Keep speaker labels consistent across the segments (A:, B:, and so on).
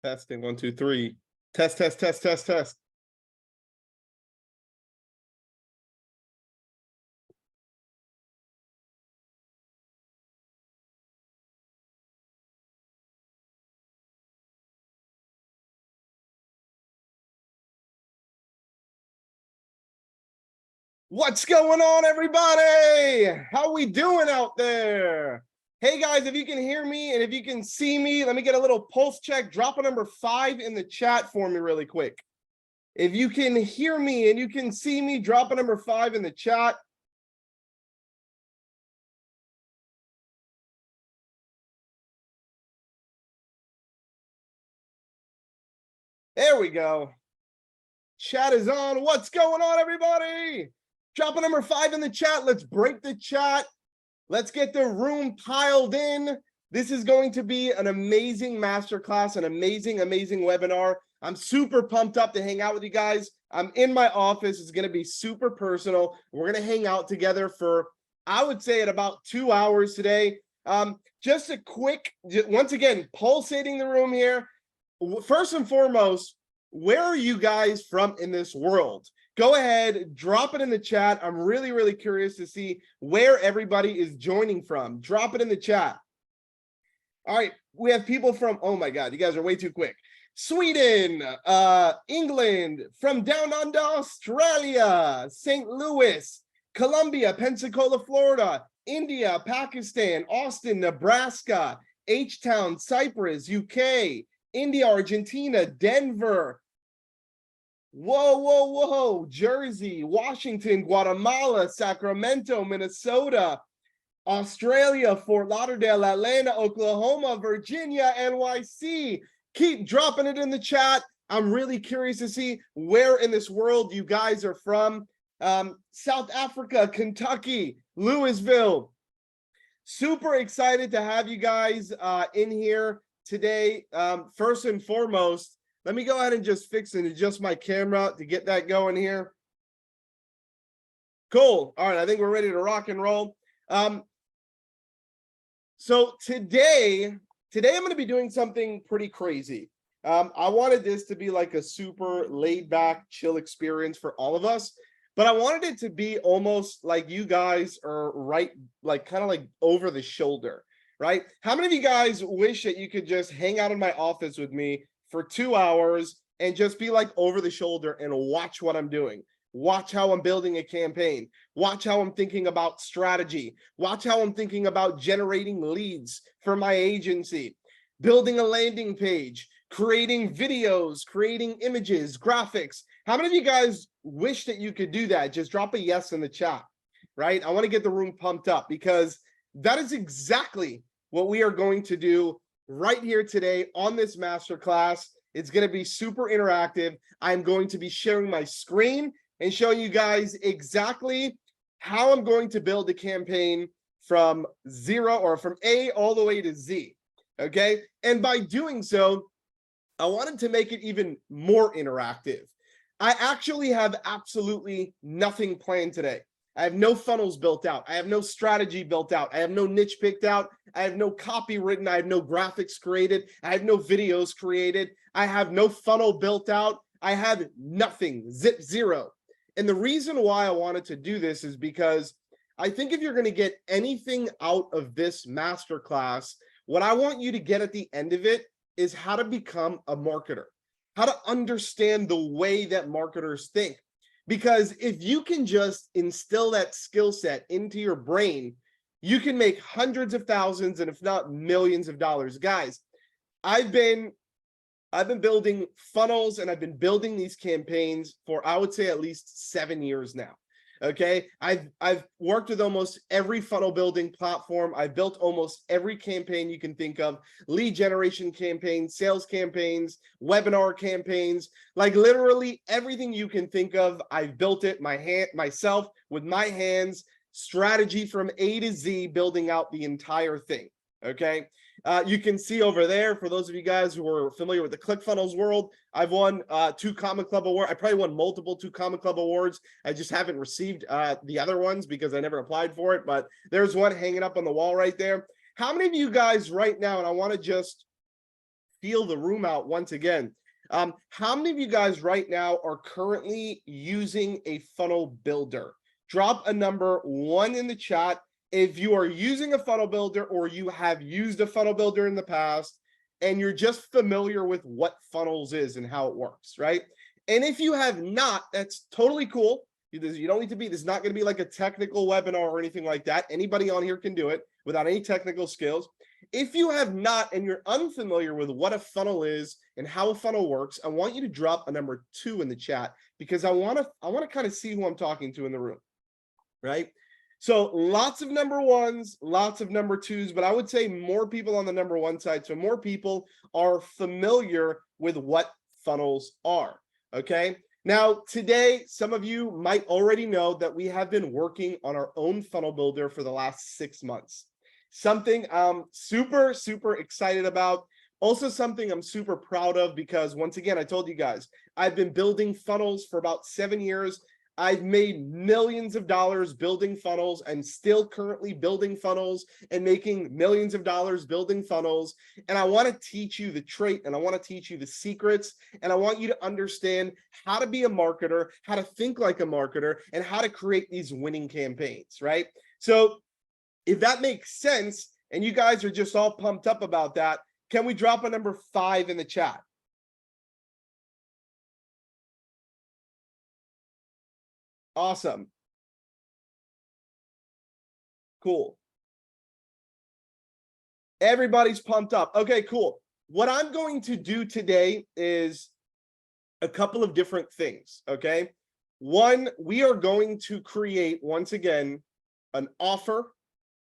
A: Testing, 1, 2, 3. Test, test, test, test, test. What's going on, everybody? How we doing out there? Hey guys, if you can hear me and if you can see me, let me get a little pulse check. Drop a number 5 in the chat for me really quick. If you can hear me and you can see me, drop a number 5 in the chat. There we go. Chat is on. What's going on, everybody? Drop a number 5 in the chat. Let's break the chat. Let's get the room piled in. This is going to be an amazing masterclass, an amazing, amazing webinar. I'm super pumped up to hang out with you guys. I'm in my office. It's going to be super personal. We're going to hang out together for, I would say, at about 2 hours today. Just a quick, once again, pulsating the room here. First and foremost, where are you guys from in this world? Go ahead, drop it in the chat. I'm really, really curious to see where everybody is joining from. Drop it in the chat. All right, we have people from, oh my God, you guys are way too quick. Sweden, England, from down under Australia, St. Louis, Colombia, Pensacola, Florida, India, Pakistan, Austin, Nebraska, H-Town, Cyprus, UK, India, Argentina, Denver, whoa, Jersey, Washington, Guatemala, Sacramento, Minnesota, Australia, Fort Lauderdale, Atlanta, Oklahoma, Virginia, NYC. Keep dropping it in the chat. I'm really curious to see where in this world you guys are from. South Africa, Kentucky, Louisville. Super excited to have you guys in here today. First and foremost, let me go ahead and just fix and adjust my camera to get that going here. Cool. All right, I think we're ready to rock and roll. So today I'm going to be doing something pretty crazy. I wanted this to be like a super laid back, chill experience for all of us, but I wanted it to be almost like you guys are right, like kind of like over the shoulder, right? How many of you guys wish that you could just hang out in my office with me for 2 hours and just be like over the shoulder and watch what I'm doing? Watch how I'm building a campaign. Watch how I'm thinking about strategy. Watch how I'm thinking about generating leads for my agency, building a landing page, creating videos, creating images, graphics. How many of you guys wish that you could do that? Just drop a yes in the chat, right? I want to get the room pumped up because that is exactly what we are going to do right here today on this masterclass. It's going to be super interactive. I'm going to be sharing my screen and showing you guys exactly how I'm going to build a campaign from zero or from A all the way to Z. Okay. And by doing so, I wanted to make it even more interactive. I actually have absolutely nothing planned today. I have no funnels built out. I have no strategy built out. I have no niche picked out. I have no copy written. I have no graphics created. I have no videos created. I have no funnel built out. I have nothing, zero. And the reason why I wanted to do this is because I think if you're going to get anything out of this masterclass, what I want you to get at the end of it is how to become a marketer, how to understand the way that marketers think. Because if you can just instill that skill set into your brain, you can make hundreds of thousands and if not millions of dollars. Guys, I've been building funnels and I've been building these campaigns for, I would say, at least 7 years now. Okay. I've worked with almost every funnel building platform. I've built almost every campaign you can think of: lead generation campaigns, sales campaigns, webinar campaigns, like literally everything you can think of. I've built it myself with my hands, strategy from A to Z, building out the entire thing. Okay. You can see over there, for those of you guys who are familiar with the ClickFunnels world, I've won 2 Common Club awards. I probably won multiple 2 Common Club awards. I just haven't received the other ones because I never applied for it, but there's one hanging up on the wall right there. How many of you guys right now, and I want to just feel the room out once again. How many of you guys right now are currently using a funnel builder? Drop a number 1 in the chat if you are using a funnel builder or you have used a funnel builder in the past and you're just familiar with what funnels is and how it works, right? And if you have not, that's totally cool. You don't need to be, this is not going to be like a technical webinar or anything like that. Anybody on here can do it without any technical skills. If you have not and you're unfamiliar with what a funnel is and how a funnel works, I want you to drop a number 2 in the chat because I want to kind of see who I'm talking to in the room, right? So lots of number 1s, lots of number 2s, but I would say more people on the number 1 side. So more people are familiar with what funnels are, okay? Now, today, some of you might already know that we have been working on our own funnel builder for the last 6 months. Something I'm super, super excited about. Also something I'm super proud of because once again, I told you guys, I've been building funnels for about 7 years. I've made millions of dollars building funnels and still currently building funnels and making millions of dollars building funnels. And I want to teach you the trait and I want to teach you the secrets. And I want you to understand how to be a marketer, how to think like a marketer, and how to create these winning campaigns, right? So if that makes sense and you guys are just all pumped up about that, can we drop a number 5 in the chat? Awesome. Cool. Everybody's pumped up. Okay, cool. What I'm going to do today is a couple of different things, okay? One, we are going to create, once again, an offer,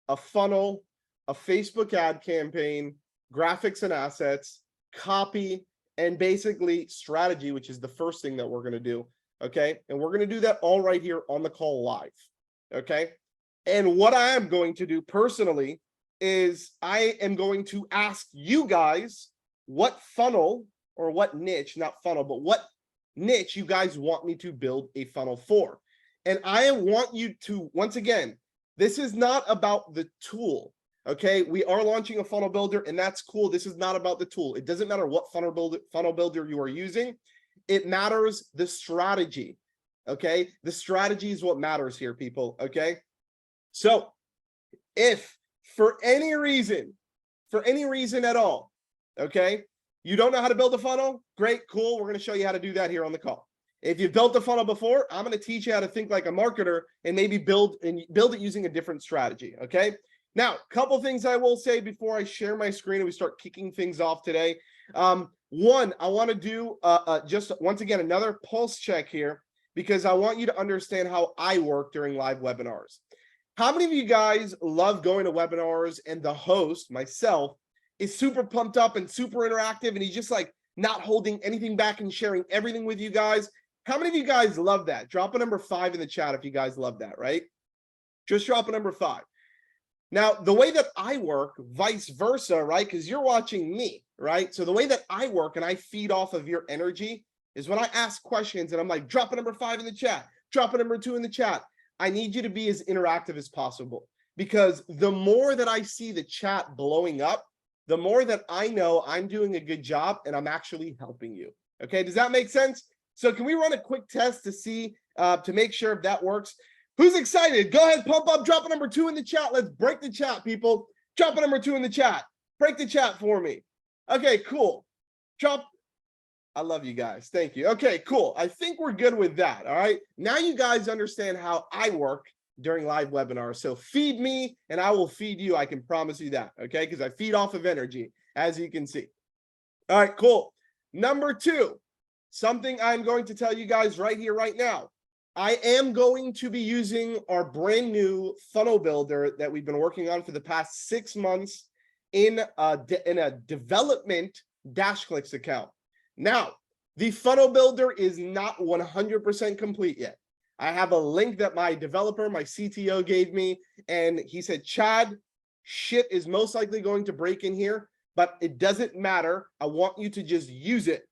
A: a funnel, a Facebook ad campaign, graphics and assets, copy, and basically strategy, which is the first thing that we're going to do. Okay, and we're going to do that all right here on the call live. Okay, and what I am going to do personally is I am going to ask you guys what funnel or what niche, not funnel, but what niche you guys want me to build a funnel for. And I want you to, once again, this is not about the tool. Okay, we are launching a funnel builder and that's cool. This is not about the tool. It doesn't matter what funnel builder you are using. It matters the strategy, okay? The strategy is what matters here, people, okay? So if for any reason at all, okay, you don't know how to build a funnel, great, cool. We're going to show you how to do that here on the call. If you've built a funnel before, I'm going to teach you how to think like a marketer and maybe build it using a different strategy, okay? Now, a couple things I will say before I share my screen and we start kicking things off today. One, I want to do just once again another pulse check here because I want you to understand how I work during live webinars. How many of you guys love going to webinars and the host, myself, is super pumped up and super interactive and he's just like not holding anything back and sharing everything with you guys? How many of you guys love that? Drop a number 5 in the chat if you guys love that, right? Just drop a number 5. Now, the way that I work, vice versa, right? Because you're watching me, right? So the way that I work and I feed off of your energy is when I ask questions and I'm like, drop a number 5 in the chat, drop a number 2 in the chat. I need you to be as interactive as possible because the more that I see the chat blowing up, the more that I know I'm doing a good job and I'm actually helping you. Okay, does that make sense? So can we run a quick test to see, to make sure if that works? Who's excited? Go ahead, pump up, drop a number 2 in the chat. Let's break the chat, people. Drop a number 2 in the chat. Break the chat for me. Okay, cool. Drop. I love you guys. Thank you. Okay, cool. I think we're good with that. All right. Now you guys understand how I work during live webinars. So feed me and I will feed you. I can promise you that. Okay. Because I feed off of energy, as you can see. All right, cool. Number 2, something I'm going to tell you guys right here, right now. I am going to be using our brand new funnel builder that we've been working on for the past 6 months in a development DashClicks account. Now, the funnel builder is not 100% complete yet. I have a link that my developer, my CTO gave me, and he said, Chad, shit is most likely going to break in here, but it doesn't matter. I want you to just use it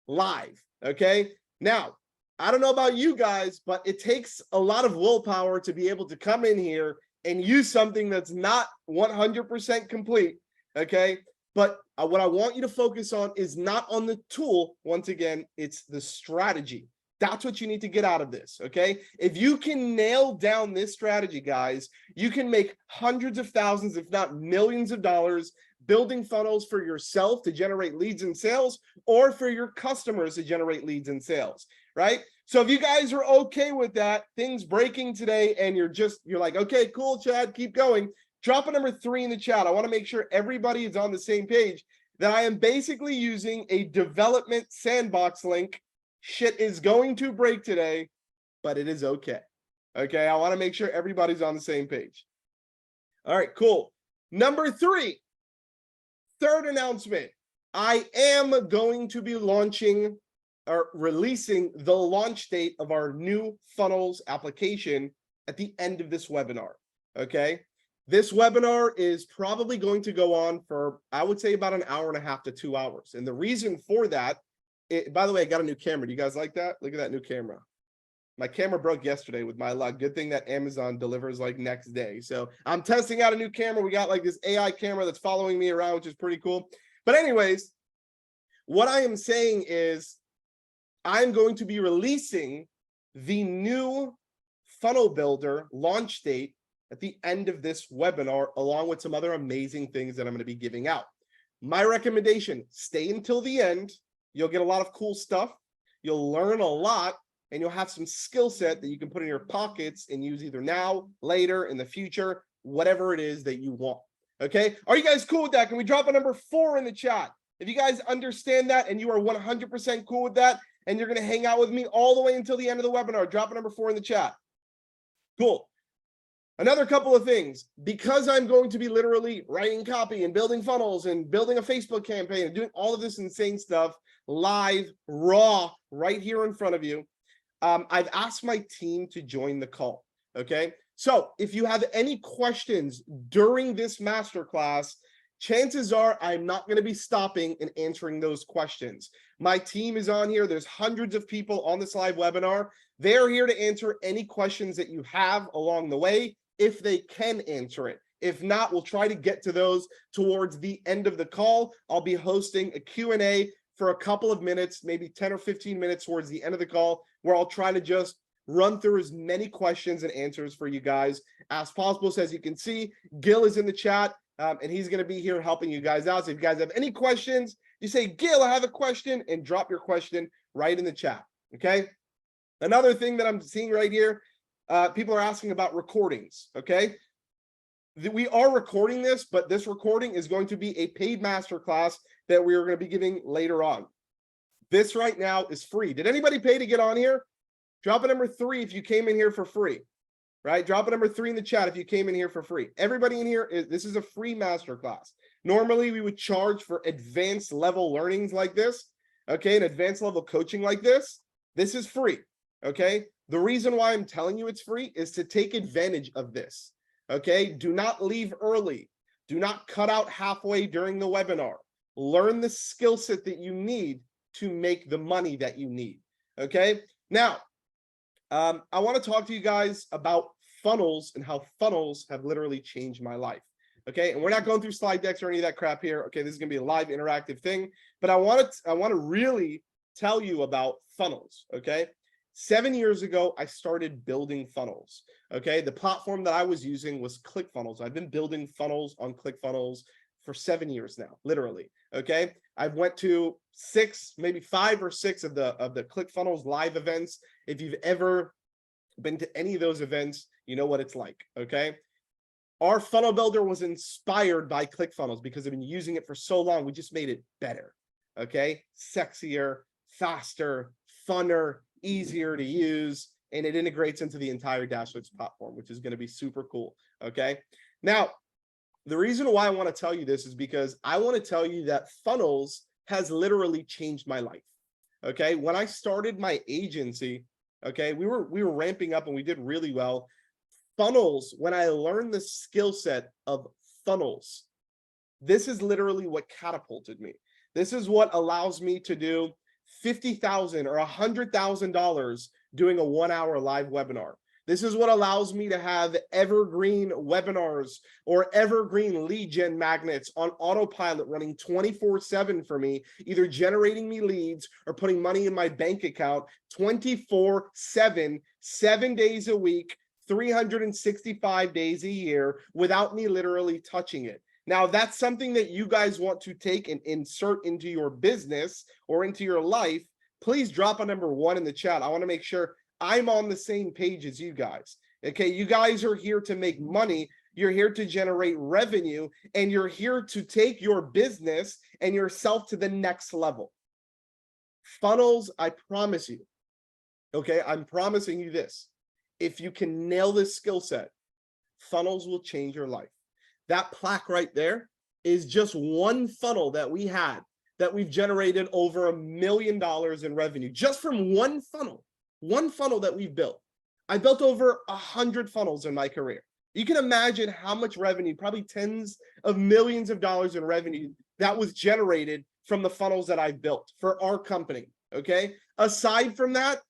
A: live, okay? Now, I don't know about you guys, but it takes a lot of willpower to be able to come in here and use something that's not 100% complete, okay? But what I want you to focus on is not on the tool. Once again, it's the strategy. That's what you need to get out of this, okay? If you can nail down this strategy, guys, you can make hundreds of thousands, if not millions of dollars, building funnels for yourself to generate leads and sales, or for your customers to generate leads and sales, right? So if you guys are okay with that, things breaking today, and you're like, okay, cool, Chad, keep going. Drop a number 3 in the chat. I want to make sure everybody is on the same page that I am basically using a development sandbox link. Shit is going to break today, but it is okay. Okay, I want to make sure everybody's on the same page. All right, cool. Number 3, third announcement. I am going to be launching or releasing the launch date of our new funnels application at the end of this webinar. Okay, this webinar is probably going to go on for, I would say, about an hour and a half to 2 hours. And the reason for that, by the way, I got a new camera. Do you guys like that? Look at that new camera. My camera broke yesterday with my luck. Good thing that Amazon delivers like next day. So I'm testing out a new camera. We got like this AI camera that's following me around, which is pretty cool. But anyways, what I am saying is I'm going to be releasing the new funnel builder launch date at the end of this webinar, along with some other amazing things that I'm going to be giving out. My recommendation, stay until the end. You'll get a lot of cool stuff. You'll learn a lot, and you'll have some skill set that you can put in your pockets and use either now, later, in the future, whatever it is that you want. Okay? Are you guys cool with that? Can we drop a number 4 in the chat? If you guys understand that and you are 100% cool with that, and you're going to hang out with me all the way until the end of the webinar, drop a number 4 in the chat. Cool. Another couple of things, because I'm going to be literally writing copy and building funnels and building a Facebook campaign and doing all of this insane stuff live, raw, right here in front of you, I've asked my team to join the call, okay? So if you have any questions during this masterclass, chances are I'm not going to be stopping and answering those questions. My team is on here. There's hundreds of people on this live webinar. They're here to answer any questions that you have along the way, if they can answer it. If not, we'll try to get to those towards the end of the call. I'll be hosting a Q&A for a couple of minutes, maybe 10 or 15 minutes towards the end of the call, where I'll try to just run through as many questions and answers for you guys as possible. So as you can see, Gil is in the chat, and he's going to be here helping you guys out. So if you guys have any questions, you say, Gil, I have a question, and drop your question right in the chat, okay? Another thing that I'm seeing right here, people are asking about recordings, okay? We are recording this, but this recording is going to be a paid masterclass that we are going to be giving later on. This right now is free. Did anybody pay to get on here? Drop a number 3 if you came in here for free, right? Drop a number 3 in the chat if you came in here for free. Everybody in here, this is a free masterclass. Normally, we would charge for advanced level learnings like this, okay? And advanced level coaching like this. This is free, okay? The reason why I'm telling you it's free is to take advantage of this, okay? Do not leave early. Do not cut out halfway during the webinar. Learn the skill set that you need to make the money that you need, okay? Now, I want to talk to you guys about funnels and how funnels have literally changed my life, okay? And we're not going through slide decks or any of that crap here, okay? This is going to be a live interactive thing, but I want to really tell you about funnels, okay? 7 years ago, I started building funnels, okay? The platform that I was using was ClickFunnels. I've been building funnels on ClickFunnels for 7 years now, literally, okay? I've went to 6, maybe 5 or 6 of the ClickFunnels live events. If you've ever been to any of those events, you know what it's like, okay? Our funnel builder was inspired by ClickFunnels because I've been using it for so long. We just made it better, okay? Sexier, faster, funner, easier to use, and it integrates into the entire Dashloops platform, which is going to be super cool, okay? Now, the reason why I want to tell you this is because I want to tell you that funnels has literally changed my life, okay? When I started my agency, okay, we were ramping up and we did really well. Funnels, when I learned the skill set of funnels, this is literally what catapulted me. This is what allows me to do $50,000 or $100,000 doing a 1-hour live webinar. This is what allows me to have evergreen webinars or evergreen lead gen magnets on autopilot running 24/7 for me, either generating me leads or putting money in my bank account 24/7, 7 days a week, 365 days a year without me literally touching it. Now, that's something that you guys want to take and insert into your business or into your life. Please drop a number 1 in the chat. I want to make sure I'm on the same page as you guys. Okay, you guys are here to make money. You're here to generate revenue, and you're here to take your business and yourself to the next level. Funnels, I promise you. Okay, I'm promising you this. If you can nail this skill set, funnels will change your life. That plaque right there is just one funnel that we had that we've generated over $1 million in revenue just from one funnel that we've built. I built over 100 funnels in my career. You can imagine how much revenue, probably tens of millions of dollars in revenue that was generated from the funnels that I've built for our company. Okay. Aside from that,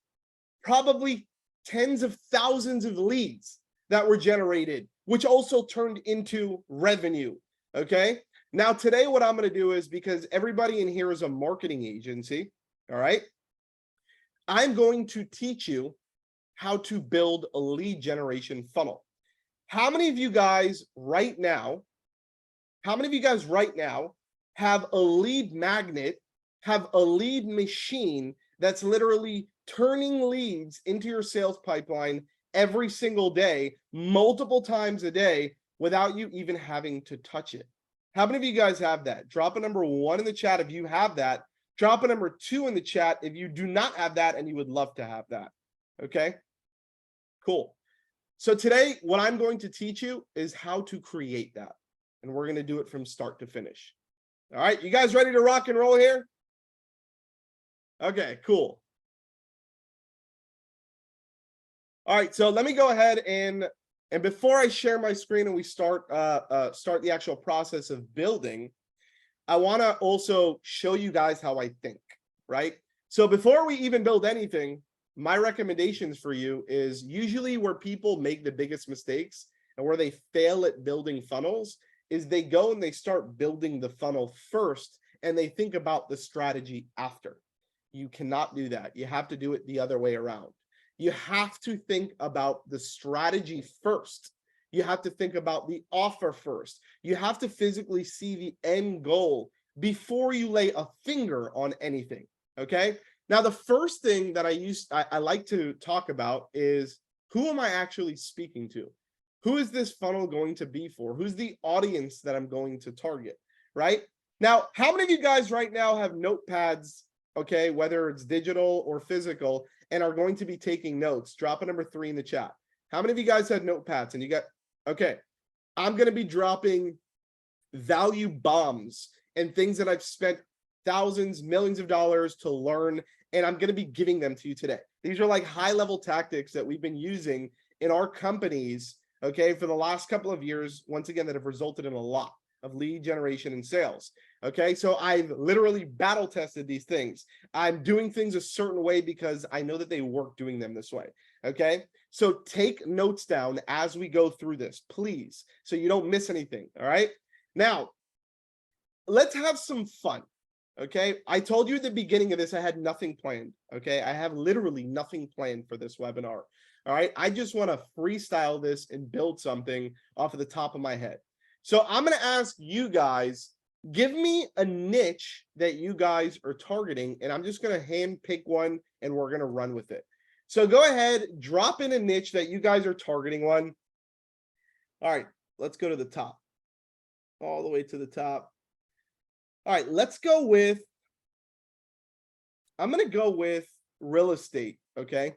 A: probably tens of thousands of leads that were generated, which also turned into revenue. Okay. Now, today, what I'm going to do is, because everybody in here is a marketing agency, all right, I'm going to teach you how to build a lead generation funnel. How many of you guys right now have a lead magnet, have a lead machine that's literally turning leads into your sales pipeline every single day, multiple times a day, without you even having to touch it? How many of you guys have that? Drop a number 1 in the chat if you have that. Drop a number 2 in the chat if you do not have that and you would love to have that. Okay, cool. So today, what I'm going to teach you is how to create that. And we're going to do it from start to finish. All right, you guys ready to rock and roll here? Okay, cool. All right, so let me go ahead and before I share my screen and we start the actual process of building, I want to also show you guys how I think, right? So before we even build anything, my recommendations for you is usually where people make the biggest mistakes and where they fail at building funnels is they go and they start building the funnel first and they think about the strategy after. You cannot do that. You have to do it the other way around. You have to think about the strategy first. You have to think about the offer first. You have to physically see the end goal before you lay a finger on anything, okay? Now, the first thing that I like to talk about is, who am I actually speaking to? Who is this funnel going to be for? Who's the audience that I'm going to target, right? Now, how many of you guys right now have notepads, okay, whether it's digital or physical, and are going to be taking notes? Drop a number 3 in the chat. How many of you guys had notepads and you got, okay, I'm going to be dropping value bombs and things that I've spent thousands, millions of dollars to learn, and I'm going to be giving them to you today. These are like high-level tactics that we've been using in our companies, okay, for the last couple of years, once again, that have resulted in a lot of lead generation and sales. Okay, so I've literally battle tested these things. I'm doing things a certain way because I know that they work doing them this way. Okay, so take notes down as we go through this, please, so you don't miss anything. All right, now let's have some fun. Okay, I told you at the beginning of this, I had nothing planned. Okay, I have literally nothing planned for this webinar. All right, I just want to freestyle this and build something off of the top of my head. So I'm going to ask you guys, give me a niche that you guys are targeting, and I'm just going to hand pick one and we're going to run with it. So go ahead, drop in a niche that you guys are targeting one. All right, let's go to the top, all the way to the top. All right, let's go with, I'm going to go with real estate, okay?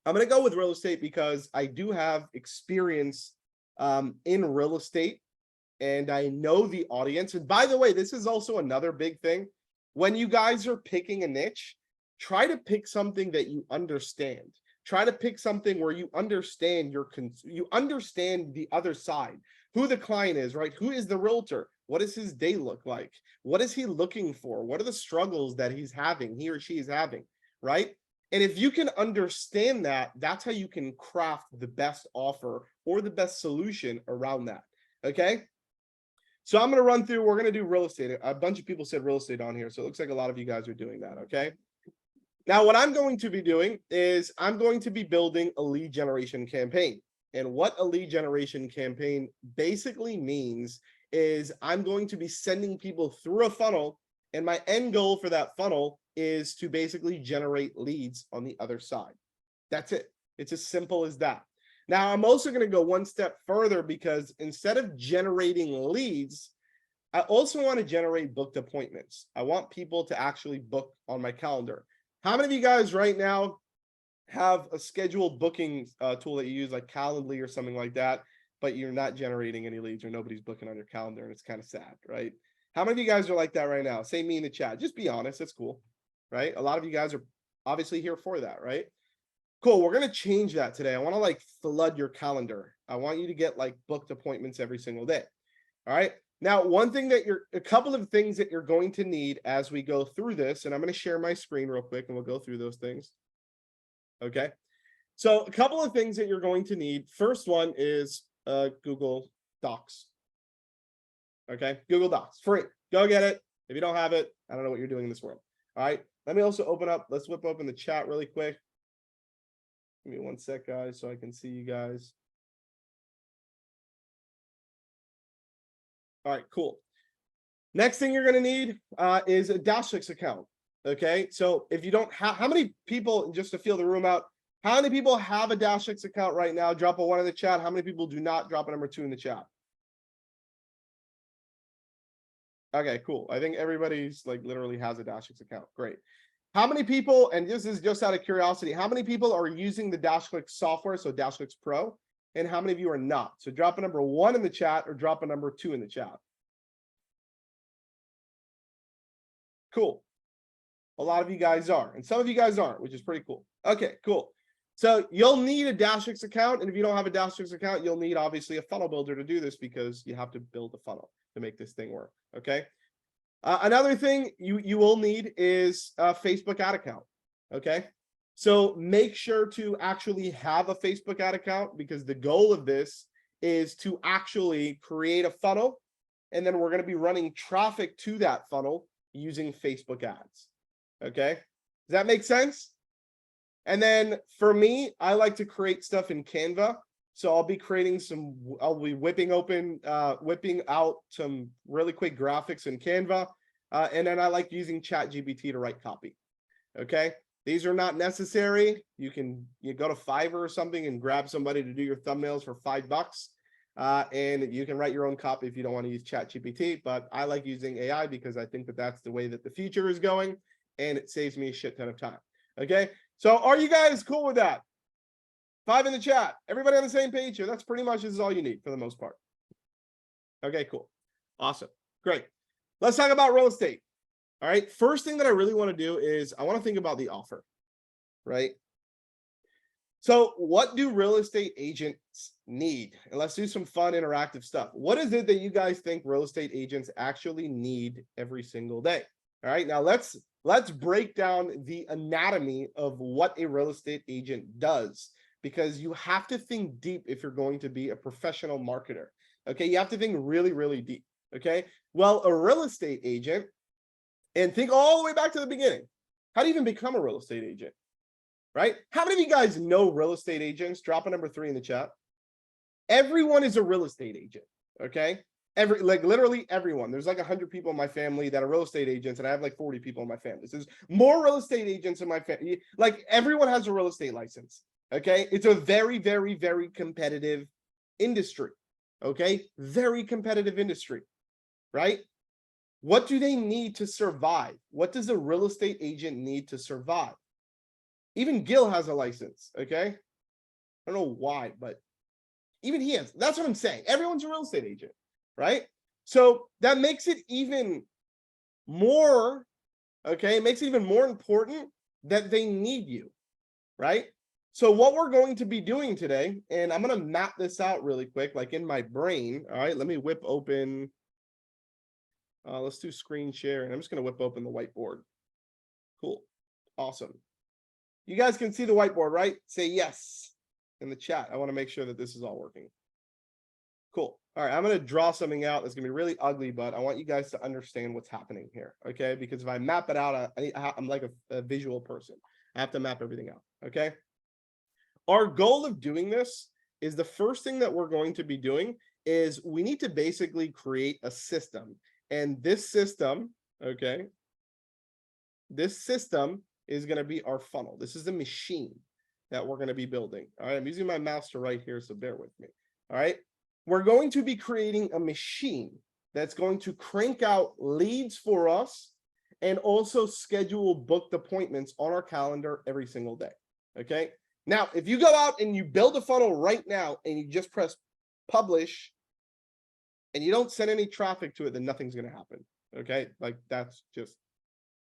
A: I'm going to go with real estate because I do have experience in real estate, and I know the audience. And by the way, this is also another big thing. When you guys are picking a niche, try to pick something that you understand. Try to pick something where you understand you understand the other side, who the client is, right? Who is the realtor? What does his day look like? What is he looking for? What are the struggles that he's having, he or she is having, right? And if you can understand that, that's how you can craft the best offer or the best solution around that. Okay. So I'm going to run through, we're going to do real estate. A bunch of people said real estate on here. So it looks like a lot of you guys are doing that. Okay. Now, what I'm going to be doing is I'm going to be building a lead generation campaign. And what a lead generation campaign basically means is I'm going to be sending people through a funnel. And my end goal for that funnel is to basically generate leads on the other side. That's it. It's as simple as that. Now, I'm also going to go one step further because instead of generating leads, I also want to generate booked appointments. I want people to actually book on my calendar. How many of you guys right now have a scheduled booking tool that you use like Calendly or something like that, but you're not generating any leads or nobody's booking on your calendar and it's kind of sad, right? How many of you guys are like that right now? Say me in the chat. Just be honest. It's cool, right? A lot of you guys are obviously here for that, right? Cool. We're going to change that today. I want to like flood your calendar. I want you to get like booked appointments every single day. All right. Now, a couple of things that you're going to need as we go through this, and I'm going to share my screen real quick and we'll go through those things. Okay. So a couple of things that you're going to need. First one is Google Docs. Okay. Google Docs, free. Go get it. If you don't have it, I don't know what you're doing in this world. All right. Let me also let's whip open the chat really quick. Give me one sec, guys, so I can see you guys. All right, cool. Next thing you're going to need is a Dashlix account. Okay, so if you don't have, how many people, just to feel the room out, how many people have a Dashlix account right now? Drop a 1 in the chat. How many people do not? Drop a number 2 in the chat. Okay, cool. I think everybody's like literally has a Dashlix account. Great. How many people, and this is just out of curiosity, how many people are using the Dashlix software, so Dashlix Pro, and how many of you are not? So drop a number 1 in the chat or drop a number 2 in the chat. Cool. A lot of you guys are, and some of you guys aren't, which is pretty cool. Okay, cool. So you'll need a Dashlix account, and if you don't have a Dashlix account, you'll need obviously a funnel builder to do this because you have to build a funnel to make this thing work, okay? Another thing you will need is a Facebook ad account, okay? So make sure to actually have a Facebook ad account because the goal of this is to actually create a funnel, and then we're going to be running traffic to that funnel using Facebook ads, okay? Does that make sense? And then for me, I like to create stuff in Canva. So I'll be whipping out some really quick graphics in Canva. And then I like using ChatGPT to write copy. Okay. These are not necessary. You go to Fiverr or something and grab somebody to do your thumbnails for $5. And you can write your own copy if you don't want to use ChatGPT, but I like using AI because I think that that's the way that the future is going and it saves me a shit ton of time. Okay. So are you guys cool with that? 5 in the chat. Everybody on the same page here. That's pretty much this is all you need for the most part. Okay, cool. Awesome. Great. Let's talk about real estate. All right. First thing that I really want to do is I want to think about the offer, right? So what do real estate agents need? And let's do some fun interactive stuff. What is it that you guys think real estate agents actually need every single day? All right. Now let's break down the anatomy of what a real estate agent does, because you have to think deep if you're going to be a professional marketer. Okay, you have to think really, really deep. Okay, well, a real estate agent, and think all the way back to the beginning. How do you even become a real estate agent? Right? How many of you guys know real estate agents? Drop a number 3 in the chat. Everyone is a real estate agent. Okay, literally everyone. There's like 100 people in my family that are real estate agents, and I have like 40 people in my family. So there's more real estate agents in my family. Like everyone has a real estate license. Okay, it's a very, very, very competitive industry. Okay, very competitive industry, right? What do they need to survive? What does a real estate agent need to survive? Even Gil has a license. Okay, I don't know why, but even he has. That's what I'm saying. Everyone's a real estate agent, right? So that makes it even more, okay, it makes it even more important that they need you, right? So what we're going to be doing today, and I'm going to map this out really quick, like in my brain. All right, let me whip open. Let's do screen share, and I'm just going to whip open the whiteboard. Cool. Awesome. You guys can see the whiteboard, right? Say yes in the chat. I want to make sure that this is all working. Cool. All right, I'm going to draw something out that's going to be really ugly, but I want you guys to understand what's happening here, okay? Because if I map it out, I'm like a visual person. I have to map everything out, okay? Our goal of doing this is the first thing that we're going to be doing is we need to basically create a system. And this system, okay, this system is going to be our funnel. This is the machine that we're going to be building. All right, I'm using my mouse to write here, so bear with me. All right, we're going to be creating a machine that's going to crank out leads for us and also schedule booked appointments on our calendar every single day. Okay. Now, if you go out and you build a funnel right now and you just press publish and you don't send any traffic to it, then nothing's going to happen. Okay. Like that's just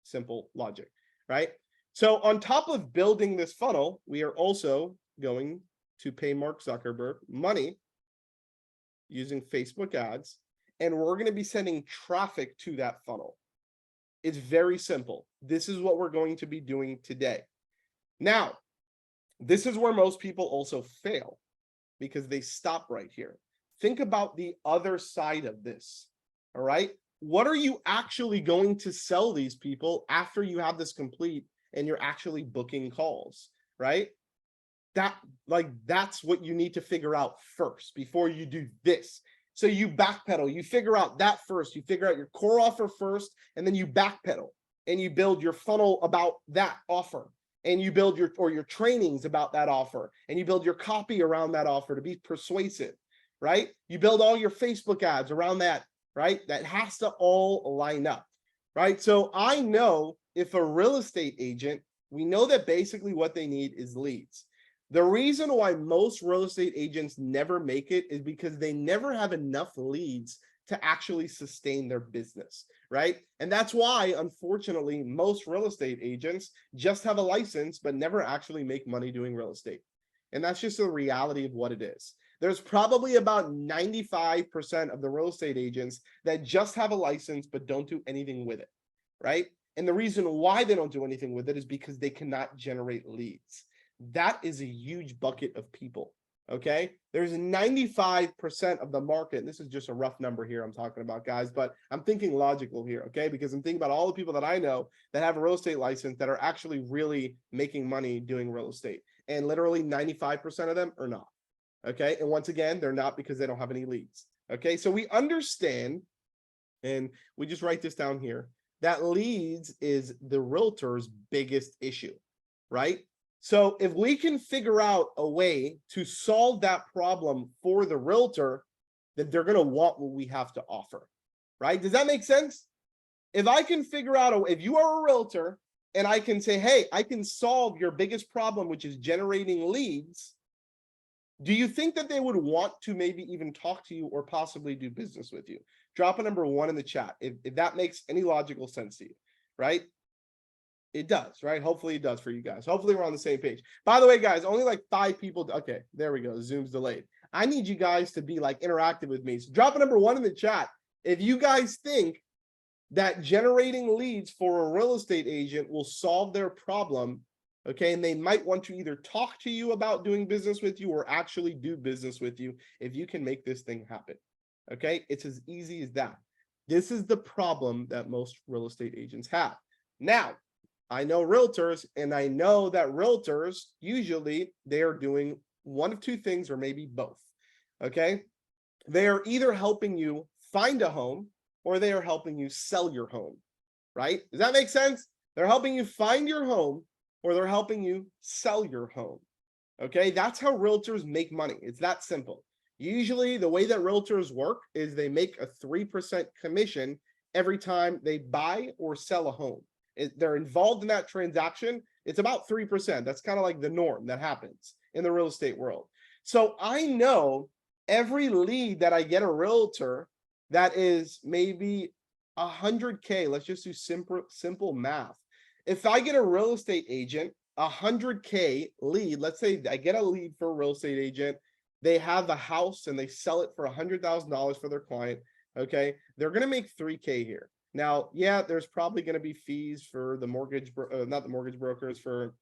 A: simple logic, right? So on top of building this funnel, we are also going to pay Mark Zuckerberg money using Facebook ads, and we're going to be sending traffic to that funnel. It's very simple. This is what we're going to be doing today. Now, this is where most people also fail because they stop right here. Think about the other side of this, all right? What are you actually going to sell these people after you have this complete and you're actually booking calls, right? That's what you need to figure out first before you do this. So you backpedal, you figure out that first, you figure out your core offer first, and then you backpedal and you build your funnel about that offer. And you build your trainings about that offer, and you build your copy around that offer to be persuasive, right? You build all your Facebook ads around that, right? That has to all line up, right? So I know if a real estate agent, we know that basically what they need is leads. The reason why most real estate agents never make it is because they never have enough leads to actually sustain their business, right? And that's why, unfortunately, most real estate agents just have a license, but never actually make money doing real estate. And that's just the reality of what it is. There's probably about 95% of the real estate agents that just have a license, but don't do anything with it, right? And the reason why they don't do anything with it is because they cannot generate leads. That is a huge bucket of people. Okay, there's 95% of the market. And this is just a rough number here I'm talking about, guys, but I'm thinking logical here, okay? Because I'm thinking about all the people that I know that have a real estate license that are actually really making money doing real estate. And literally 95% of them are not, okay? And once again, they're not because they don't have any leads, okay? So we understand, and we just write this down here, that leads is the realtor's biggest issue, right? So if we can figure out a way to solve that problem for the realtor, then they're going to want what we have to offer, right? Does that make sense? If I can figure out, if you are a realtor and I can say, hey, I can solve your biggest problem, which is generating leads, do you think that they would want to maybe even talk to you or possibly do business with you? Drop a number 1 in the chat if that makes any logical sense to you, right? It does, right? Hopefully it does for you guys. Hopefully we're on the same page. By the way, guys, only like 5 people. Okay, there we go. Zoom's delayed. I need you guys to be like interactive with me. So drop a number 1 in the chat if you guys think that generating leads for a real estate agent will solve their problem, okay? And they might want to either talk to you about doing business with you or actually do business with you if you can make this thing happen, okay? It's as easy as that. This is the problem that most real estate agents have. Now, I know realtors, and I know that realtors, usually they are doing one of 2 things or maybe both, okay? They are either helping you find a home or they are helping you sell your home, right? Does that make sense? They're helping you find your home or they're helping you sell your home, okay? That's how realtors make money. It's that simple. Usually the way that realtors work is they make a 3% commission every time they buy or sell a home. They're involved in that transaction. It's about 3%. That's kind of like the norm that happens in the real estate world. So I know every lead that I get a realtor that is maybe 100K, let's just do simple math. If I get a real estate agent, 100K lead, let's say I get a lead for a real estate agent, they have a house and they sell it for $100,000 for their client, okay? They're going to make 3K here. Now, yeah, there's probably going to be fees for the mortgage, not the mortgage brokers, for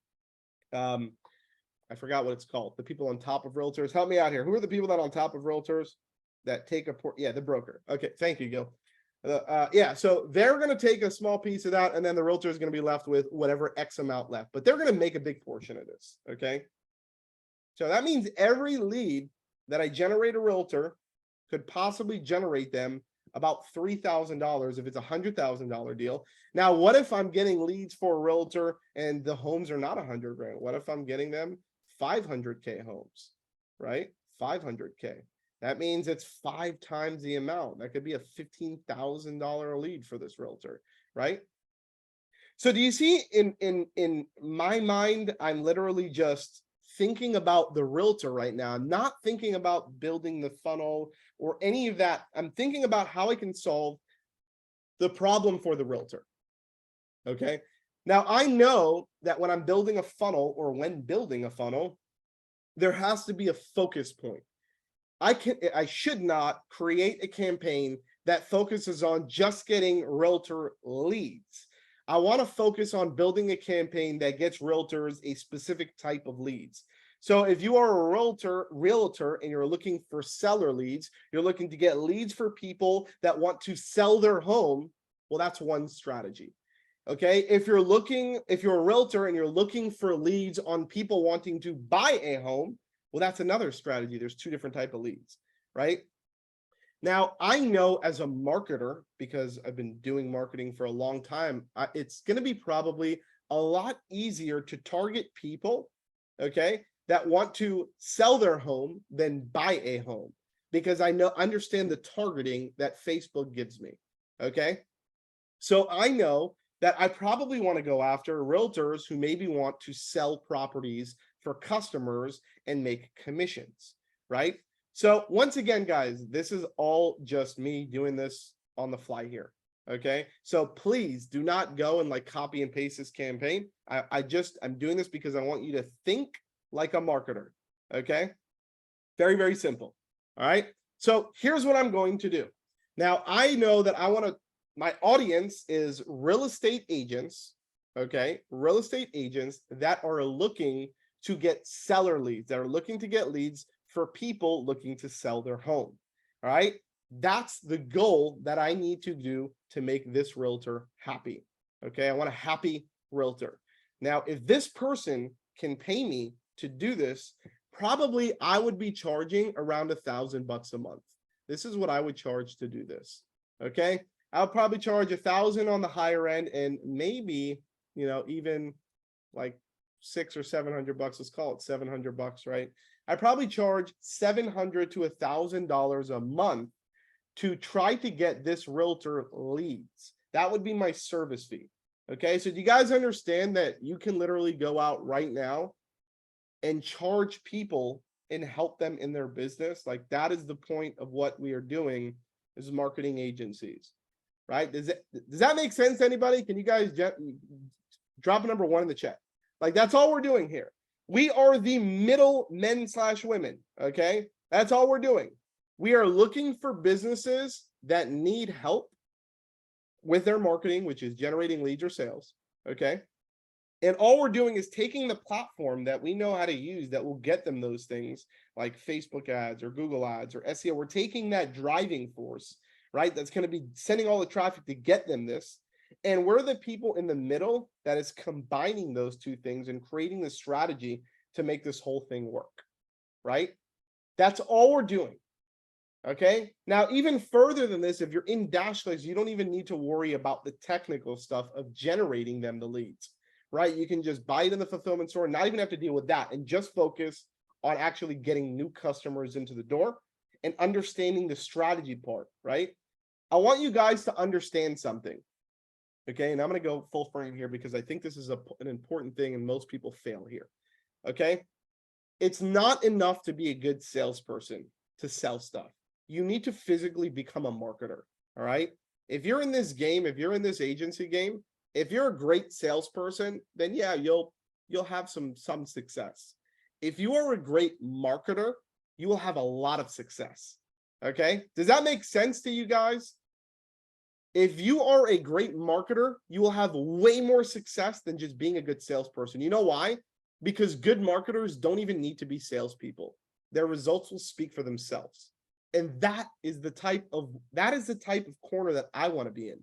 A: I forgot what it's called. The people on top of realtors. Help me out here. Who are the people that are on top of realtors that take yeah, the broker. Okay, thank you, Gil. Yeah, so they're going to take a small piece of that, and then the realtor is going to be left with whatever X amount left, but they're going to make a big portion of this. Okay, so that means every lead that I generate a realtor could possibly generate them about $3,000 if it's a $100,000 deal. Now, what if I'm getting leads for a realtor and the homes are not 100 grand? What if I'm getting them 500K homes, right? 500K. That means it's 5 times the amount. That could be a $15,000 lead for this realtor, right? So do you see in my mind, I'm literally just thinking about the realtor right now. I'm not thinking about building the funnel or any of that. I'm thinking about how I can solve the problem for the realtor. Okay. Now I know that when I'm building a funnel or when building a funnel, there has to be a focus point. I should not create a campaign that focuses on just getting realtor leads. I want to focus on building a campaign that gets realtors a specific type of leads. So if you are a realtor and you're looking for seller leads, you're looking to get leads for people that want to sell their home, well, that's one strategy. Okay, if you're a realtor and you're looking for leads on people wanting to buy a home, well, that's another strategy. There's 2 different types of leads, right? Now, I know as a marketer, because I've been doing marketing for a long time, it's going to be probably a lot easier to target people, okay, that want to sell their home than buy a home, because I understand the targeting that Facebook gives me, okay? So I know that I probably want to go after realtors who maybe want to sell properties for customers and make commissions, right? So once again, guys, this is all just me doing this on the fly here, okay? So please do not go and like copy and paste this campaign. I'm doing this because I want you to think like a marketer, okay? Very, very simple, all right? So here's what I'm going to do. Now, I know that my audience is real estate agents, okay? Real estate agents that are looking to get seller leads, that are looking to get leads for people looking to sell their home, all right? That's the goal that I need to do to make this realtor happy, okay? I want a happy realtor. Now, if this person can pay me to do this, probably I would be charging around $1,000 a month. This is what I would charge to do this, okay? I'll probably charge 1,000 on the higher end, and maybe, even like $600 or $700. Let's call it $700, right? I probably charge $700 to $1,000 a month to try to get this realtor leads. That would be my service fee. Okay, so do you guys understand that you can literally go out right now and charge people and help them in their business? Like, that is the point of what we are doing as marketing agencies, right? Does that make sense to anybody? Can you guys drop a number 1 in the chat? Like, that's all we're doing here. We are the middle men/women, okay? That's all we're doing. We are looking for businesses that need help with their marketing, which is generating leads or sales, okay? And all we're doing is taking the platform that we know how to use that will get them those things like Facebook ads or Google ads or SEO. We're taking that driving force, right? That's going to be sending all the traffic to get them this. And we're the people in the middle that is combining those 2 things and creating the strategy to make this whole thing work, right? That's all we're doing, okay? Now, even further than this, if you're in Dashless, you don't even need to worry about the technical stuff of generating them the leads, right? You can just buy it in the fulfillment store, not even have to deal with that, and just focus on actually getting new customers into the door and understanding the strategy part, right? I want you guys to understand something. Okay, and I'm going to go full frame here because I think this is an important thing and most people fail here. Okay, it's not enough to be a good salesperson to sell stuff. You need to physically become a marketer. All right, if you're in this game, if you're in this agency game, if you're a great salesperson, then yeah, you'll have some success. If you are a great marketer, you will have a lot of success. Okay, does that make sense to you guys? If you are a great marketer, you will have way more success than just being a good salesperson. You know why? because good marketers don't even need to be salespeople. Their results will speak for themselves. And that is the type of corner that I want to be in.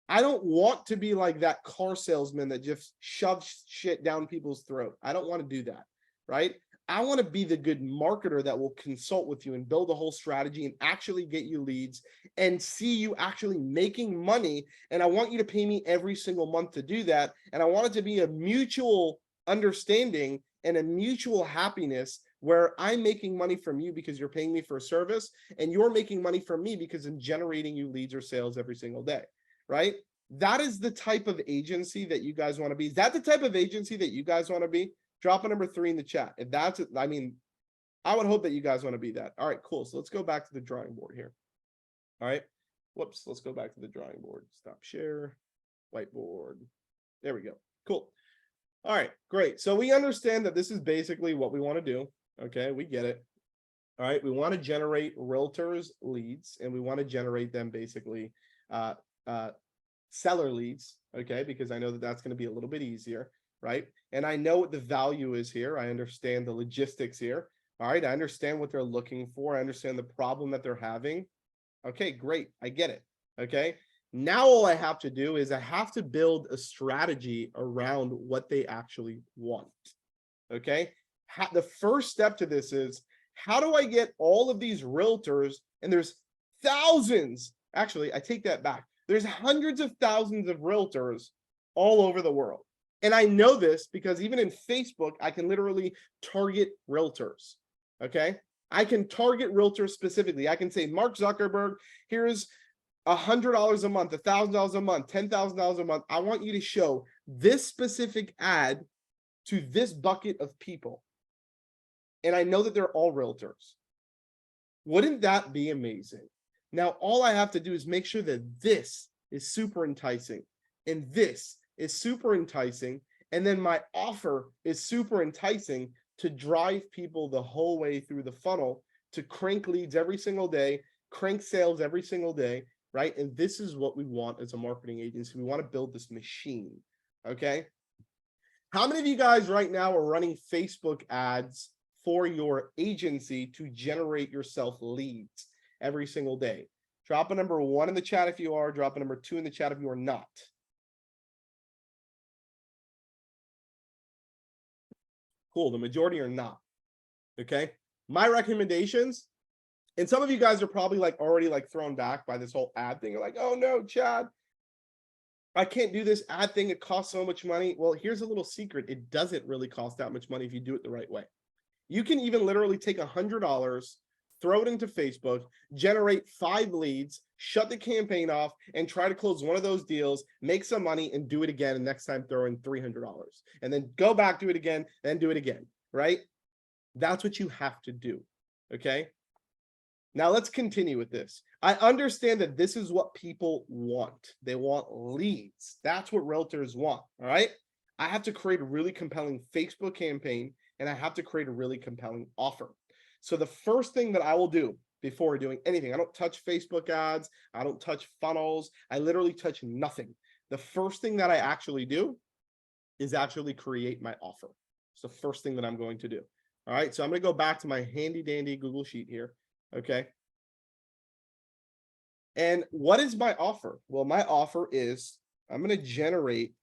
A: I don't want to be like that car salesman that just shoves shit down people's throat. I don't want to do that, right? I want to be the good marketer that will consult with you and build a whole strategy and actually get you leads and see you actually making money. And I want you to pay me every single month to do that. And I want it to be a mutual understanding and a mutual happiness where I'm making money from you because you're paying me for a service, and you're making money from me because I'm generating you leads or sales every single day, right? That is the type of agency that you guys want to be. Is that the type of agency that you guys want to be? Drop a number 3 in the chat. If that's it, I mean, I would hope that you guys want to be that. All right, cool. So let's go back to the drawing board here. All right. Whoops. Let's go back to the drawing board. Stop share. Whiteboard. There we go. Cool. All right, great. So we understand that this is basically what we want to do. Okay, we get it. All right, we want to generate realtors leads, and we want to generate them basically seller leads. Okay, because I know that that's going to be a little bit easier, right? And I know what the value is here. I understand the logistics here. All right, I understand what they're looking for. I understand the problem that they're having. Okay, great. I get it. Okay. Now all I have to do is I have to build a strategy around what they actually want. Okay. The first step to this is, how do I get all of these realtors? And there's thousands. Actually, I take that back. There's hundreds of thousands of realtors all over the world. And I know this because even in Facebook, I can literally target realtors. Okay. I can target realtors specifically. I can say, Mark Zuckerberg, here's $100 a month, $1,000 a month, $10,000 a month. I want you to show this specific ad to this bucket of people. And I know that they're all realtors. Wouldn't that be amazing? Now, all I have to do is make sure that this is super enticing and this is super enticing. And then my offer is super enticing to drive people the whole way through the funnel, to crank leads every single day, crank sales every single day, right? And this is what we want as a marketing agency. We want to build this machine, okay? How many of you guys right now are running Facebook ads for your agency to generate yourself leads every single day? Drop a number 1 in the chat if you are. Drop a number 2 in the chat if you are not. Cool, the majority are not, okay? My recommendations, and some of you guys are probably like already like thrown back by this whole ad thing. You're like, oh no, Chad, I can't do this ad thing. It costs so much money. Well, here's a little secret. It doesn't really cost that much money if you do it the right way. You can even literally take $100, throw it into Facebook, generate 5 leads, shut the campaign off, and try to close one of those deals, make some money, and do it again. And next time, throw in $300. And then go back, do it again, and do it again, right? That's what you have to do, okay? Now let's continue with this. I understand that this is what people want. They want leads. That's what realtors want, all right? I have to create a really compelling Facebook campaign, and I have to create a really compelling offer. So the first thing that I will do before doing anything, I don't touch Facebook ads, I don't touch funnels, I literally touch nothing. The first thing that I actually do is actually create my offer. It's the first thing that I'm going to do. All right, so I'm going to go back to my handy dandy Google Sheet here. Okay. And what is my offer? Well, my offer is I'm going to generate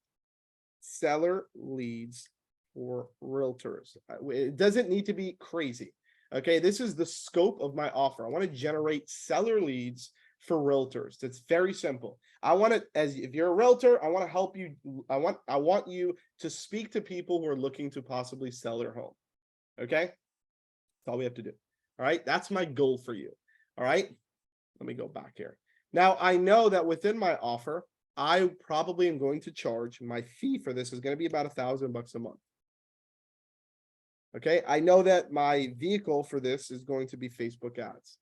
A: seller leads for realtors. It doesn't need to be crazy. Okay, this is the scope of my offer. I want to generate seller leads for realtors. It's very simple. I want to, as if you're a realtor, I want to help you. I want you to speak to people who are looking to possibly sell their home. Okay, that's all we have to do. All right, that's my goal for you. All right, let me go back here. Now I know that within my offer, I probably am going to charge, my fee for this is going to be about $1,000 a month. Okay, I know that my vehicle for this is going to be Facebook ads.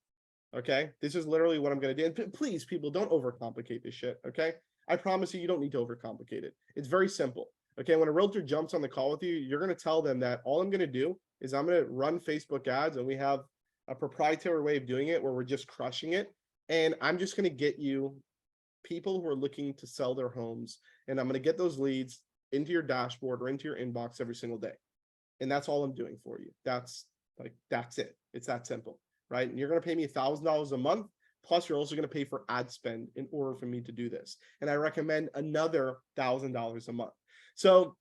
A: Okay, this is literally what I'm going to do. And please, people, don't overcomplicate this shit. Okay, I promise you, you don't need to overcomplicate it. It's very simple. Okay, when a realtor jumps on the call with you, you're going to tell them that all I'm going to do is I'm going to run Facebook ads, and we have a proprietary way of doing it where we're just crushing it. And I'm just going to get you people who are looking to sell their homes, and I'm going to get those leads into your dashboard or into your inbox every single day. And that's all I'm doing for you. That's it. It's that simple, right? And you're going to pay me $1,000 a month. Plus, you're also going to pay for ad spend in order for me to do this. And I recommend another $1,000 a month. So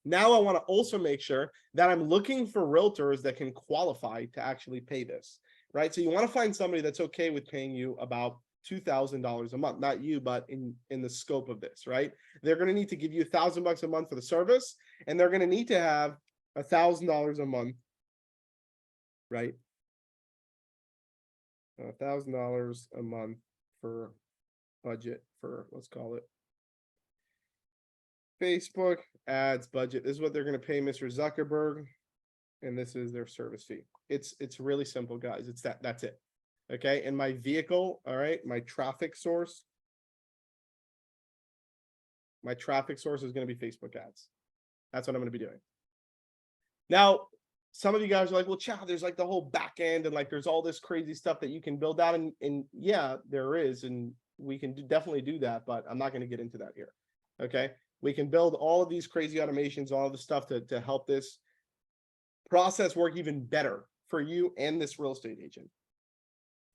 A: now I want to also make sure that I'm looking for realtors that can qualify to actually pay this, right? So you want to find somebody that's okay with paying you about $2,000 a month, not you, but in the scope of this, right? They're going to need to give you $1,000 a month for the service, and they're going to need to have $1,000 a month, right? $1,000 a month for budget for, let's call it Facebook ads budget. This is what they're going to pay Mr. Zuckerberg, and this is their service fee. It's really simple, guys. It's that's it. Okay, and my vehicle, all right, my traffic source is going to be Facebook ads. That's what I'm going to be doing. Now, some of you guys are like, well, Chad, there's like the whole back end and like there's all this crazy stuff that you can build out, and yeah, there is, and we can definitely do that, but I'm not going to get into that here. Okay, we can build all of these crazy automations, all of the stuff to help this process work even better for you and this real estate agent.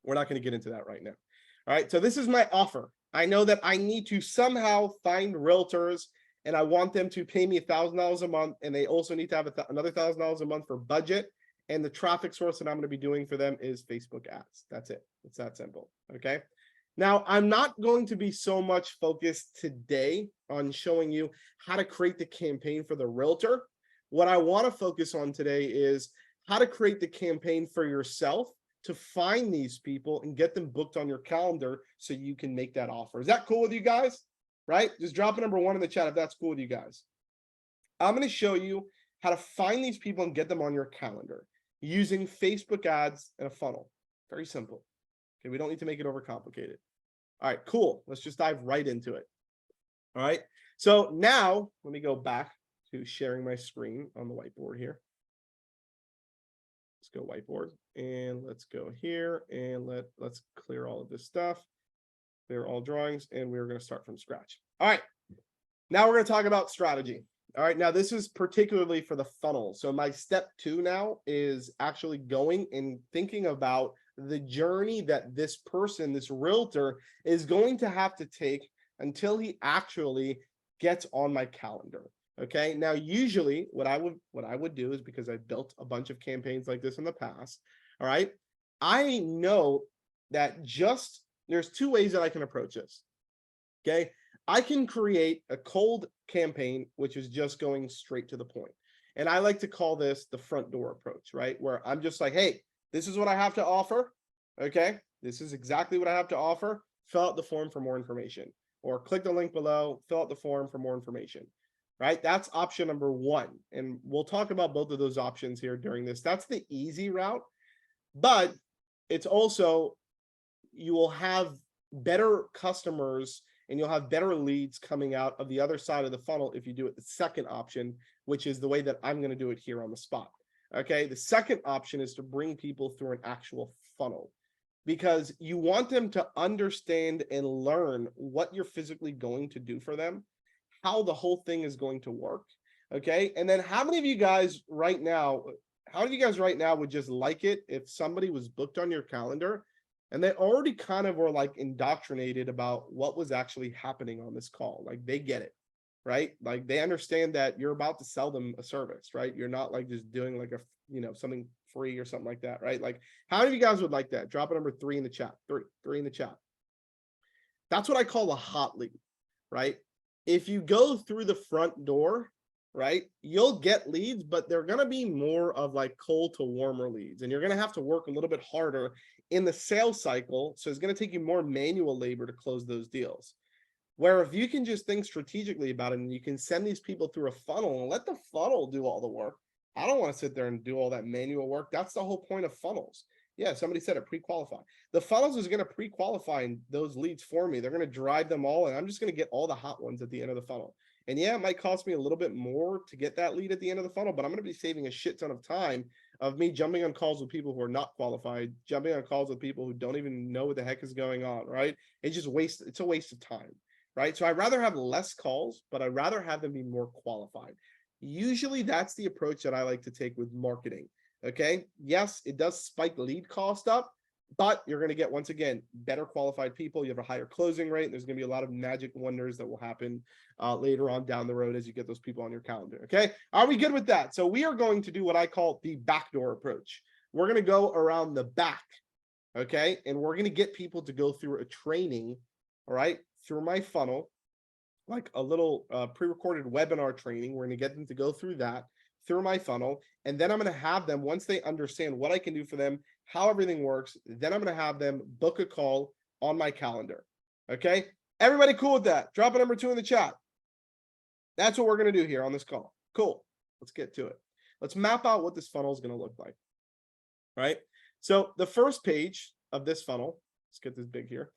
A: We're not going to get into that right now. All right, so this is my offer. I know that I need to somehow find realtors, and I want them to pay me $1,000 a month, and they also need to have another $1,000 a month for budget. And the traffic source that I'm going to be doing for them is Facebook ads. That's it. It's that simple. Okay. Now, I'm not going to be so much focused today on showing you how to create the campaign for the realtor. What I want to focus on today is how to create the campaign for yourself to find these people and get them booked on your calendar so you can make that offer. Is that cool with you guys? Right? Just drop a number 1 in the chat if that's cool with you guys. I'm going to show you how to find these people and get them on your calendar using Facebook ads and a funnel. Very simple. Okay, we don't need to make it overcomplicated. All right, cool. Let's just dive right into it. All right. So now let me go back to sharing my screen on the whiteboard here. Let's go whiteboard, and let's go here, and let's clear all of this stuff. Clear all drawings, and we're going to start from scratch. All right. Now we're going to talk about strategy. All right. Now this is particularly for the funnel. So my step 2 now is actually going and thinking about the journey that this person, this realtor, is going to have to take until he actually gets on my calendar. Okay. Now, usually what I would do is, because I've built a bunch of campaigns like this in the past. All right. I know that there's 2 ways that I can approach this. Okay. I can create a cold campaign, which is just going straight to the point. And I like to call this the front door approach, right? Where I'm just like, hey, this is what I have to offer. Okay. This is exactly what I have to offer. Fill out the form for more information, or click the link below, fill out the form for more information. Right? That's option number 1. And we'll talk about both of those options here during this. That's the easy route, but it's also, you will have better customers and you'll have better leads coming out of the other side of the funnel if you do it the second option, which is the way that I'm going to do it here on the spot. Okay. The second option is to bring people through an actual funnel, because you want them to understand and learn what you're physically going to do for them, how the whole thing is going to work. Okay. And then how many of you guys right now would just like it if somebody was booked on your calendar and they already kind of were like indoctrinated about what was actually happening on this call? Like, they get it, right? Like, they understand that you're about to sell them a service, right? You're not like just doing like something free or something like that, right? Like, how many of you guys would like that? Drop a number 3 in the chat. Three in the chat. That's what I call a hot lead, right? If you go through the front door, right, you'll get leads, but they're going to be more of like cold to warmer leads. And you're going to have to work a little bit harder in the sales cycle. So it's going to take you more manual labor to close those deals. Where if you can just think strategically about it and you can send these people through a funnel and let the funnel do all the work. I don't want to sit there and do all that manual work. That's the whole point of funnels. Yeah, somebody said it, pre-qualify. The funnels is going to pre-qualify those leads for me. They're going to drive them all, and I'm just going to get all the hot ones at the end of the funnel. And yeah, it might cost me a little bit more to get that lead at the end of the funnel, but I'm going to be saving a shit ton of time of me jumping on calls with people who are not qualified, jumping on calls with people who don't even know what the heck is going on, right? It's a waste of time, right? So I'd rather have less calls, but I'd rather have them be more qualified. Usually that's the approach that I like to take with marketing. Okay. Yes, it does spike lead cost up, but you're going to get, once again, better qualified people. You have a higher closing rate. There's going to be a lot of magic wonders that will happen later on down the road as you get those people on your calendar. Okay. Are we good with that? So we are going to do what I call the backdoor approach. We're going to go around the back. Okay. And we're going to get people to go through a training, all right, through my funnel, like a little pre-recorded webinar training. We're going to get them to go through that through my funnel. And then I'm going to have them, once they understand what I can do for them, how everything works, then I'm going to have them book a call on my calendar. Okay. Everybody cool with that? Drop a number 2 in the chat. That's what we're going to do here on this call. Cool. Let's get to it. Let's map out what this funnel is going to look like. Right. So the first page of this funnel, let's get this big here.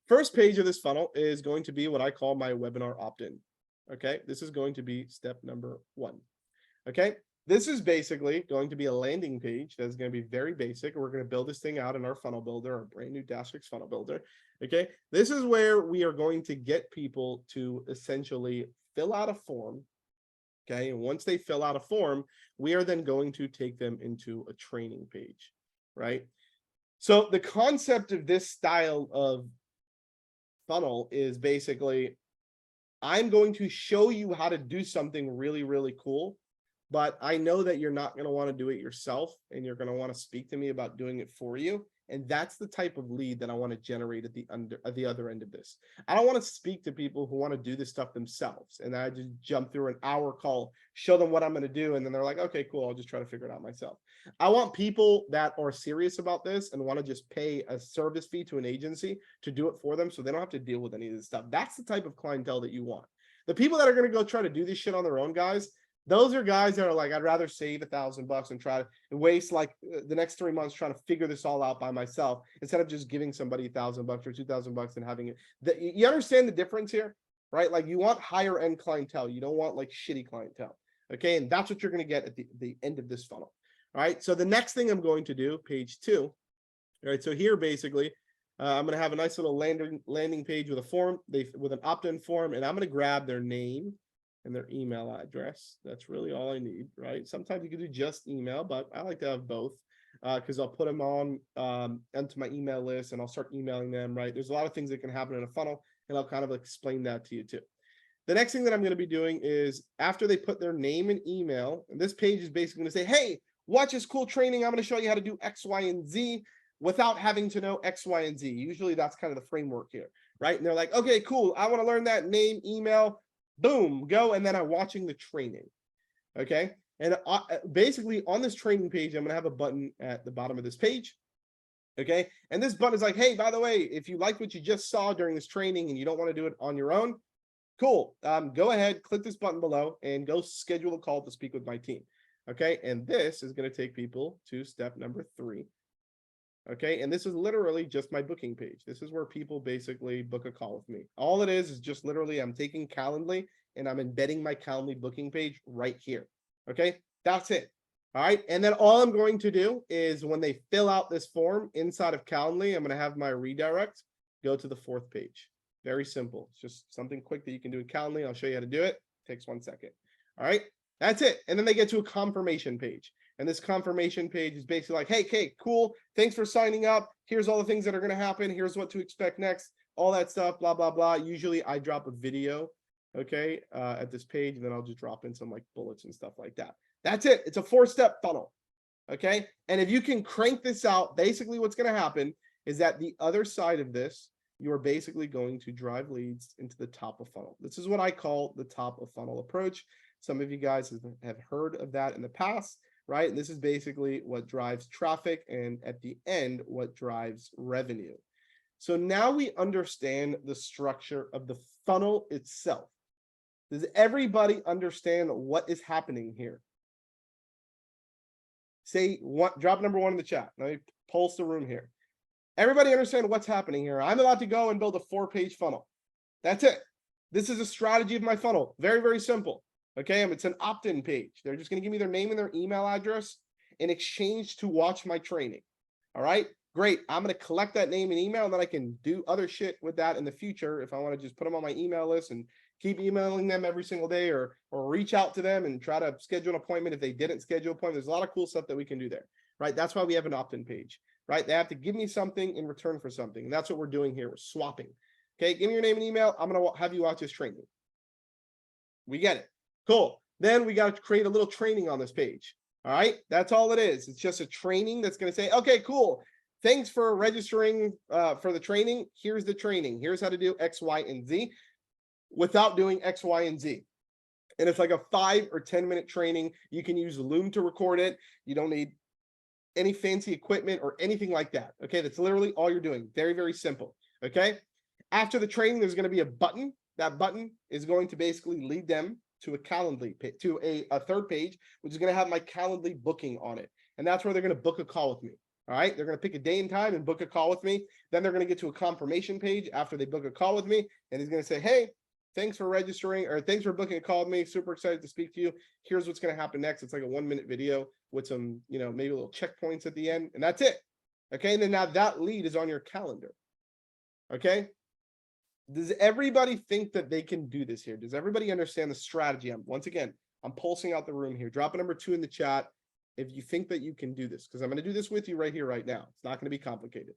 A: First page of this funnel is going to be what I call my webinar opt-in. Okay. This is going to be step number 1. Okay. This is basically going to be a landing page that's going to be very basic. We're going to build this thing out in our funnel builder, our brand new Dash6 funnel builder. Okay. This is where we are going to get people to essentially fill out a form. Okay. And once they fill out a form, we are then going to take them into a training page. Right. So the concept of this style of funnel is basically, I'm going to show you how to do something really, really cool. But I know that you're not going to want to do it yourself, and you're going to want to speak to me about doing it for you. And that's the type of lead that I want to generate at the other end of this. I don't want to speak to people who want to do this stuff themselves. And I just jump through an hour call, show them what I'm going to do. And then they're like, okay, cool. I'll just try to figure it out myself. I want people that are serious about this and want to just pay a service fee to an agency to do it for them, so they don't have to deal with any of this stuff. That's the type of clientele that you want. The people that are going to go try to do this shit on their own, guys, those are guys that are like, I'd rather save $1,000 and try to waste like the next 3 months trying to figure this all out by myself, instead of just giving somebody $1,000 or $2,000 and having it. You understand the difference here, right? Like, you want higher end clientele. You don't want like shitty clientele. Okay. And that's what you're going to get at the end of this funnel. All right. So the next thing I'm going to do, page 2. All right. So here, basically, I'm going to have a nice little landing page with a form, with an opt-in form, and I'm going to grab their name and their email address. That's really all I need, right? Sometimes you can do just email, but I like to have both because I'll put them on onto my email list and I'll start emailing them, right? There's a lot of things that can happen in a funnel, and I'll kind of explain that to you too. The next thing that I'm going to be doing is, after they put their name and email, and this page is basically going to say, hey, watch this cool training. I'm going to show you how to do X, Y, and Z without having to know X, Y, and Z. Usually that's kind of the framework here, right? And they're like, okay, cool. I want to learn that name, email, boom, go. And then I'm watching the training. Okay. And basically on this training page, I'm going to have a button at the bottom of this page. Okay. And this button is like, hey, by the way, if you like what you just saw during this training and you don't want to do it on your own, cool. Go ahead, click this button below and go schedule a call to speak with my team. Okay. And this is going to take people to step number 3. Okay. And this is literally just my booking page. This is where people basically book a call with me. All it is just literally, I'm taking Calendly and I'm embedding my Calendly booking page right here. Okay. That's it. All right. And then all I'm going to do is, when they fill out this form inside of Calendly, I'm going to have my redirect go to the 4th page. Very simple. It's just something quick that you can do in Calendly. I'll show you how to do it. It takes 1 second. All right. That's it. And then they get to a confirmation page. And this confirmation page is basically like, hey, Kate, cool. Thanks for signing up. Here's all the things that are going to happen. Here's what to expect next. All that stuff, blah, blah, blah. Usually I drop a video, okay, at this page, and then I'll just drop in some like bullets and stuff like that. That's it. It's a 4-step funnel, okay? And if you can crank this out, basically what's going to happen is that the other side of this, you're basically going to drive leads into the top of funnel. This is what I call the top of funnel approach. Some of you guys have heard of that in the past, right? This is basically what drives traffic, and at the end, what drives revenue. So now we understand the structure of the funnel itself. Does everybody understand what is happening here? Say what, drop number 1 in the chat. Let me pulse the room here. Everybody understand what's happening here? I'm about to go and build a 4-page funnel. That's it. This is a strategy of my funnel. Very, very simple. Okay, it's an opt-in page. They're just going to give me their name and their email address in exchange to watch my training. All right, great. I'm going to collect that name and email, and then I can do other shit with that in the future if I want to just put them on my email list and keep emailing them every single day, or reach out to them and try to schedule an appointment if they didn't schedule an appointment. There's a lot of cool stuff that we can do there, right? That's why we have an opt-in page, right? They have to give me something in return for something. And that's what we're doing here. We're swapping. Okay, give me your name and email. I'm going to have you watch this training. We get it. Cool. Then we got to create a little training on this page. All right, that's all it is. It's just a training that's going to say, okay, cool. Thanks for registering for the training. Here's the training. Here's how to do X, Y, and Z without doing X, Y, and Z. And it's like a 5 or 10 minute training. You can use Loom to record it. You don't need any fancy equipment or anything like that. Okay, that's literally all you're doing. Very, very simple. Okay, after the training, there's going to be a button. That button is going to basically lead them to a Calendly, to a third page, which is going to have my Calendly booking on it. And that's where they're going to book a call with me. All right, they're going to pick a day and time and book a call with me. Then they're going to get to a confirmation page after they book a call with me. And he's going to say, hey, thanks for registering, or thanks for booking a call with me. Super excited to speak to you. Here's what's going to happen next. It's like a 1-minute video with some, maybe a little checkpoints at the end. And that's it. Okay, and then now that lead is on your calendar. Okay. Does everybody think that they can do this here? Does everybody understand the strategy? Once again, I'm pulsing out the room here. Drop a number 2 in the chat if you think that you can do this, because I'm going to do this with you right here, right now. It's not going to be complicated.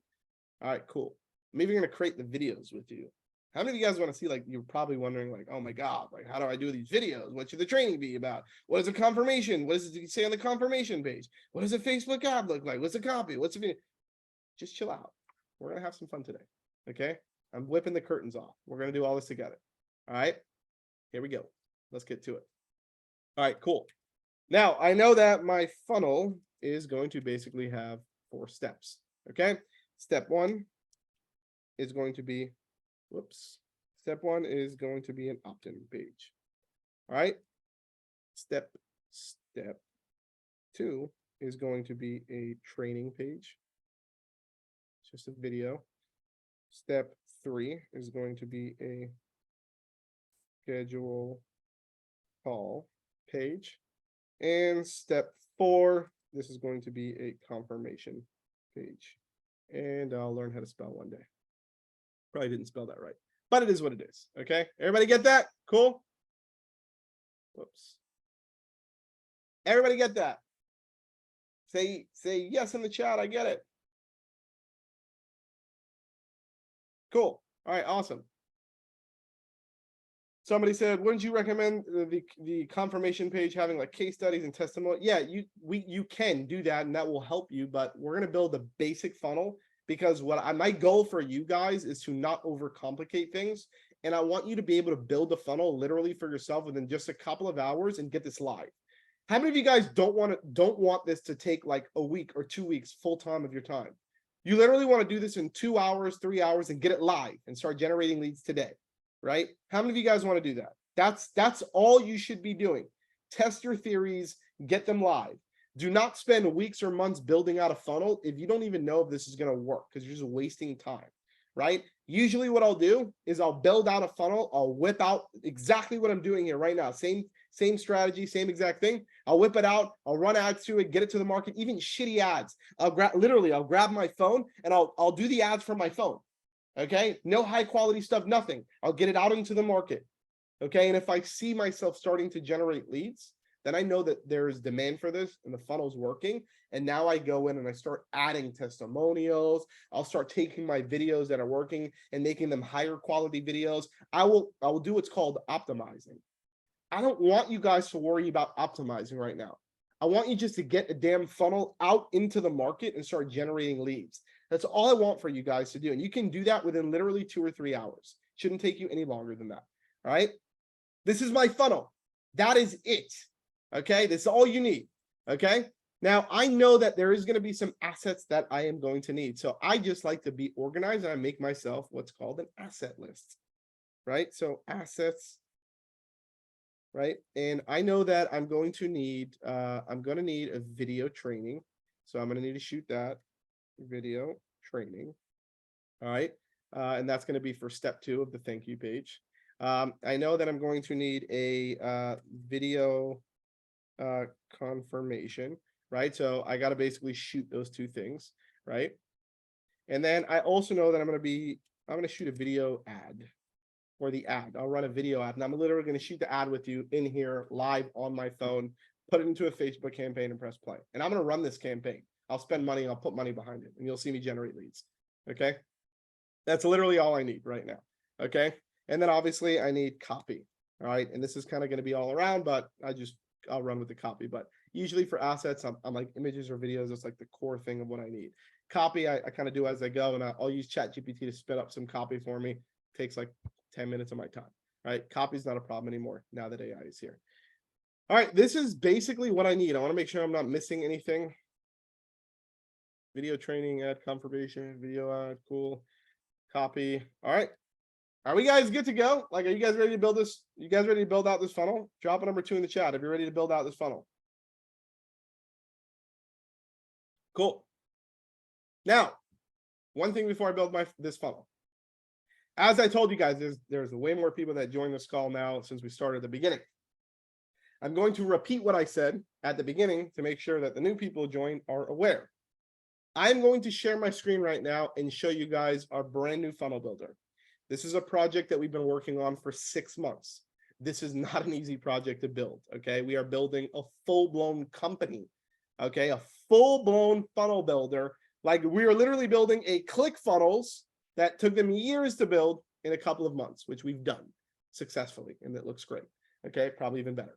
A: All right, cool. I'm even going to create the videos with you. How many of you guys want to see, like, you're probably wondering, like, oh my God, like, how do I do these videos? What should the training be about? What is a confirmation? What does it say on the confirmation page? What does a Facebook ad look like? What's a copy? What's a video? Just chill out. We're going to have some fun today. Okay. I'm whipping the curtains off. We're going to do all this together. All right, here we go. Let's get to it. All right, cool. Now, I know that my funnel is going to basically have 4 steps. Okay. Step 1 is going to be, Step 1 is going to be an opt-in page. All right. Step 2 is going to be a training page. It's just a video. Step 3 is going to be a schedule call page. And step 4, this is going to be a confirmation page. And I'll learn how to spell one day. Probably didn't spell that right, but it is what it is. Okay, everybody get that? Cool. Whoops. Everybody get that? Say yes in the chat. I get it. Cool. All right, awesome. Somebody said, wouldn't you recommend the confirmation page having like case studies and testimony? Yeah, you can do that, and that will help you, but we're going to build a basic funnel, because my goal for you guys is to not overcomplicate things. And I want you to be able to build a funnel literally for yourself within just a couple of hours and get this live. How many of you guys don't want this to take like a week or 2 weeks full time of your time? You literally want to do this in 2 hours, 3 hours, and get it live and start generating leads today, right? How many of you guys want to do that? That's all you should be doing. Test your theories, get them live. Do not spend weeks or months building out a funnel if you don't even know if this is going to work, because you're just wasting time, right? Usually what I'll do is I'll build out a funnel. I'll whip out exactly what I'm doing here right now. Same strategy, same exact thing. I'll whip it out. I'll run ads to it, get it to the market, even shitty ads. I'll grab my phone and I'll do the ads from my phone. Okay. No high quality stuff, nothing. I'll get it out into the market. Okay. And if I see myself starting to generate leads, then I know that there is demand for this and the funnel's working. And now I go in and I start adding testimonials. I'll start taking my videos that are working and making them higher quality videos. I will do what's called optimizing. I don't want you guys to worry about optimizing right now. I want you just to get a damn funnel out into the market and start generating leads. That's all I want for you guys to do. And you can do that within literally 2 or 3 hours. Shouldn't take you any longer than that. All right. This is my funnel. That is it. Okay, this is all you need. Okay, now I know that there is going to be some assets that I am going to need. So I just like to be organized, and I make myself what's called an asset list, right? So assets, right? And I know that I'm going to need a video training. So I'm going to need to shoot that video training. All right. And that's going to be for step 2 of the thank you page. I know that I'm going to need a video confirmation, right? So I got to basically shoot those 2 things, right? And then I also know that I'm going to shoot a video ad. or the ad. I'll run a video ad, and I'm literally going to shoot the ad with you in here live on my phone, put it into a Facebook campaign and press play. And I'm going to run this campaign. I'll spend money, I'll put money behind it, and you'll see me generate leads. Okay. That's literally all I need right now. Okay. And then obviously I need copy. All right. And this is kind of going to be all around, but I'll run with the copy. But usually for assets, I'm like images or videos. It's like the core thing of what I need. Copy, I kind of do as I go, and I'll use ChatGPT to spit up some copy for me. It takes like 10 minutes of my time. All right. Copy is not a problem anymore now that AI is here. All right. This is basically what I need. I want to make sure I'm not missing anything. Video training, ad confirmation, video ad, cool. Copy. All right. Are we guys good to go? Like, are you guys ready to build this? You guys ready to build out this funnel? Drop a number 2 in the chat if you're ready to build out this funnel. Cool. Now, one thing before I build this funnel. As I told you guys, there's way more people that join this call now since we started at the beginning. I'm going to repeat what I said at the beginning to make sure that the new people join are aware. I'm going to share my screen right now and show you guys our brand new funnel builder. This is a project that we've been working on for 6 months. This is not an easy project to build, okay? We are building a full-blown company, okay? A full-blown funnel builder. Like, we are literally building a ClickFunnels that took them years to build in a couple of months, which we've done successfully, and it looks great, okay? Probably even better.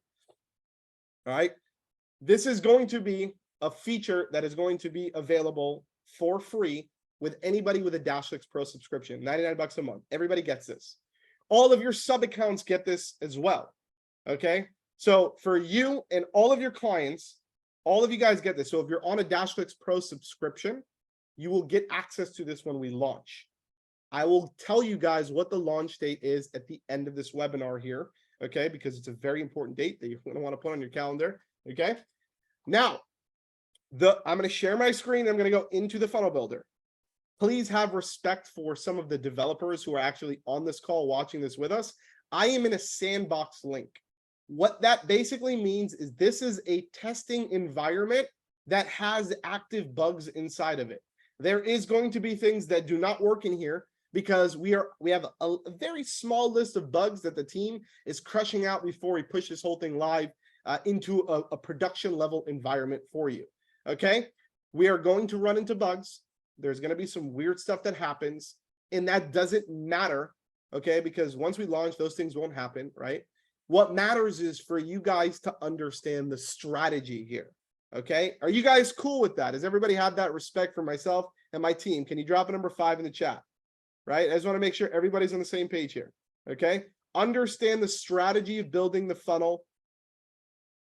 A: All right? This is going to be a feature that is going to be available for free with anybody with a Dashlix Pro subscription, $99 a month. Everybody gets this. All of your sub accounts get this as well. Okay. So for you and all of your clients, all of you guys get this. So if you're on a Dashlix Pro subscription, you will get access to this when we launch. I will tell you guys what the launch date is at the end of this webinar here. Okay. Because it's a very important date that you're going to want to put on your calendar. Okay. Now, I'm going to share my screen. I'm going to go into the funnel builder. Please have respect for some of the developers who are actually on this call watching this with us. I am in a sandbox link. What that basically means is this is a testing environment that has active bugs inside of it. There is going to be things that do not work in here because we have a very small list of bugs that the team is crushing out before we push this whole thing live into a production level environment for you. Okay, we are going to run into bugs. There's going to be some weird stuff that happens, and that doesn't matter, okay? Because once we launch, those things won't happen, right? What matters is for you guys to understand the strategy here, okay? Are you guys cool with that? Does everybody have that respect for myself and my team? Can you drop a number 5 in the chat, right? I just want to make sure everybody's on the same page here, okay? Understand the strategy of building the funnel.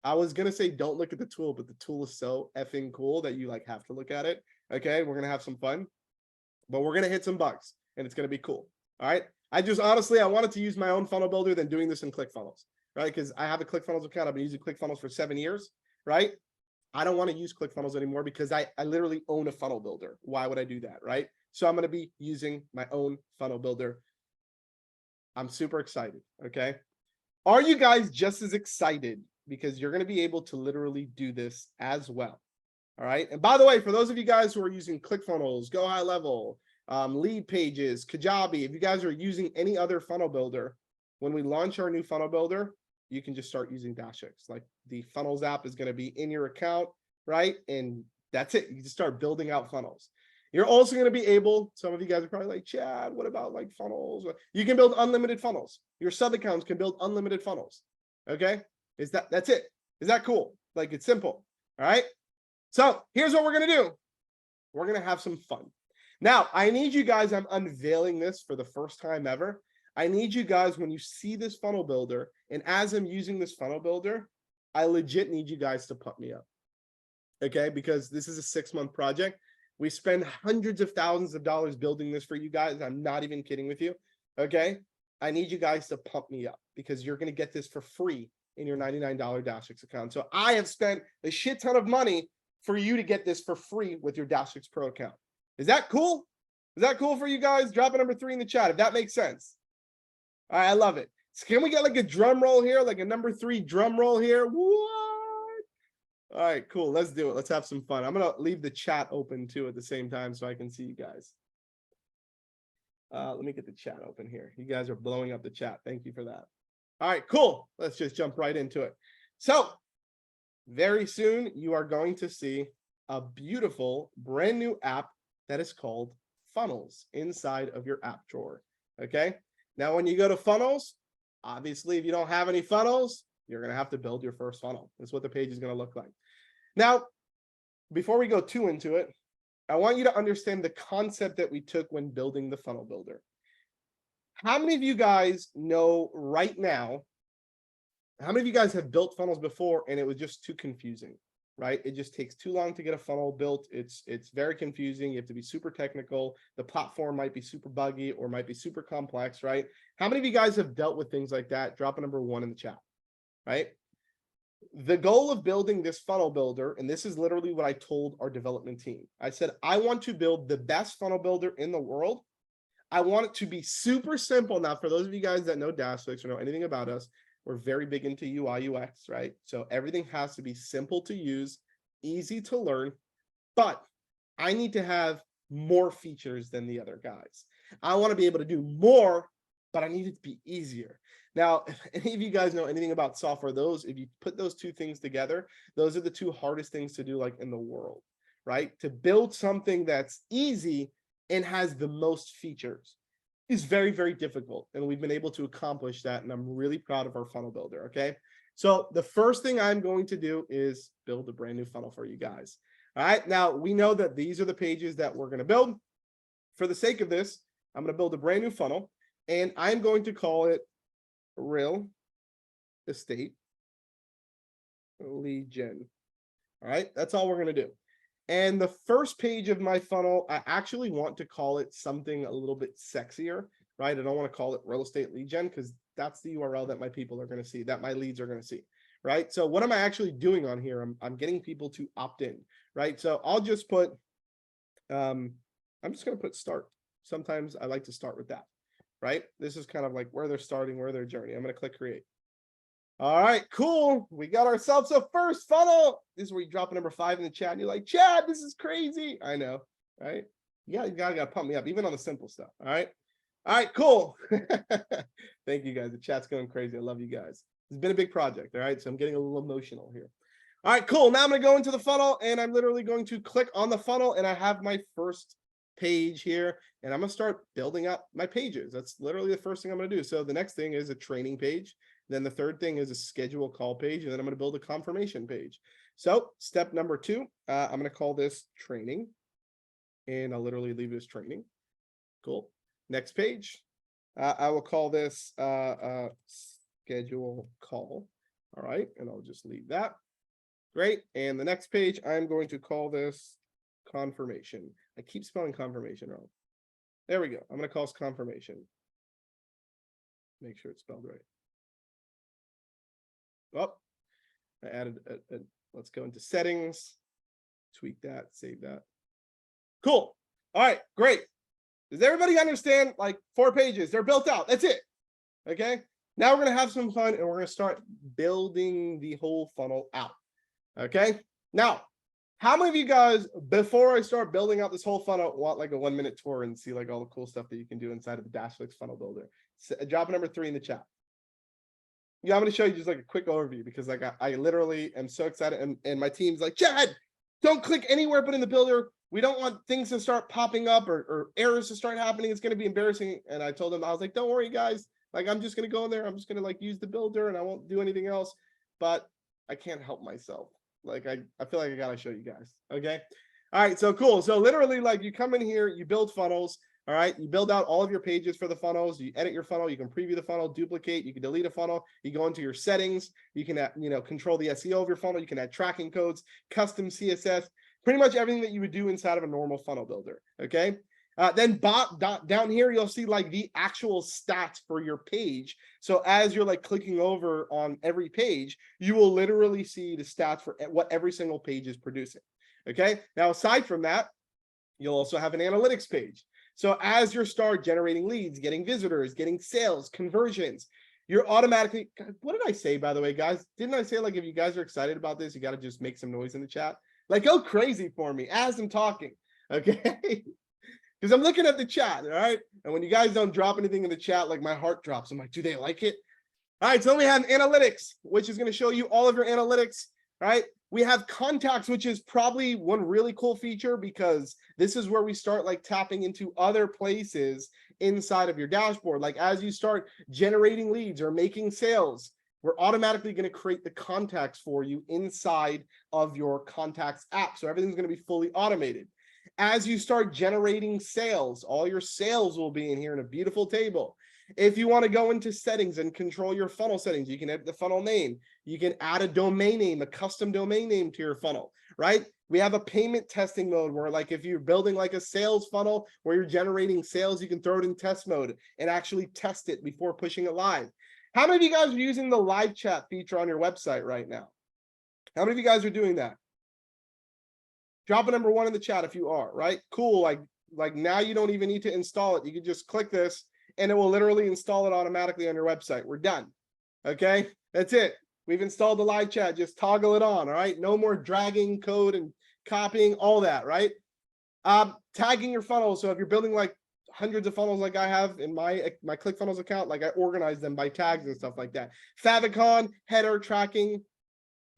A: I was going to say don't look at the tool, but the tool is so effing cool that you like have to look at it. Okay, we're going to have some fun, but we're going to hit some bugs, and it's going to be cool. All right. I wanted to use my own funnel builder than doing this in ClickFunnels, right? Because I have a ClickFunnels account. I've been using ClickFunnels for 7 years, right? I don't want to use ClickFunnels anymore because I literally own a funnel builder. Why would I do that, right? So I'm going to be using my own funnel builder. I'm super excited, okay? Are you guys just as excited? Because you're going to be able to literally do this as well. All right. And by the way, for those of you guys who are using ClickFunnels, Go High Level, Lead Pages, Kajabi, if you guys are using any other funnel builder, when we launch our new funnel builder, you can just start using Dashlix. Like the Funnels app is going to be in your account, right? And that's it. You can start building out funnels. You're also going to be able, some of you guys are probably like, Chad, what about like funnels? You can build unlimited funnels. Your sub accounts can build unlimited funnels. Okay. That's it. Is that cool? Like, it's simple. All right. So here's what we're going to do. We're going to have some fun. Now, I need you guys, I'm unveiling this for the first time ever. I need you guys, when you see this funnel builder, and as I'm using this funnel builder, I legit need you guys to pump me up. Okay. Because this is a 6-month project. We spend hundreds of thousands of dollars building this for you guys. I'm not even kidding with you. Okay. I need you guys to pump me up because you're going to get this for free in your $99 Dashlix account. So I have spent a shit ton of money for you to get this for free with your Dashlix Pro account. Is that cool? Is that cool for you guys? Drop a number 3 in the chat if that makes sense. All right, I love it. So can we get like a drum roll here, like a number 3 drum roll here? What? All right, cool. Let's do it. Let's have some fun. I'm going to leave the chat open too at the same time so I can see you guys. Let me get the chat open here. You guys are blowing up the chat. Thank you for that. All right, cool. Let's just jump right into it. So very soon you are going to see a beautiful brand new app that is called Funnels inside of your app drawer. Okay. Now, when you go to Funnels, obviously, if you don't have any funnels, you're going to have to build your first funnel. That's what the page is going to look like. Now, before we go too into it, I want you to understand the concept that we took when building the funnel builder. How many of you guys know right now, how many of you guys have built funnels before and it was just too confusing, right? It just takes too long to get a funnel built. It's very confusing. You have to be super technical. The platform might be super buggy or might be super complex, right? How many of you guys have dealt with things like that? Drop a number 1 in the chat, right? The goal of building this funnel builder, and this is literally what I told our development team. I said, I want to build the best funnel builder in the world. I want it to be super simple. Now, for those of you guys that know Dashflix or know anything about us, we're very big into UI, UX, right? So everything has to be simple to use, easy to learn, but I need to have more features than the other guys. I want to be able to do more, but I need it to be easier. Now, if any of you guys know anything about software, if you put those two things together, those are the two hardest things to do, like in the world, right? To build something that's easy and has the most features is very, very difficult. And we've been able to accomplish that. And I'm really proud of our funnel builder. Okay. So the first thing I'm going to do is build a brand new funnel for you guys. All right. Now we know that these are the pages that we're going to build. For the sake of this, I'm going to build a brand new funnel and I'm going to call it Real Estate Lead Gen. All right. That's all we're going to do. And the first page of my funnel, I actually want to call it something a little bit sexier, right? I don't want to call it Real Estate Lead Gen because that's the URL that my people are going to see, that my leads are going to see, right? So what am I actually doing on here? I'm getting people to opt in, right? So I'll just put, I'm just going to put start. Sometimes I like to start with that, right? This is kind of like where they're starting, where their journey. I'm going to click create. All right, cool. We got ourselves a first funnel. This is where you drop a number 5 in the chat and you're like, Chad, this is crazy. I know, right? You gotta pump me up, even on the simple stuff. All right. All right, cool. Thank you guys. The chat's going crazy. I love you guys. It's been a big project. All right. So I'm getting a little emotional here. All right, cool. Now I'm going to go into the funnel and I'm literally going to click on the funnel and I have my first page here and I'm going to start building up my pages. That's literally the first thing I'm going to do. So the next thing is a training page. Then the third thing is a schedule call page. And then I'm going to build a confirmation page. So step number 2, I'm going to call this training. And I'll literally leave this training. Cool. Next page. I will call this schedule call. All right. And I'll just leave that. Great. And the next page, I'm going to call this confirmation. I keep spelling confirmation wrong. There we go. I'm going to call this confirmation. Make sure it's spelled right. Oh, I added let's go into settings, tweak that, save that. Cool. All right, great. Does everybody understand? Like 4 pages, they're built out. That's it. Okay. Now we're going to have some fun and we're going to start building the whole funnel out. Okay. Now, how many of you guys, before I start building out this whole funnel, want like a 1-minute tour and see like all the cool stuff that you can do inside of the Dashflix funnel builder? So, drop number 3 in the chat. Yeah, I'm going to show you just like a quick overview because like I literally am so excited and my team's like, Chad, don't click anywhere but in the builder. We don't want things to start popping up or errors to start happening. It's going to be embarrassing. And I told them, I was like, don't worry, guys. Like, I'm just going to go in there. I'm just going to like use the builder and I won't do anything else. But I can't help myself. Like, I feel like I got to show you guys. Okay. All right. So cool. So literally like you come in here, you build funnels. All right. You build out all of your pages for the funnels. You edit your funnel. You can preview the funnel, duplicate. You can delete a funnel. You go into your settings. You can, control the SEO of your funnel. You can add tracking codes, custom CSS, pretty much everything that you would do inside of a normal funnel builder. Okay. Then down here, you'll see like the actual stats for your page. So as you're like clicking over on every page, you will literally see the stats for what every single page is producing. Okay. Now, aside from that, you'll also have an analytics page. So as you start generating leads, getting visitors, getting sales, conversions, you're automatically, what did I say, by the way, guys? Didn't I say like, if you guys are excited about this, you got to just make some noise in the chat? Like, go crazy for me as I'm talking. Okay. Because I'm looking at the chat, all right? And when you guys don't drop anything in the chat, like my heart drops. I'm like, do they like it? All right, so then we have analytics, which is going to show you all of your analytics, right? We have contacts, which is probably one really cool feature because this is where we start like tapping into other places inside of your dashboard. Like as you start generating leads or making sales, we're automatically going to create the contacts for you inside of your contacts app. So everything's going to be fully automated. As you start generating sales, all your sales will be in here in a beautiful table. If you want to go into settings and control your funnel settings, you can edit the funnel name. You can add a domain name, a custom domain name to your funnel, right? We have a payment testing mode where like if you're building like a sales funnel where you're generating sales, you can throw it in test mode and actually test it before pushing it live. How many of you guys are using the live chat feature on your website right now? How many of you guys are doing that? Drop a number 1 in the chat if you are, right? Cool. Like now you don't even need to install it. You can just click this and it will literally install it automatically on your website. We're done. Okay, that's it. We've installed the live chat. Just toggle it on. All right, no more dragging code and copying, all that, right? Tagging your funnels. So if you're building like hundreds of funnels like I have in my ClickFunnels account, like I organize them by tags and stuff like that. Favicon, header tracking,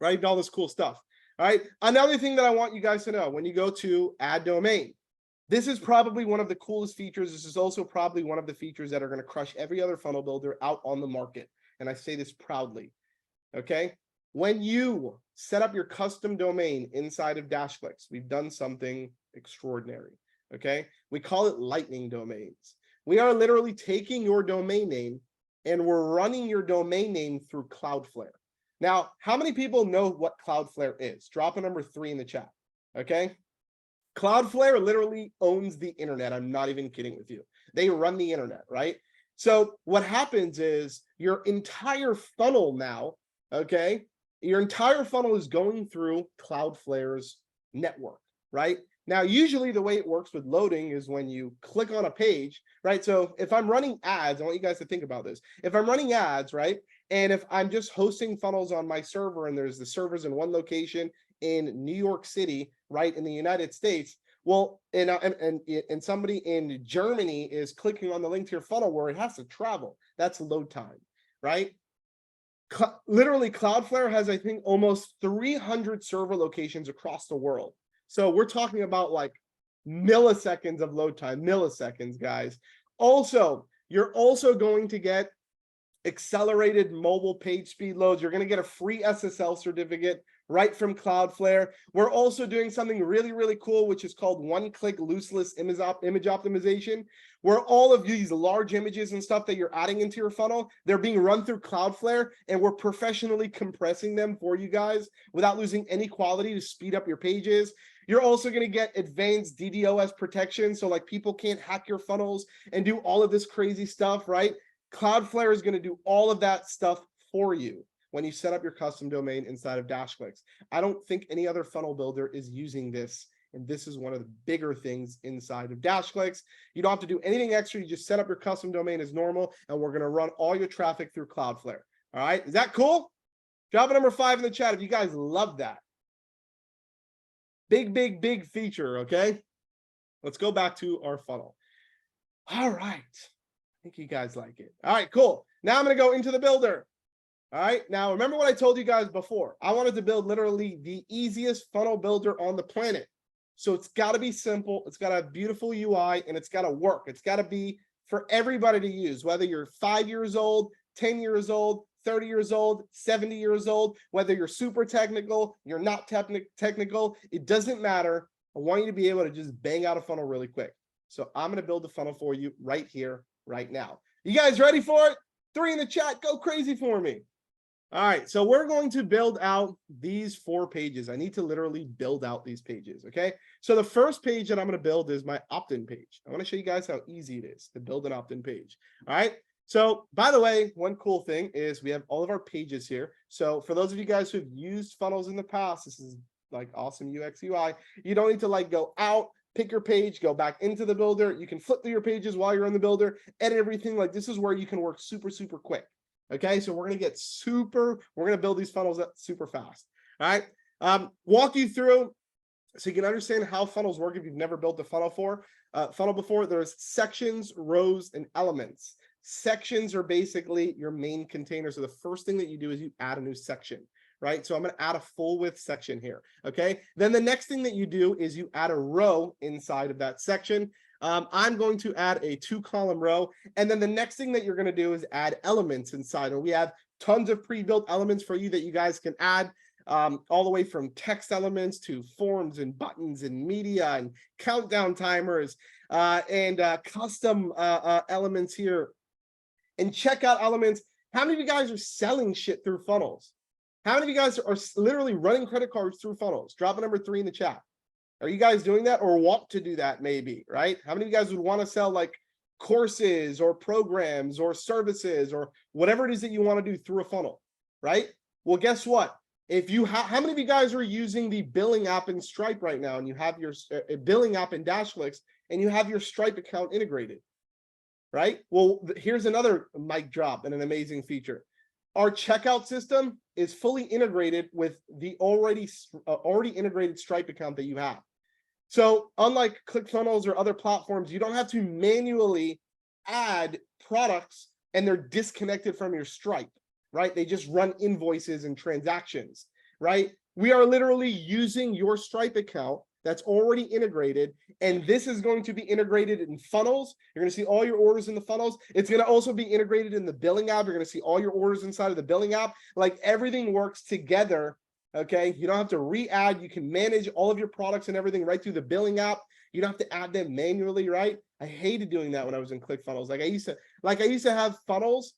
A: right? All this cool stuff. All right. Another thing that I want you guys to know when you go to add domain, this is probably one of the coolest features. This is also probably one of the features that are going to crush every other funnel builder out on the market. And I say this proudly. Okay. When you set up your custom domain inside of DashClicks, we've done something extraordinary. Okay. We call it lightning domains. We are literally taking your domain name and we're running your domain name through Cloudflare. Now, how many people know what Cloudflare is? Drop a number 3 in the chat. Okay. Cloudflare literally owns the internet. I'm not even kidding with you. They run the internet, right? So what happens is your entire funnel now, okay? Your entire funnel is going through Cloudflare's network, right? Now, usually the way it works with loading is when you click on a page, right? So if I'm running ads, I want you guys to think about this. If I'm running ads, right? And if I'm just hosting funnels on my server and there's the servers in one location in New York City, right, in the United States, well, and somebody in Germany is clicking on the link to your funnel where it has to travel. That's load time, right? Literally, Cloudflare has, I think, almost 300 server locations across the world. So we're talking about like milliseconds of load time, milliseconds, guys. Also, you're also going to get accelerated mobile page speed loads. You're going to get a free SSL certificate right from Cloudflare. We're also doing something really, really cool, which is called one-click looseless image optimization, where all of these large images and stuff that you're adding into your funnel, they're being run through Cloudflare, and we're professionally compressing them for you guys without losing any quality to speed up your pages. You're also going to get advanced DDoS protection, so like people can't hack your funnels and do all of this crazy stuff, right? Cloudflare is going to do all of that stuff for you when you set up your custom domain inside of DashClicks. I don't think any other funnel builder is using this, and this is one of the bigger things inside of DashClicks. You don't have to do anything extra. You just set up your custom domain as normal, and we're going to run all your traffic through Cloudflare. All right, is that cool? Drop a number 5 in the chat if you guys love that. Big, big, big feature, okay? Let's go back to our funnel. All right. I think you guys like it. All right, cool. Now I'm going to go into the builder. All right. Now, remember what I told you guys before. I wanted to build literally the easiest funnel builder on the planet. So it's got to be simple. It's got a beautiful UI, and it's got to work. It's got to be for everybody to use, whether you're 5 years old, 10 years old, 30 years old, 70 years old, whether you're super technical, you're not technical, it doesn't matter. I want you to be able to just bang out a funnel really quick. So I'm going to build the funnel for you right here, right now. You guys ready for it? 3 in the chat, go crazy for me. All right, so we're going to build out these 4 pages. I need to literally build out these pages, okay? So the first page that I'm going to build is my opt-in page. I want to show you guys how easy it is to build an opt-in page, all right? So by the way, one cool thing is we have all of our pages here. So for those of you guys who've used funnels in the past, this is like awesome UX UI. You don't need to like go out, pick your page, go back into the builder. You can flip through your pages while you're in the builder, edit everything. Like this is where you can work super, super quick. Okay, so we're going to build these funnels up super fast. All right, walk you through so you can understand how funnels work if you've never built a funnel before. There's sections, rows, and elements. Sections are basically your main container. So the first thing that you do is you add a new section, right? So I'm going to add a full width section here. Okay. Then the next thing that you do is you add a row inside of that section. I'm going to add a 2-column row. And then the next thing that you're going to do is add elements inside. And we have tons of pre-built elements for you that you guys can add. All the way from text elements to forms and buttons and media and countdown timers and custom elements here and checkout elements. How many of you guys are selling shit through funnels? How many of you guys are literally running credit cards through funnels? Drop a number 3 in the chat. Are you guys doing that or want to do that maybe, right? How many of you guys would want to sell like courses or programs or services or whatever it is that you want to do through a funnel, right? Well, guess what? If you how many of you guys are using the billing app in Stripe right now and you have your billing app in Dashflix and you have your Stripe account integrated, right? Well, here's another mic drop and an amazing feature. Our checkout system is fully integrated with the already integrated Stripe account that you have. So unlike ClickFunnels or other platforms, you don't have to manually add products and they're disconnected from your Stripe, right? They just run invoices and transactions, right? We are literally using your Stripe account that's already integrated, and this is going to be integrated in funnels. You're going to see all your orders in the funnels. It's going to also be integrated in the billing app. You're going to see all your orders inside of the billing app. Like everything works together. Okay, you don't have to re-add. You can manage all of your products and everything right through the billing app. You don't have to add them manually, right? I hated doing that when I was in ClickFunnels. Like I used to have funnels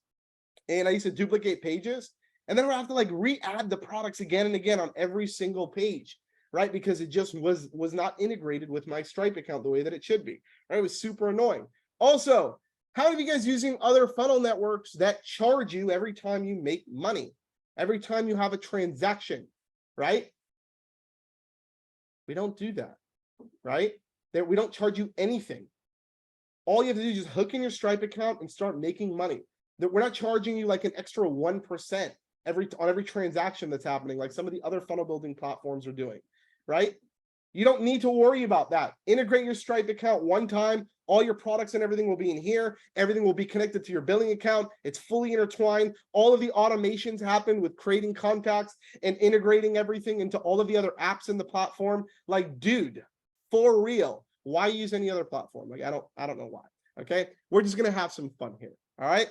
A: and I used to duplicate pages, and then I would have to like re-add the products again and again on every single page, right? Because it just was not integrated with my Stripe account the way that it should be, right? It was super annoying. Also, how many of you guys using other funnel networks that charge you every time you make money, every time you have a transaction? Right? We don't do that, right? That we don't charge you anything. All you have to do is just hook in your Stripe account and start making money. That we're not charging you like an extra 1% on every transaction that's happening, like some of the other funnel building platforms are doing, right? You don't need to worry about that. Integrate your Stripe account one time. All your products and everything will be in here. Everything will be connected to your billing account. It's fully intertwined. All of the automations happen with creating contacts and integrating everything into all of the other apps in the platform. Like, dude, for real, why use any other platform? Like, I don't know why. Okay, we're just gonna have some fun here. All right.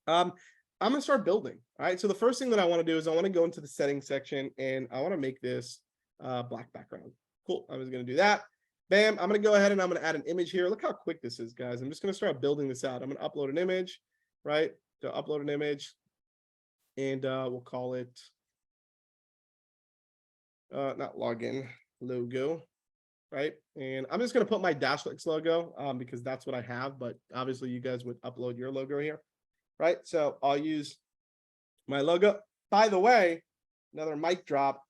A: I'm gonna start building. All right. So the first thing that I want to do is I want to go into the settings section and I want to make this black background. Cool. I was going to do that. Bam. I'm going to go ahead and I'm going to add an image here. Look how quick this is, guys. I'm just going to start building this out. I'm going to upload an image, right? To upload an image. And we'll call it not login, logo, right? And I'm just going to put my Dashflix logo because that's what I have. But obviously, you guys would upload your logo here, right? So I'll use my logo. By the way, another mic drop.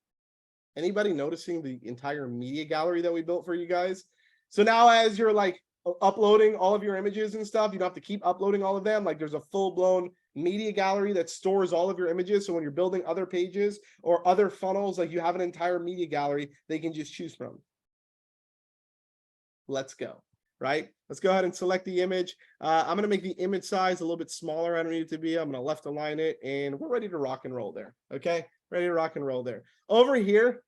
A: Anybody noticing the entire media gallery that we built for you guys? So now as you're like uploading all of your images and stuff, you don't have to keep uploading all of them. Like there's a full-blown media gallery that stores all of your images. So when you're building other pages or other funnels, like you have an entire media gallery they can just choose from. Let's go, right? Let's go ahead and select the image. I'm going to make the image size a little bit smaller. I don't need it to be. I'm going to left align it and we're ready to rock and roll there. Okay. Ready to rock and roll there. Over here,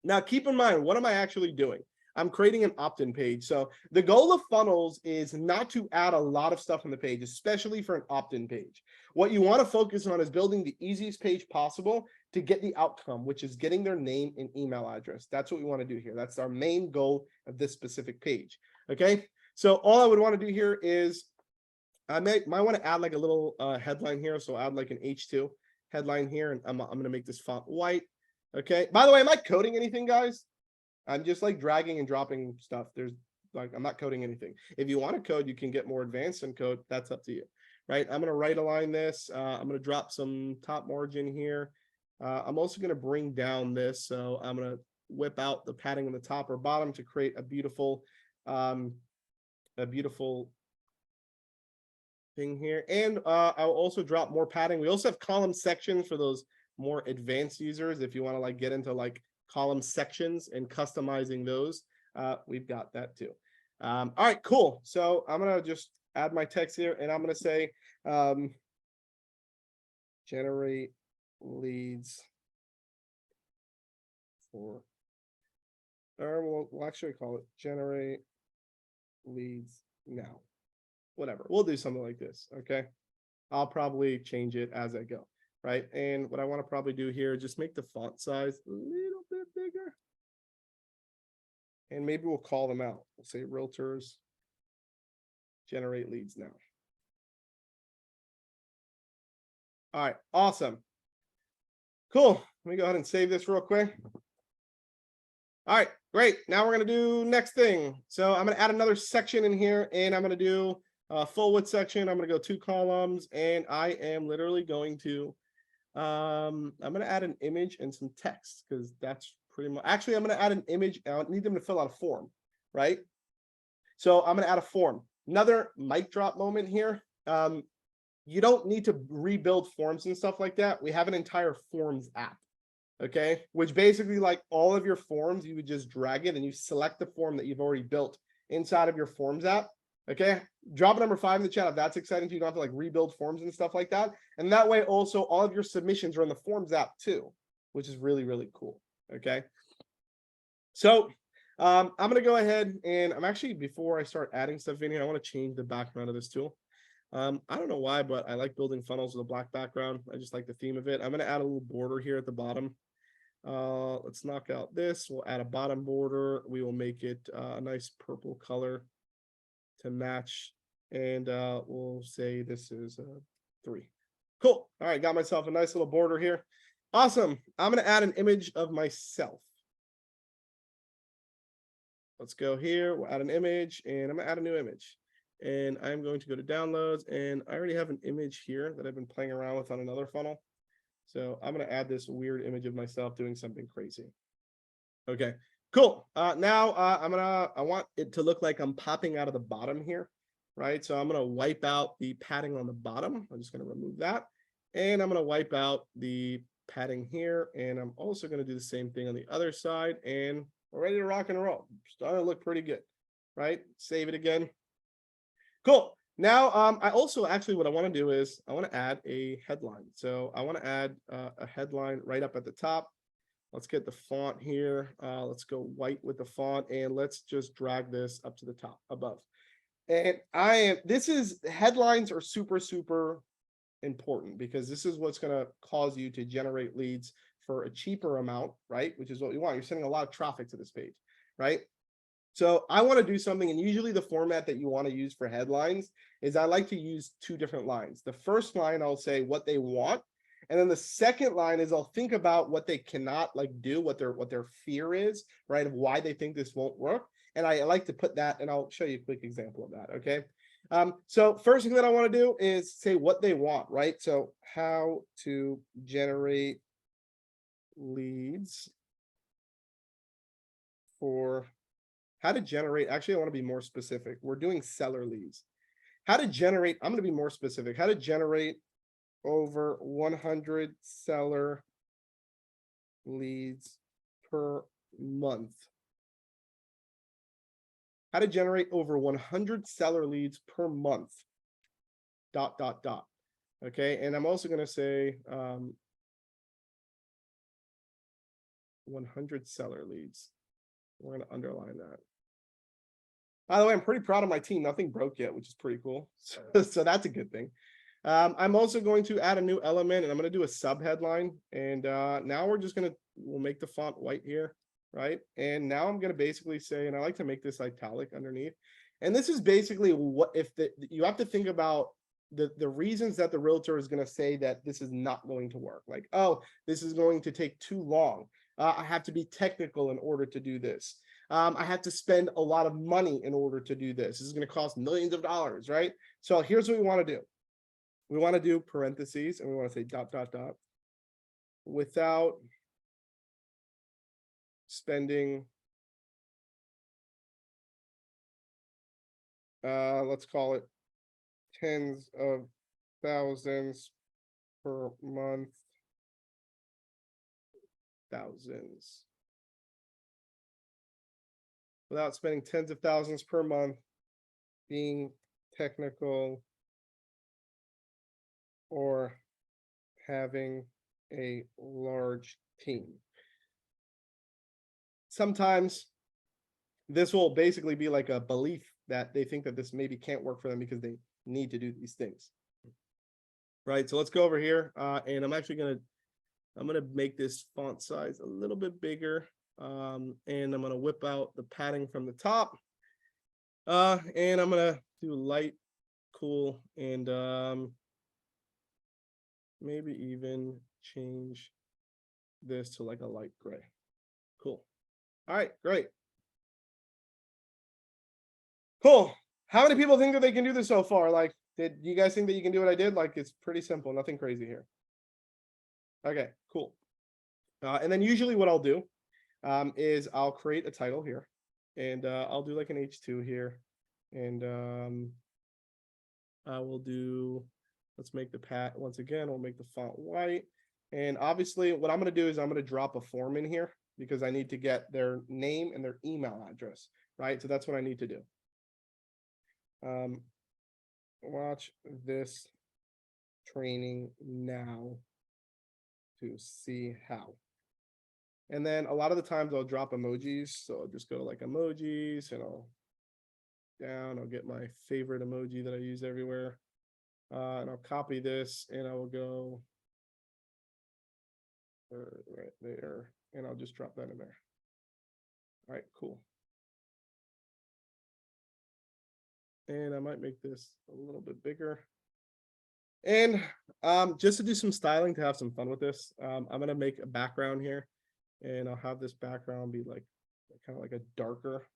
A: now keep in mind, what am I actually doing? I'm creating an opt-in page. So the goal of funnels is not to add a lot of stuff on the page, especially for an opt-in page. What you want to focus on is building the easiest page possible to get the outcome, which is getting their name and email address. That's what we want to do here. That's our main goal of this specific page. Okay. So all I would want to do here is I might want to add like a little headline here. So add like an H2 headline here, and I'm going to make this font white. Okay. By the way, am I coding anything, guys? I'm just like dragging and dropping stuff. There's like, I'm not coding anything. If you want to code, you can get more advanced and code. That's up to you, right? I'm going to right align this. I'm going to drop some top margin here. I'm also going to bring down this. So I'm going to whip out the padding on the top or bottom to create a beautiful thing here. And I'll also drop more padding. We also have column sections for those more advanced users. If you want to like get into like column sections and customizing those, we've got that too. All right, cool. So I'm gonna just add my text here, and I'm gonna say generate leads for, or we'll actually call it generate leads now. Whatever, we'll do something like this. Okay, I'll probably change it as I go, right? And what I want to probably do here, just make the font size a little bit bigger. And maybe we'll call them out. We'll say realtors generate leads now. All right, awesome. Cool. Let me go ahead and save this real quick. All right, great. Now we're going to do next thing. So I'm going to add another section in here, and I'm going to do a full width section. I'm going to go 2 columns, and I am literally going to, I'm going to add an image and some text, because that's pretty much, actually, I'm going to add an image. I need them to fill out a form, right? So I'm going to add a form. Another mic drop moment here. You don't need to rebuild forms and stuff like that. We have an entire forms app, okay? Which basically, like all of your forms, you would just drag it and you select the form that you've already built inside of your forms app, okay? Drop a number 5 in the chat if that's exciting to you. You don't have to like rebuild forms and stuff like that. And that way also all of your submissions are in the forms app too, which is really, really cool, okay? So I'm gonna go ahead and I'm actually, before I start adding stuff in here, I wanna change the background of this tool. I don't know why, but I like building funnels with a black background. I just like the theme of it. I'm going to add a little border here at the bottom. Let's knock out this. We'll add a bottom border. We will make it a nice purple color to match. And we'll say this is 3. Cool. All right, got myself a nice little border here. Awesome. I'm going to add an image of myself. Let's go here. We'll add an image, and I'm going to add a new image. And I'm going to go to downloads, and I already have an image here that I've been playing around with on another funnel. So I'm going to add this weird image of myself doing something crazy. Okay, cool. Now I want it to look like I'm popping out of the bottom here, right? So I'm going to wipe out the padding on the bottom. I'm just going to remove that. And I'm going to wipe out the padding here. And I'm also going to do the same thing on the other side. And we're ready to rock and roll. Starting to look pretty good, right? Save it again. Cool. Now, I also actually what I want to do is I want to add a headline. So I want to add a headline right up at the top. Let's get the font here. Let's go white with the font, and let's just drag this up to the top above. And headlines are super, super important, because this is what's going to cause you to generate leads for a cheaper amount, right? Which is what you want. You're sending a lot of traffic to this page, right? So I want to do something, and usually the format that you want to use for headlines is I like to use 2 different lines. The first line, I'll say what they want. And then the second line is I'll think about what they cannot like do, what their fear is, right? Of why they think this won't work. And I like to put that, and I'll show you a quick example of that, okay? So first thing that I want to do is say what they want, right? So how to generate leads for... How to generate, actually, I want to be more specific. We're doing seller leads. How to generate, I'm going to be more specific. How to generate over 100 seller leads per month. How to generate over 100 seller leads per month. ... Okay, and I'm also going to say 100 seller leads. We're going to underline that. By the way, I'm pretty proud of my team. Nothing broke yet, which is pretty cool. So that's a good thing. I'm also going to add a new element, and I'm going to do a sub headline. And now we'll make the font white here, right? And now I'm going to basically say, and I like to make this italic underneath. And this is basically what you have to think about the reasons that the realtor is going to say that this is not going to work. Like, oh, this is going to take too long. I have to be technical in order to do this. I have to spend a lot of money in order to do this. This is going to cost millions of dollars, right? So here's what we want to do. We want to do parentheses, and we want to say ... without spending, let's call it tens of thousands per month. Thousands without spending tens of thousands per month being technical or having a large team. Sometimes this will basically be like a belief that they think that this maybe can't work for them because they need to do these things. Right, so let's go over here, and I'm gonna make this font size a little bit bigger, and I'm gonna whip out the padding from the top, and I'm gonna do light, cool, and maybe even change this to like a light gray. Cool. All right, great. Cool. How many people think that they can do this so far? Like, did you guys think that you can do what I did? Like, it's pretty simple, nothing crazy here. Okay, cool. And then usually what I'll do is I'll create a title here, and I'll do like an H2 here, and I will do, let's make the once again, we'll make the font white. And obviously what I'm going to do is I'm going to drop a form in here because I need to get their name and their email address, right? So that's what I need to do. Watch this training now to see how. And then a lot of the times I'll drop emojis. So I'll just go to like emojis and I'll get my favorite emoji that I use everywhere. And I'll copy this and I will go right there, and I'll just drop that in there. All right, cool. And I might make this a little bit bigger. And just to do some styling, to have some fun with this, I'm gonna make a background here, and I'll have this background be like kind of like a darker,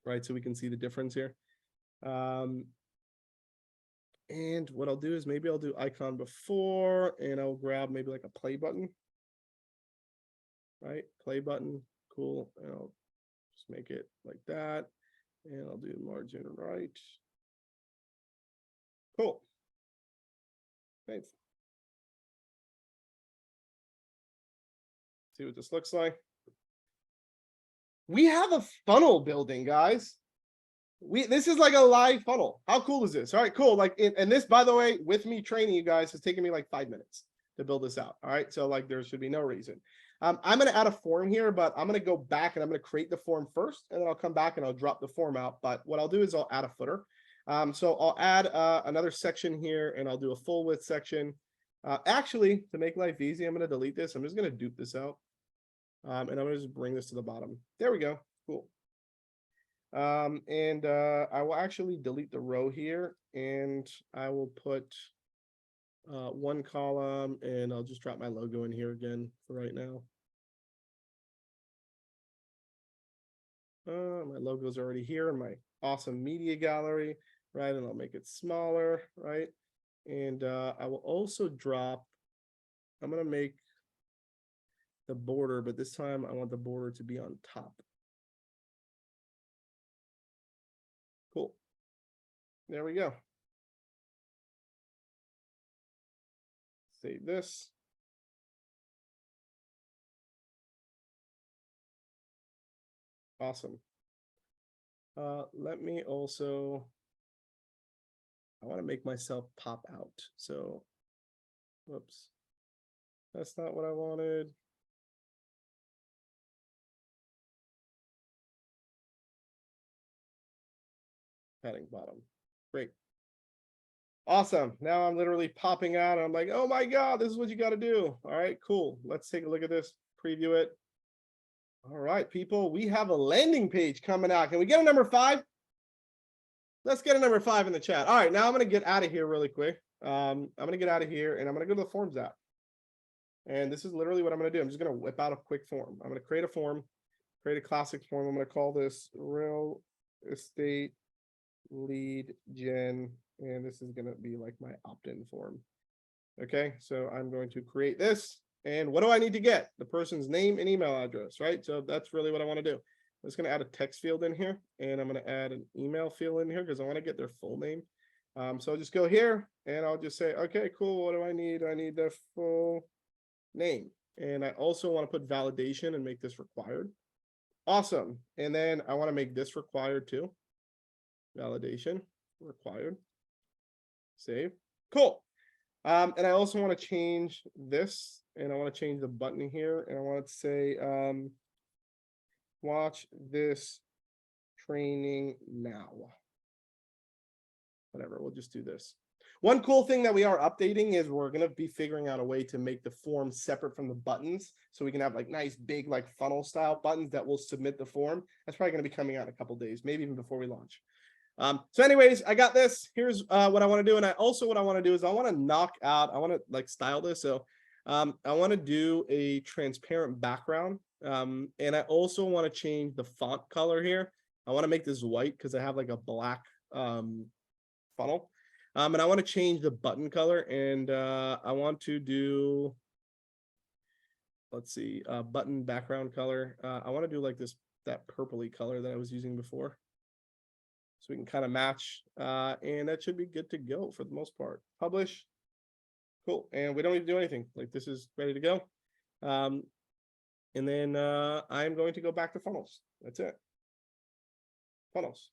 A: right? So we can see the difference here. And what I'll do is maybe I'll do icon before, and I'll grab maybe like a play button, right? Play button, cool. And I'll just make it like that, and I'll do margin right. Cool. Thanks. See what this looks like. We have a funnel building, guys. This is like a live funnel. How cool is this? All right, cool. Like, and this, by the way, with me training you guys, has taken me like 5 minutes to build this out. All right, so like there should be no reason. I'm going to add a form here, but I'm going to go back and I'm going to create the form first, and then I'll come back and I'll drop the form out. But what I'll do is I'll add a footer. So I'll add another section here, and I'll do a full width section. Actually, to make life easy, I'm going to delete this. I'm just going to dupe this out. And I'm going to just bring this to the bottom. There we go. Cool. And I will actually delete the row here, and I will put one column, and I'll just drop my logo in here again for right now. My logo's already here in my awesome media gallery, right? And I'll make it smaller, right? And I will also drop, I'm going to make the border, but this time I want the border to be on top. Cool. There we go. Save this. Awesome. Let me also, I want to make myself pop out. So, whoops, that's not what I wanted. Padding bottom. Great. Awesome. Now I'm literally popping out. I'm like, oh my God, this is what you got to do. All right, cool. Let's take a look at this, preview it. All right, people, we have a landing page coming out. Can we get a number 5? Let's get a number 5 in the chat. All right, now I'm going to get out of here really quick. I'm going to get out of here, and I'm going to go to the Forms app. And this is literally what I'm going to do. I'm just going to whip out a quick form. I'm going to create a form, create a classic form. I'm going to call this Real Estate Lead Gen, and this is going to be like my opt-in form. Okay, so I'm going to create this. And what do I need to get? The person's name and email address, right? So that's really what I want to do. I'm just going to add a text field in here, and I'm going to add an email field in here because I want to get their full name. So I'll just go here, and I'll just say, okay, cool. What do I need? I need their full name. And I also want to put validation and make this required. Awesome. And then I want to make this required too. Validation required. Save. Cool. And I also want to change this, and I want to change the button here, and I want to say, watch this training now. Whatever, we'll just do this. One cool thing that we are updating is we're going to be figuring out a way to make the form separate from the buttons. So we can have like nice big like funnel style buttons that will submit the form. That's probably going to be coming out in a couple days, maybe even before we launch. So anyways, I got this. Here's what I want to do. And what I want to do is I want to knock out, I want to like style this. So I want to do a transparent background. And I also want to change the font color here. I want to make this white because I have like a black funnel. And I want to change the button color, and I want to do, let's see, button background color. I want to do like this, that purpley color that I was using before. So we can kind of match, and that should be good to go for the most part. Publish. Cool. And we don't need to do anything. Like this is ready to go. And then I'm going to go back to funnels. That's it. Funnels.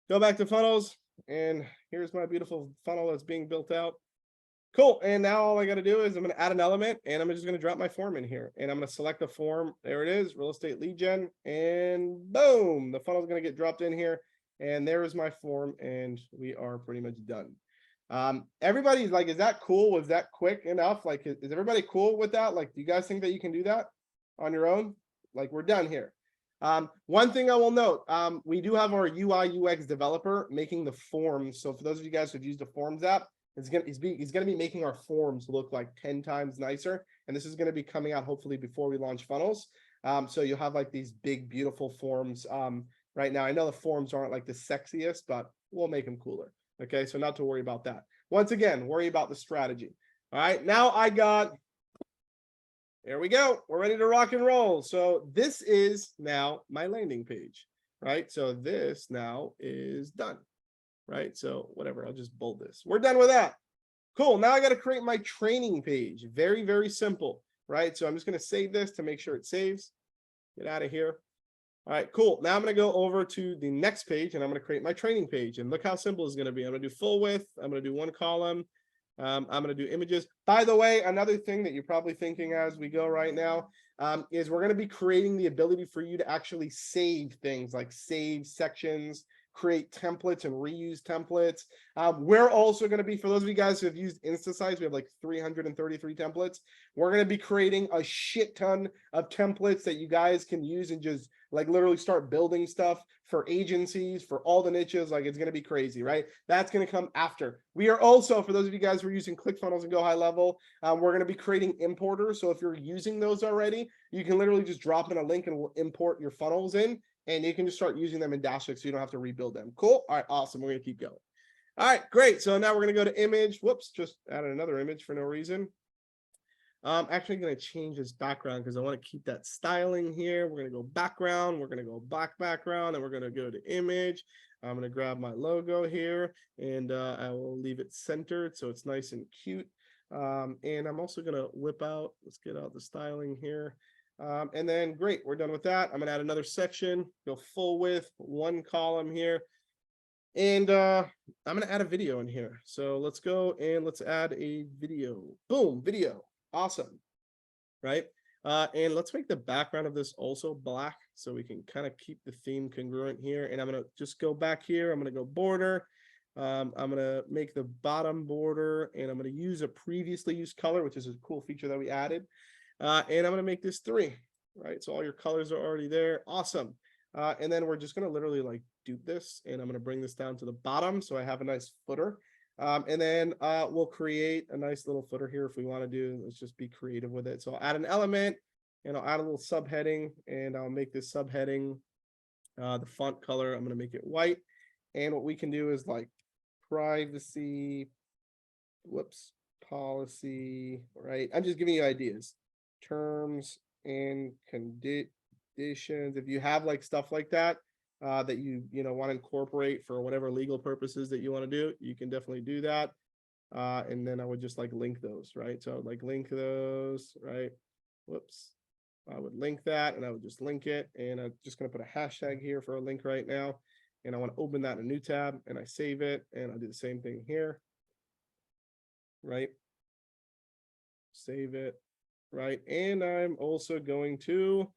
A: Go back to funnels. And here's my beautiful funnel that's being built out. Cool. And now all I got to do is I'm going to add an element, and I'm just going to drop my form in here, and I'm going to select the form. There it is, real estate lead gen, and boom, the funnel is going to get dropped in here. And there is my form, and we are pretty much done. Everybody's like, is that cool? Was that quick enough? Like, is everybody cool with that? Like, do you guys think that you can do that on your own? Like, we're done here. One thing I will note, we do have our UI UX developer making the forms. So for those of you guys who've used the Forms app, he's gonna be making our forms look like 10 times nicer. And this is gonna be coming out hopefully before we launch funnels. So you'll have like these big, beautiful forms. Right now, I know the forms aren't like the sexiest, but we'll make them cooler. Okay, so not to worry about that. Once again, worry about the strategy. All right, now there we go. We're ready to rock and roll. So this is now my landing page, right? So this now is done, right? So whatever, I'll just bold this. We're done with that. Cool. Now I got to create my training page. Very, very simple, right? So I'm just going to save this to make sure it saves. Get out of here. All right, cool. Now I'm going to go over to the next page, and I'm going to create my training page. And look how simple it's going to be. I'm going to do full width. I'm going to do one column. I'm going to do images. By the way, another thing that you're probably thinking as we go right now is we're going to be creating the ability for you to actually save things, like save sections, create templates and reuse templates. We're also going to be, for those of you guys who have used InstaSites, we have like 333 templates. We're going to be creating a shit ton of templates that you guys can use and just like literally start building stuff for agencies, for all the niches. Like it's going to be crazy, right? That's going to come after. We are also, for those of you guys who are using ClickFunnels and Go High Level, we're going to be creating importers. So if you're using those already, you can literally just drop in a link and we'll import your funnels in, and you can just start using them in Dashlink so you don't have to rebuild them. Cool. All right, awesome. We're going to keep going. All right, great. So now we're going to go to image. Whoops, just added another image for no reason. I'm actually going to change this background because I want to keep that styling here. We're going to go background. We're going to go black background, and we're going to go to image. I'm going to grab my logo here, and I will leave it centered so it's nice and cute. And I'm also going to whip out, let's get out the styling here. And then great, we're done with that. I'm going to add another section, go full width, one column here. And I'm going to add a video in here. So let's go and let's add a video. Boom, video. Awesome, right? And let's make the background of this also black so we can kind of keep the theme congruent here. And I'm going to just go back here. I'm going to go border. I'm going to make the bottom border, and I'm going to use a previously used color, which is a cool feature that we added. And I'm going to make this 3, right? So all your colors are already there. Awesome. And then we're just going to literally like dupe this, and I'm going to bring this down to the bottom so I have a nice footer. And then we'll create a nice little footer here if we want to do. Let's just be creative with it. So I'll add an element, and I'll add a little subheading, and I'll make this subheading the font color. I'm going to make it white. And what we can do is like privacy, policy, right? I'm just giving you ideas, terms and conditions. If you have like stuff like that, that you want to incorporate for whatever legal purposes that you want to do, you can definitely do that. And then I would just like link those, right? So like link those, right? I would link that and I would just link it. And I'm just going to put a hashtag here for a link right now. And I want to open that in a new tab and I save it. And I'll do the same thing here. Right. Save it. Right. And I'm also going to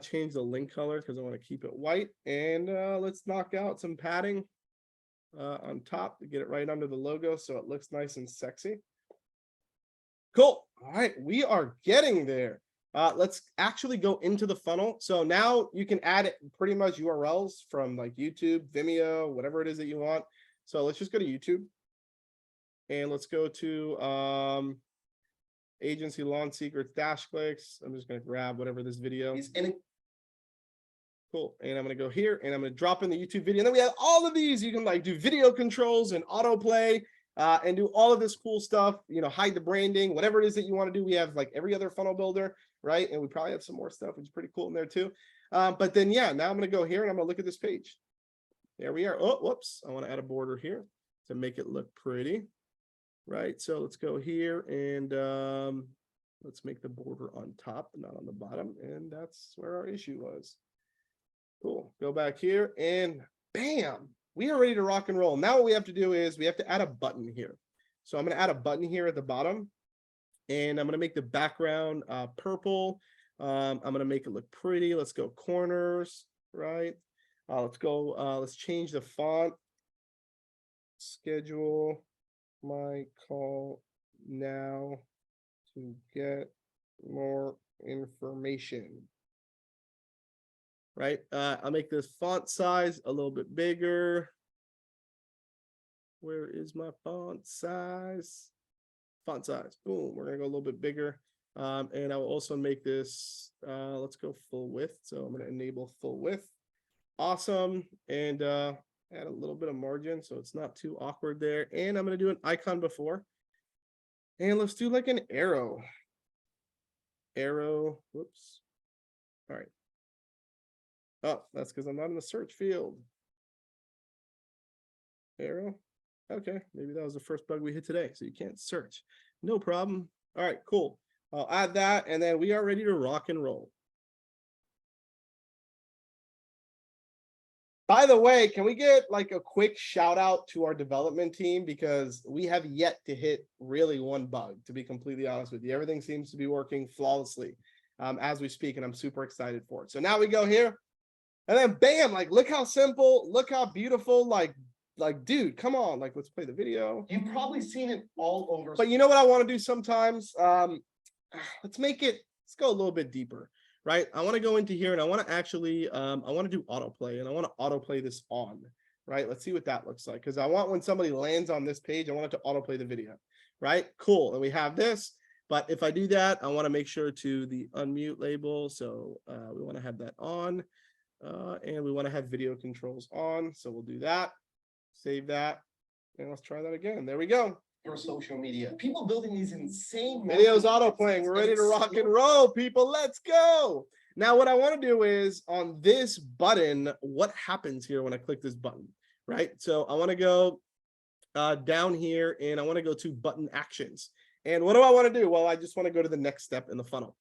A: change the link color because I want to keep it white. And let's knock out some padding on top to get it right under the logo so it looks nice and sexy. Cool. All right, we are getting there. Let's actually go into the funnel. So now you can add pretty much URLs from like YouTube, Vimeo, whatever it is that you want. So let's just go to YouTube and let's go to agency lawn secrets dash clicks. I'm just going to grab whatever this video is in it. Cool. And I'm going to go here and I'm going to drop in the YouTube video. And then we have all of these. You can like do video controls and autoplay. And do all of this cool stuff, you know, hide the branding, whatever it is that you want to do. We have like every other funnel builder, right? And we probably have some more stuff, which is pretty cool in there too. But then, yeah, now I'm going to go here and I'm going to look at this page. There we are. Oh, whoops. I want to add a border here to make it look pretty, right? So let's go here and let's make the border on top, not on the bottom. And that's where our issue was. Cool. Go back here and bam. We are ready to rock and roll. Now what we have to do is we have to add a button here. So I'm going to add a button here at the bottom and I'm going to make the background purple. I'm going to make it look pretty. Let's go corners, right? Let's change the font. Schedule my call now to get more information. Right, I'll make this font size a little bit bigger. Where is my font size? Font size, boom, we're gonna go a little bit bigger. And I will also make this, let's go full width. So I'm gonna enable full width. Awesome, and add a little bit of margin so it's not too awkward there. And I'm gonna do an icon before. And let's do like an arrow. Arrow, whoops. All right. Oh, that's because I'm not in the search field. Arrow. Okay, maybe that was the first bug we hit today. So you can't search. No problem. All right, cool. I'll add that and then we are ready to rock and roll. By the way, can we get like a quick shout out to our development team because we have yet to hit really one bug, to be completely honest with you. Everything seems to be working flawlessly as we speak and I'm super excited for it. So now we go here. And then bam, like, look how simple, look how beautiful, like, dude, come on, like, let's play the video. You've probably seen it all over. But you know what I want to do sometimes? Let's go a little bit deeper, right? I want to go into here and I want to actually, I want to do autoplay and I want to autoplay this on, right? Let's see what that looks like. Because I want when somebody lands on this page, I want it to autoplay the video, right? Cool, and we have this. But if I do that, I want to make sure to the unmute label. So we want to have that on. And we want to have video controls on. So we'll do that, save that, and let's try that again. There we go. For social media, people building these insane videos auto playing. We're ready to rock and roll, people. Let's go. Now, what I want to do is on this button, what happens here when I click this button, right? So I want to go down here and I want to go to button actions. And what do I want to do? Well, I just want to go to the next step in the funnel.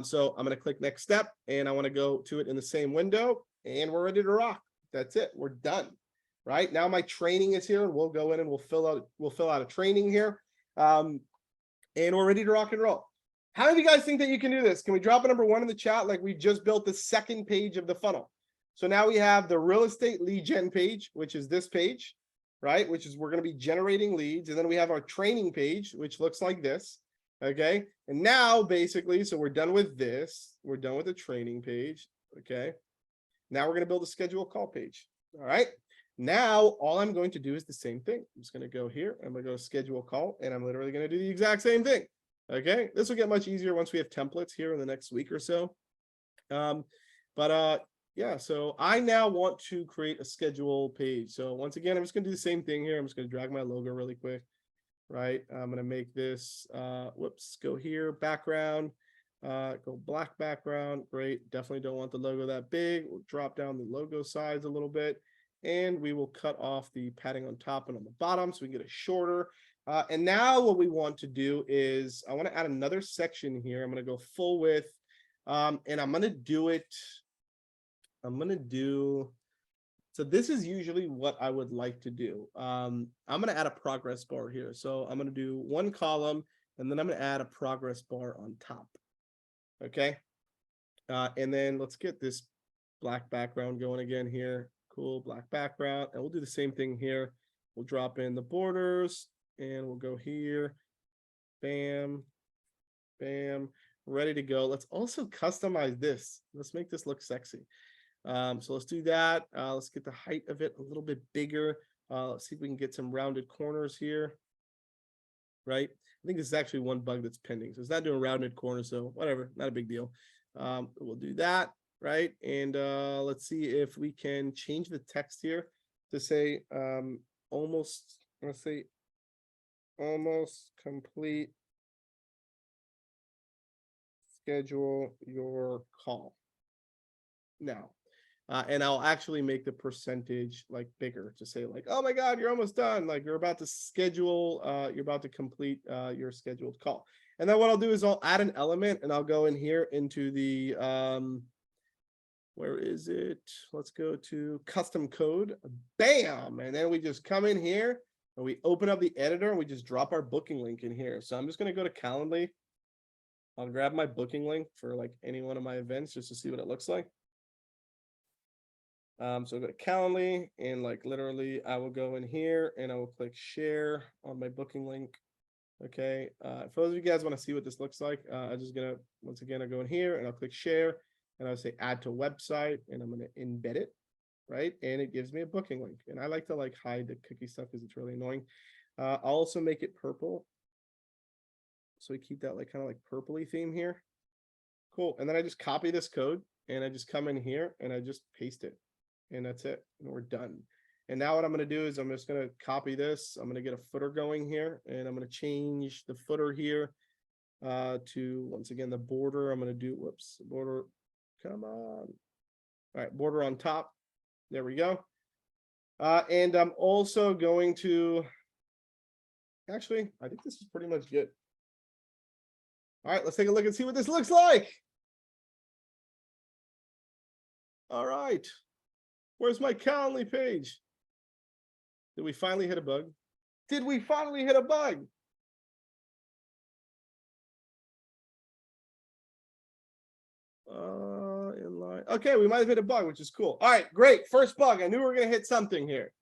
A: So I'm going to click next step and I want to go to it in the same window and we're ready to rock. That's it. We're done. Right now, my training is here and we'll go in and we'll fill out a training here. And we're ready to rock and roll. How many of you guys think that you can do this? Can we drop a number 1 in the chat? Like we just built the second page of the funnel. So now we have the real estate lead gen page, which is this page, right? Which is we're going to be generating leads. And then we have our training page, which looks like this. Okay, and now basically, so we're done with this. We're done with the training page. Okay, now we're going to build a schedule call page. All right, now all I'm going to do is the same thing. I'm just going to go here. I'm going to go schedule call, and I'm literally going to do the exact same thing. Okay, this will get much easier once we have templates here in the next week or so. Yeah, so I now want to create a schedule page. So once again, I'm just going to do the same thing here. I'm just going to drag my logo really quick. Right, I'm going to make this, go here, background, go black background. Great, definitely don't want the logo that big. We'll drop down the logo size a little bit, and we will cut off the padding on top and on the bottom so we can get it shorter. And now what we want to do is I want to add another section here. I'm going to go full width, And I'm gonna do it. So this is usually what I would like to do. I'm gonna add a progress bar here. So I'm gonna do one column, and then I'm gonna add a progress bar on top. Okay. And then let's get this black background going again here. Cool, black background. And we'll do the same thing here. We'll drop in the borders and we'll go here. Bam, bam, ready to go. Let's also customize this. Let's make this look sexy. So let's do that. Let's get the height of it a little bit bigger. Let's see if we can get some rounded corners here. Right. I think this is actually one bug that's pending. So it's not doing rounded corners, so whatever, not a big deal. We'll do that. Right. And let's see if we can change the text here to say almost, let's say almost complete. Schedule your call now. And I'll actually make the percentage like bigger to say like, oh my God, you're almost done. Like you're about to schedule, you're about to complete your scheduled call. And then what I'll do is I'll add an element and I'll go in here into the, where is it? Let's go to custom code, bam. And then we just come in here and we open up the editor and we just drop our booking link in here. So I'm just going to go to Calendly. I'll grab my booking link for like any one of my events just to see what it looks like. So I'll go to Calendly and like literally I will go in here and I will click share on my booking link. Okay. For those of you guys want to see what this looks like, I'm just gonna, once again, I'll go in here and I'll click share and I'll say add to website and I'm gonna embed it, right? And it gives me a booking link. And I like to like hide the cookie stuff because it's really annoying. I'll also make it purple. So we keep that like kind of like purpley theme here. Cool. And then I just copy this code and I just come in here and I just paste it. And that's it. And we're done. And now what I'm going to do is I'm just going to copy this. I'm going to get a footer going here and I'm going to change the footer here to, once again, the border. I'm going to do, whoops, border. Come on. All right. Border on top. There we go. And I'm also going to, actually, I think this is pretty much good. All right, let's take a look and see what this looks like. All right. Where's my Calendly page? Did we finally hit a bug? Did we finally hit a bug? Inline. Okay, we might have hit a bug, which is cool. All right, great. First bug. I knew we were going to hit something here.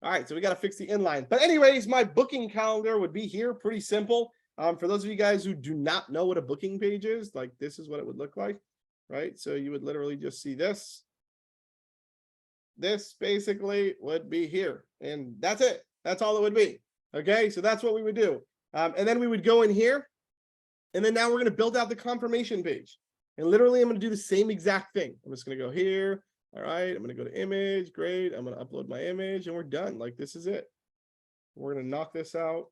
A: All right, so we got to fix the inline. But anyways, my booking calendar would be here. Pretty simple. For those of you guys who do not know what a booking page is, like this is what it would look like, right? So you would literally just see this. This basically would be here, and that's it. That's all it would be. Okay, so that's what we would do. And then we would go in here, and then now we're going to build out the confirmation page. And literally, I'm going to do the same exact thing. I'm just going to go here. All right, I'm going to go to image. Great. I'm going to upload my image, and we're done. Like this is it. We're going to knock this out.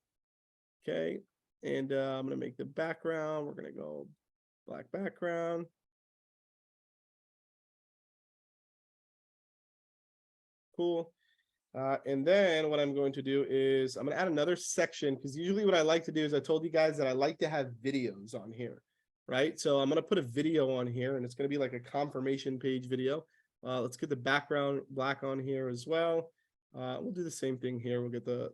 A: Okay, and I'm going to make the background. We're going to go black background. Cool. And then what I'm going to do is I'm going to add another section because usually what I like to do is I told you guys that I like to have videos on here, right? So I'm going to put a video on here and it's going to be like a confirmation page video. Let's get the background black on here as well. We'll do the same thing here. We'll get the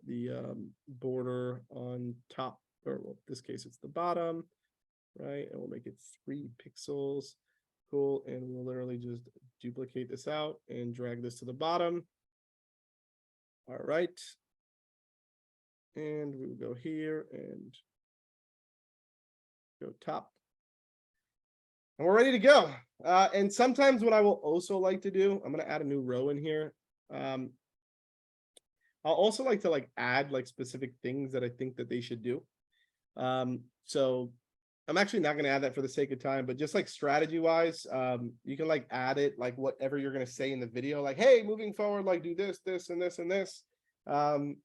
A: border on top, or well, in this case, it's the bottom, right? And we'll make it 3 pixels. Cool. And we'll literally just duplicate this out and drag this to the bottom. All right. And we will go here and go top. And we're ready to go. And sometimes what I will also like to do, I'm going to add a new row in here. I'll also like to add specific things that I think that they should do. So I'm actually not going to add that for the sake of time, but just strategy wise, you can add it whatever you're going to say in the video, hey, moving forward, do this, this, and this, and this. And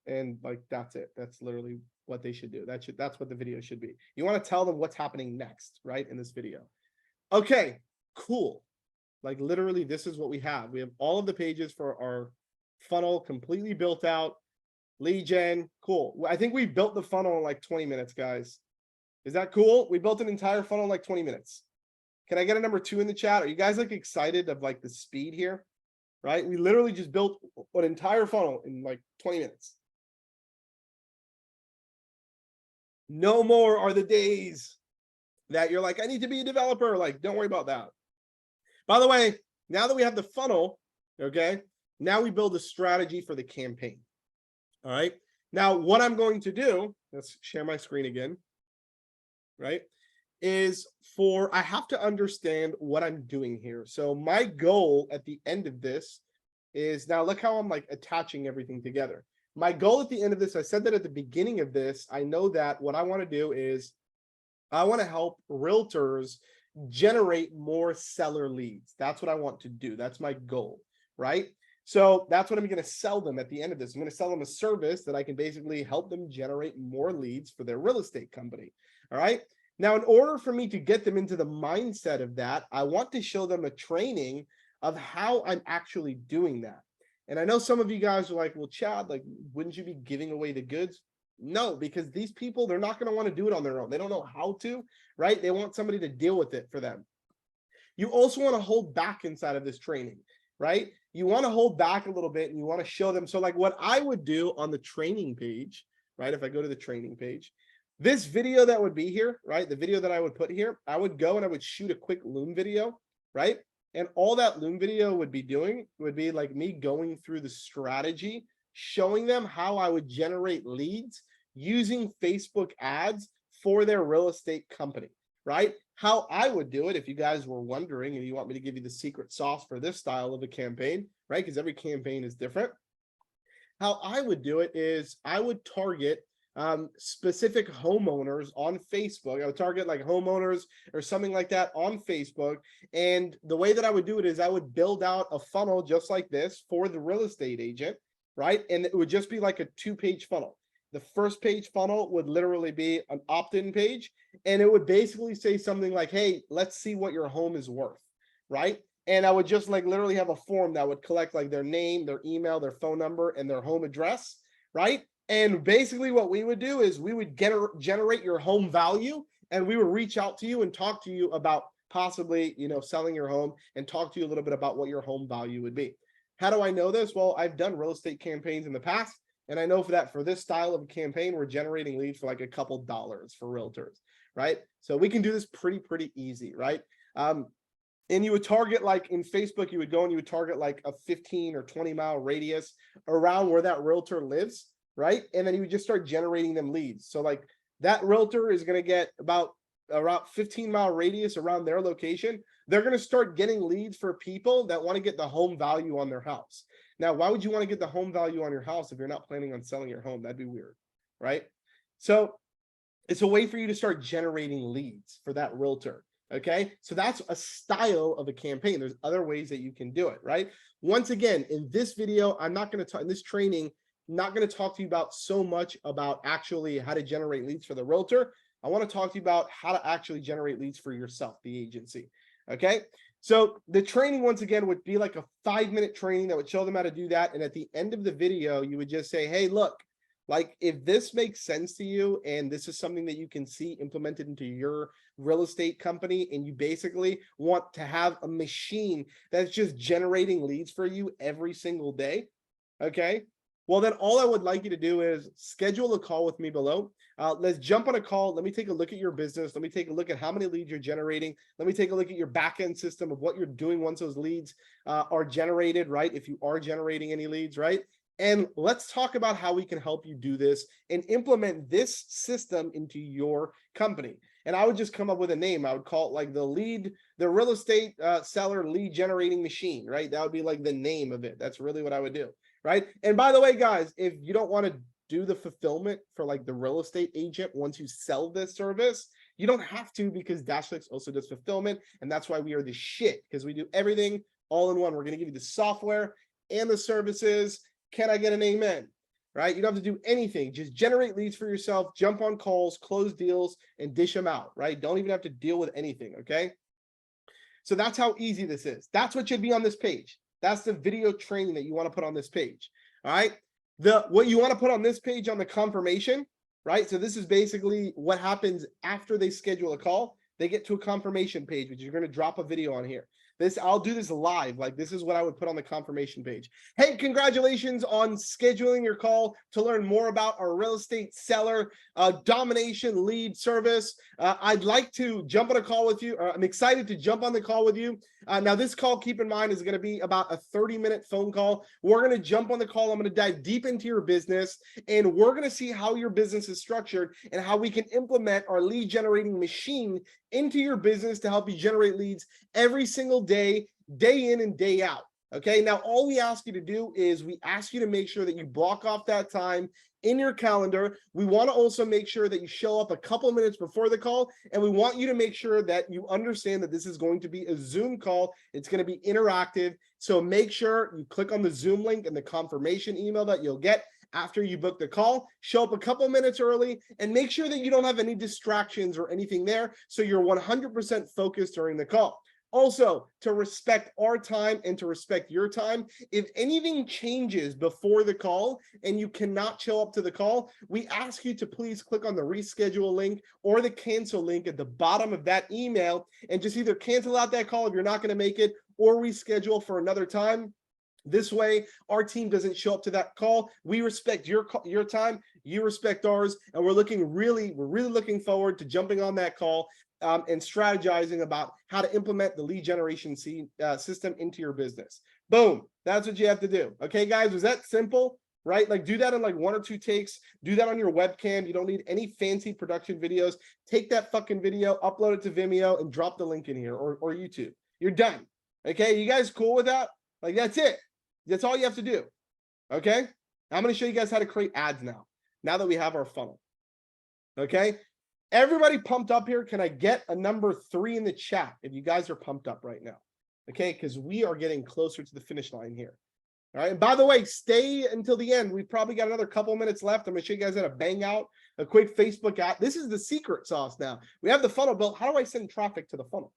A: that's it. That's literally what they should do. That's what the video should be. You want to tell them what's happening next, right? In this video. Okay, cool. Literally, this is what we have. We have all of the pages for our funnel completely built out. Lead gen, cool. I think we built the funnel in 20 minutes, guys. Is that cool? We built an entire funnel in 20 minutes. Can I get a number 2 in the chat? Are you guys like excited of like the speed here? Right? We literally just built an entire funnel in like 20 minutes. No more are the days that you're like, I need to be a developer. Like, don't worry about that. By the way, now that we have the funnel, okay, now we build a strategy for the campaign. All right. Now, what I'm going to do, let's share my screen again, right, is I have to understand what I'm doing here. So my goal at the end of this is, now look how I'm like attaching everything together. My goal at the end of this, I said that at the beginning of this, I know that what I want to do is I want to help realtors generate more seller leads. That's what I want to do. That's my goal, right? So that's what I'm going to sell them at the end of this. I'm going to sell them a service that I can basically help them generate more leads for their real estate company. All right. Now, in order for me to get them into the mindset of that, I want to show them a training of how I'm actually doing that. And I know some of you guys are like, well, Chad, like, wouldn't you be giving away the goods? No, because these people, they're not going to want to do it on their own. They don't know how to, right? They want somebody to deal with it for them. You also want to hold back inside of this training, right? You want to hold back a little bit and you want to show them. So like what I would do on the training page, right? If I go to the training page, this video that would be here, right? The video that I would put here, I would go and I would shoot a quick Loom video, right? And all that Loom video would be doing would be like me going through the strategy, showing them how I would generate leads using Facebook ads for their real estate company, right? How I would do it, if you guys were wondering and you want me to give you the secret sauce for this style of a campaign, right? Because every campaign is different. How I would do it is I would target specific homeowners on Facebook. I would target like homeowners or something like that on Facebook. And the way that I would do it is I would build out a funnel just like this for the real estate agent, right? And it would just be like a 2-page funnel. The first page funnel would literally be an opt-in page. And it would basically say something like, hey, let's see what your home is worth, right? And I would just like literally have a form that would collect like their name, their email, their phone number, and their home address, right? And basically what we would do is we would generate your home value, and we would reach out to you and talk to you about possibly, you know, selling your home and talk to you a little bit about what your home value would be. How do I know this? Well, I've done real estate campaigns in the past, and I know for this style of a campaign, we're generating leads for like a couple dollars for realtors, right? So we can do this pretty easy, right? And you would target, like in Facebook, you would go and you would target like a 15 or 20 mile radius around where that realtor lives, right? And then you would just start generating them leads. So like that realtor is going to get about around 15-mile radius around their location. They're going to start getting leads for people that want to get the home value on their house. Now, why would you want to get the home value on your house if you're not planning on selling your home? That'd be weird, right? So it's a way for you to start generating leads for that realtor. Okay, so that's a style of a campaign. There's other ways that you can do it, right? Once again, in this video, I'm not going to talk in this training, not going to talk to you about so much about actually how to generate leads for the realtor. I want to talk to you about how to actually generate leads for yourself, the agency. Okay, so the training, once again, would be like a 5-minute training that would show them how to do that. And at the end of the video, you would just say, hey, look, like if this makes sense to you and this is something that you can see implemented into your real estate company, and you basically want to have a machine that's just generating leads for you every single day, okay, well, then all I would like you to do is schedule a call with me below. Let's jump on a call. Let me take a look at your business. Let me take a look at how many leads you're generating. Let me take a look at your back-end system of what you're doing once those leads are generated, right? If you are generating any leads, right? And let's talk about how we can help you do this and implement this system into your company. And I would just come up with a name. I would call it like the real estate seller lead generating machine, right? That would be like the name of it. That's really what I would do, right? And by the way, guys, if you don't want to do the fulfillment for like the real estate agent once you sell this service, you don't have to, because Dashflix also does fulfillment. And that's why we are the shit, because we do everything all in one. We're going to give you the software and the services. Can I get an amen? Right? You don't have to do anything. Just generate leads for yourself, jump on calls, close deals, and dish them out, right? Don't even have to deal with anything, okay? So that's how easy this is. That's what should be on this page. That's the video training that you want to put on this page, all right? What you want to put on this page on the confirmation, right? So this is basically what happens after they schedule a call. they get to a confirmation page, which you're going to drop a video on here. I'll do this live. Like, this is what I would put on the confirmation page. Hey, congratulations on scheduling your call to learn more about our real estate seller domination lead service. I'd like to jump on a call with you. I'm excited to jump on the call with you. Now, this call, keep in mind, is going to be about a 30-minute phone call. We're going to jump on the call. I'm going to dive deep into your business, and we're going to see how your business is structured and how we can implement our lead generating machine into your business to help you generate leads every single day, day in and day out. Okay, now all we ask you to do is we ask you to make sure that you block off that time in your calendar. We want to also make sure that you show up a couple of minutes before the call, and we want you to make sure that you understand that this is going to be a Zoom call. It's going to be interactive. So make sure you click on the Zoom link in the confirmation email that you'll get after you book the call. Show up a couple minutes early and make sure that you don't have any distractions or anything there, so you're 100% focused during the call. Also, to respect our time and to respect your time, if anything changes before the call and you cannot show up to the call, we ask you to please click on the reschedule link or the cancel link at the bottom of that email and just either cancel out that call if you're not going to make it or reschedule for another time. This way, our team doesn't show up to that call. We respect your time, you respect ours, and we're really looking forward to jumping on that call and strategizing about how to implement the lead generation system into your business. Boom, that's what you have to do. Okay, guys, was that simple? Right? Like, do that in like 1 or 2 takes. Do that on your webcam. You don't need any fancy production videos. Take that fucking video, upload it to Vimeo, and drop the link in here or YouTube. You're done. Okay, you guys cool with that? Like, that's it. That's all you have to do. Okay, I'm going to show you guys how to create ads now that we have our funnel. Okay, everybody pumped up here? Can I get a number 3 in the chat if you guys are pumped up right now? Okay, because we are getting closer to the finish line here. All right, and by the way, stay until the end. We've probably got another couple minutes left. I'm going to show you guys how to bang out a quick Facebook ad. This is the secret sauce now. We have the funnel built. How do I send traffic to the funnel?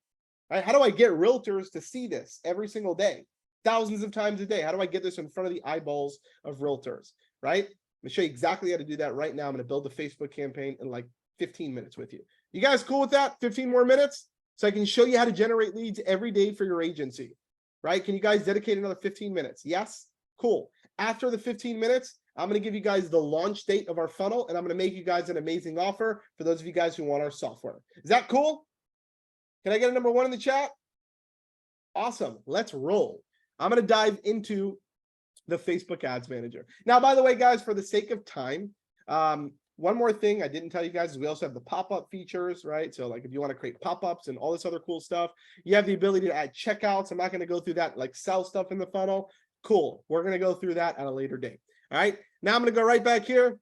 A: All right, how do I get realtors to see this every single day? Thousands of times a day. How do I get this in front of the eyeballs of realtors, right? I'm gonna show you exactly how to do that right now. I'm gonna build a Facebook campaign in like 15 minutes with you. You guys cool with that? 15 more minutes? So I can show you how to generate leads every day for your agency, right? Can you guys dedicate another 15 minutes? Yes? Cool. After the 15 minutes, I'm gonna give you guys the launch date of our funnel, and I'm gonna make you guys an amazing offer for those of you guys who want our software. Is that cool? Can I get a number 1 in the chat? Awesome, let's roll. I'm going to dive into the Facebook Ads Manager. Now, by the way, guys, for the sake of time, one more thing I didn't tell you guys is we also have the pop-up features, right? So like if you want to create pop-ups and all this other cool stuff, you have the ability to add checkouts. I'm not going to go through that, like sell stuff in the funnel. Cool. We're going to go through that at a later date. All right. Now I'm going to go right back here.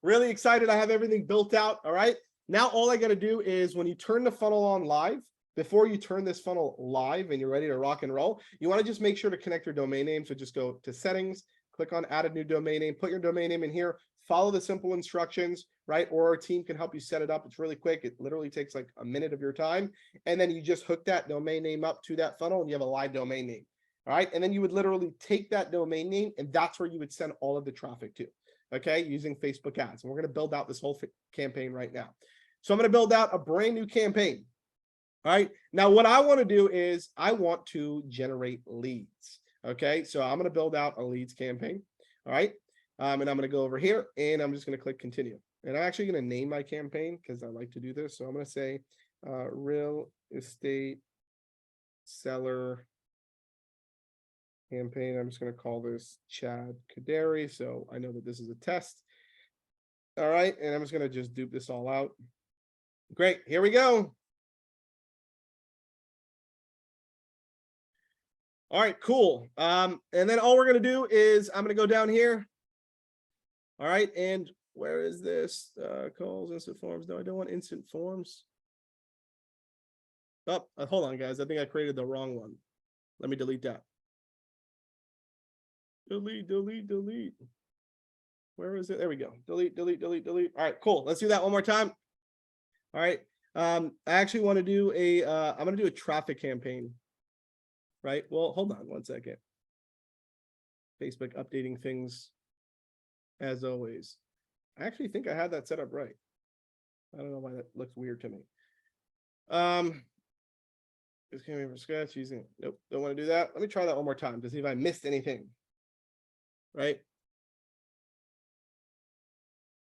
A: Really excited. I have everything built out. All right. Now all I got to do is when you turn the funnel on live, before you turn this funnel live and you're ready to rock and roll, you want to just make sure to connect your domain name. So just go to settings, click on add a new domain name, put your domain name in here, follow the simple instructions, right? Or our team can help you set it up. It's really quick. It literally takes like a minute of your time. And then you just hook that domain name up to that funnel and you have a live domain name. All right. And then you would literally take that domain name and that's where you would send all of the traffic to, okay, using Facebook ads. And we're going to build out this whole campaign right now. So I'm going to build out a brand new campaign. All right. Now, what I want to do is I want to generate leads. Okay. So I'm going to build out a leads campaign. All right. And I'm going to go over here and I'm just going to click continue. And I'm actually going to name my campaign because I like to do this. So I'm going to say real estate seller campaign. I'm just going to call this Chad Kaderi. So I know that this is a test. All right. And I'm just going to just dupe this all out. Great. Here we go. All right, cool. And then all we're going to do is I'm going to go down here. All right. And where is this? Calls, instant forms. No, I don't want instant forms. Oh, hold on, guys. I think I created the wrong one. Let me delete that. Delete, delete, delete. Where is it? There we go. Delete, delete, delete, delete. All right, cool. Let's do that one more time. All right. I actually want to do I'm going to do a traffic campaign. Right. Well, hold on 1 second. Facebook updating things as always. I actually think I had that set up right. I don't know why that looks weird to me. This came in from scratch using, nope, don't want to do that. Let me try that one more time to see if I missed anything. Right?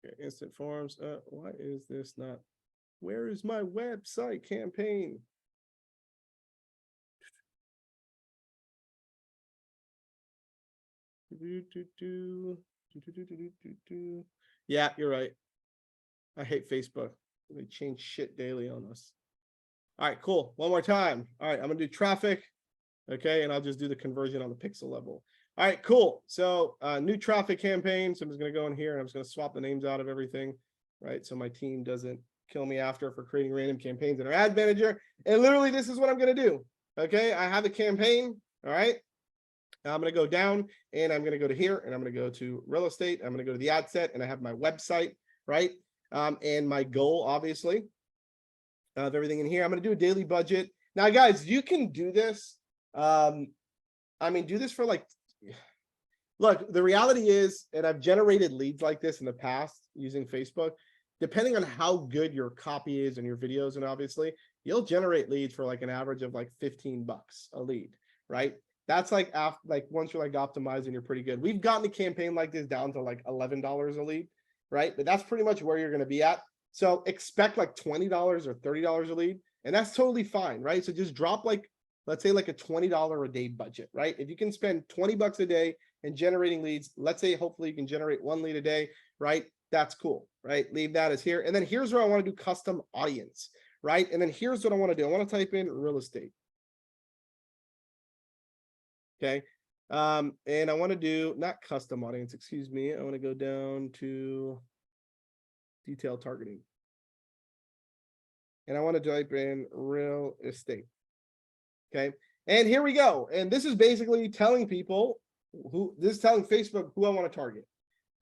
A: Okay, instant forms. Why is this not? Where is my website campaign? Yeah, you're right. I hate Facebook. They change shit daily on us. All right, cool. One more time. All right, I'm gonna do traffic. Okay, and I'll just do the conversion on the pixel level. All right, cool. So new traffic campaign. So I'm just gonna go in here and I'm just gonna swap the names out of everything, right? So my team doesn't kill me after for creating random campaigns in our ad manager. And literally, this is what I'm gonna do. Okay, I have a campaign. All right. Now I'm gonna go down and I'm gonna go to here and I'm gonna go to real estate. I'm gonna go to the ad set and I have my website, right? And my goal, obviously, of everything in here. I'm gonna do a daily budget. Now, guys, you can do this. I mean, do this for like, look, the reality is, and I've generated leads like this in the past using Facebook, depending on how good your copy is and your videos, and obviously, you'll generate leads for like an average of like 15 bucks a lead, right? That's like after, like once you're like optimizing, you're pretty good. We've gotten a campaign like this down to like $11 a lead, right? But that's pretty much where you're going to be at. So expect like $20 or $30 a lead, and that's totally fine, right? So just drop like, let's say like a $20 a day budget, right? If you can spend 20 bucks a day and generating leads, let's say hopefully you can generate 1 lead a day, right? That's cool, right? Leave that as here. And then here's where I want to do custom audience, right? And then here's what I want to do. I want to type in real estate. Okay. And I want to do not custom audience, excuse me. I want to go down to detailed targeting. And I want to type in real estate. Okay. And here we go. And this is basically telling people this is telling Facebook who I want to target.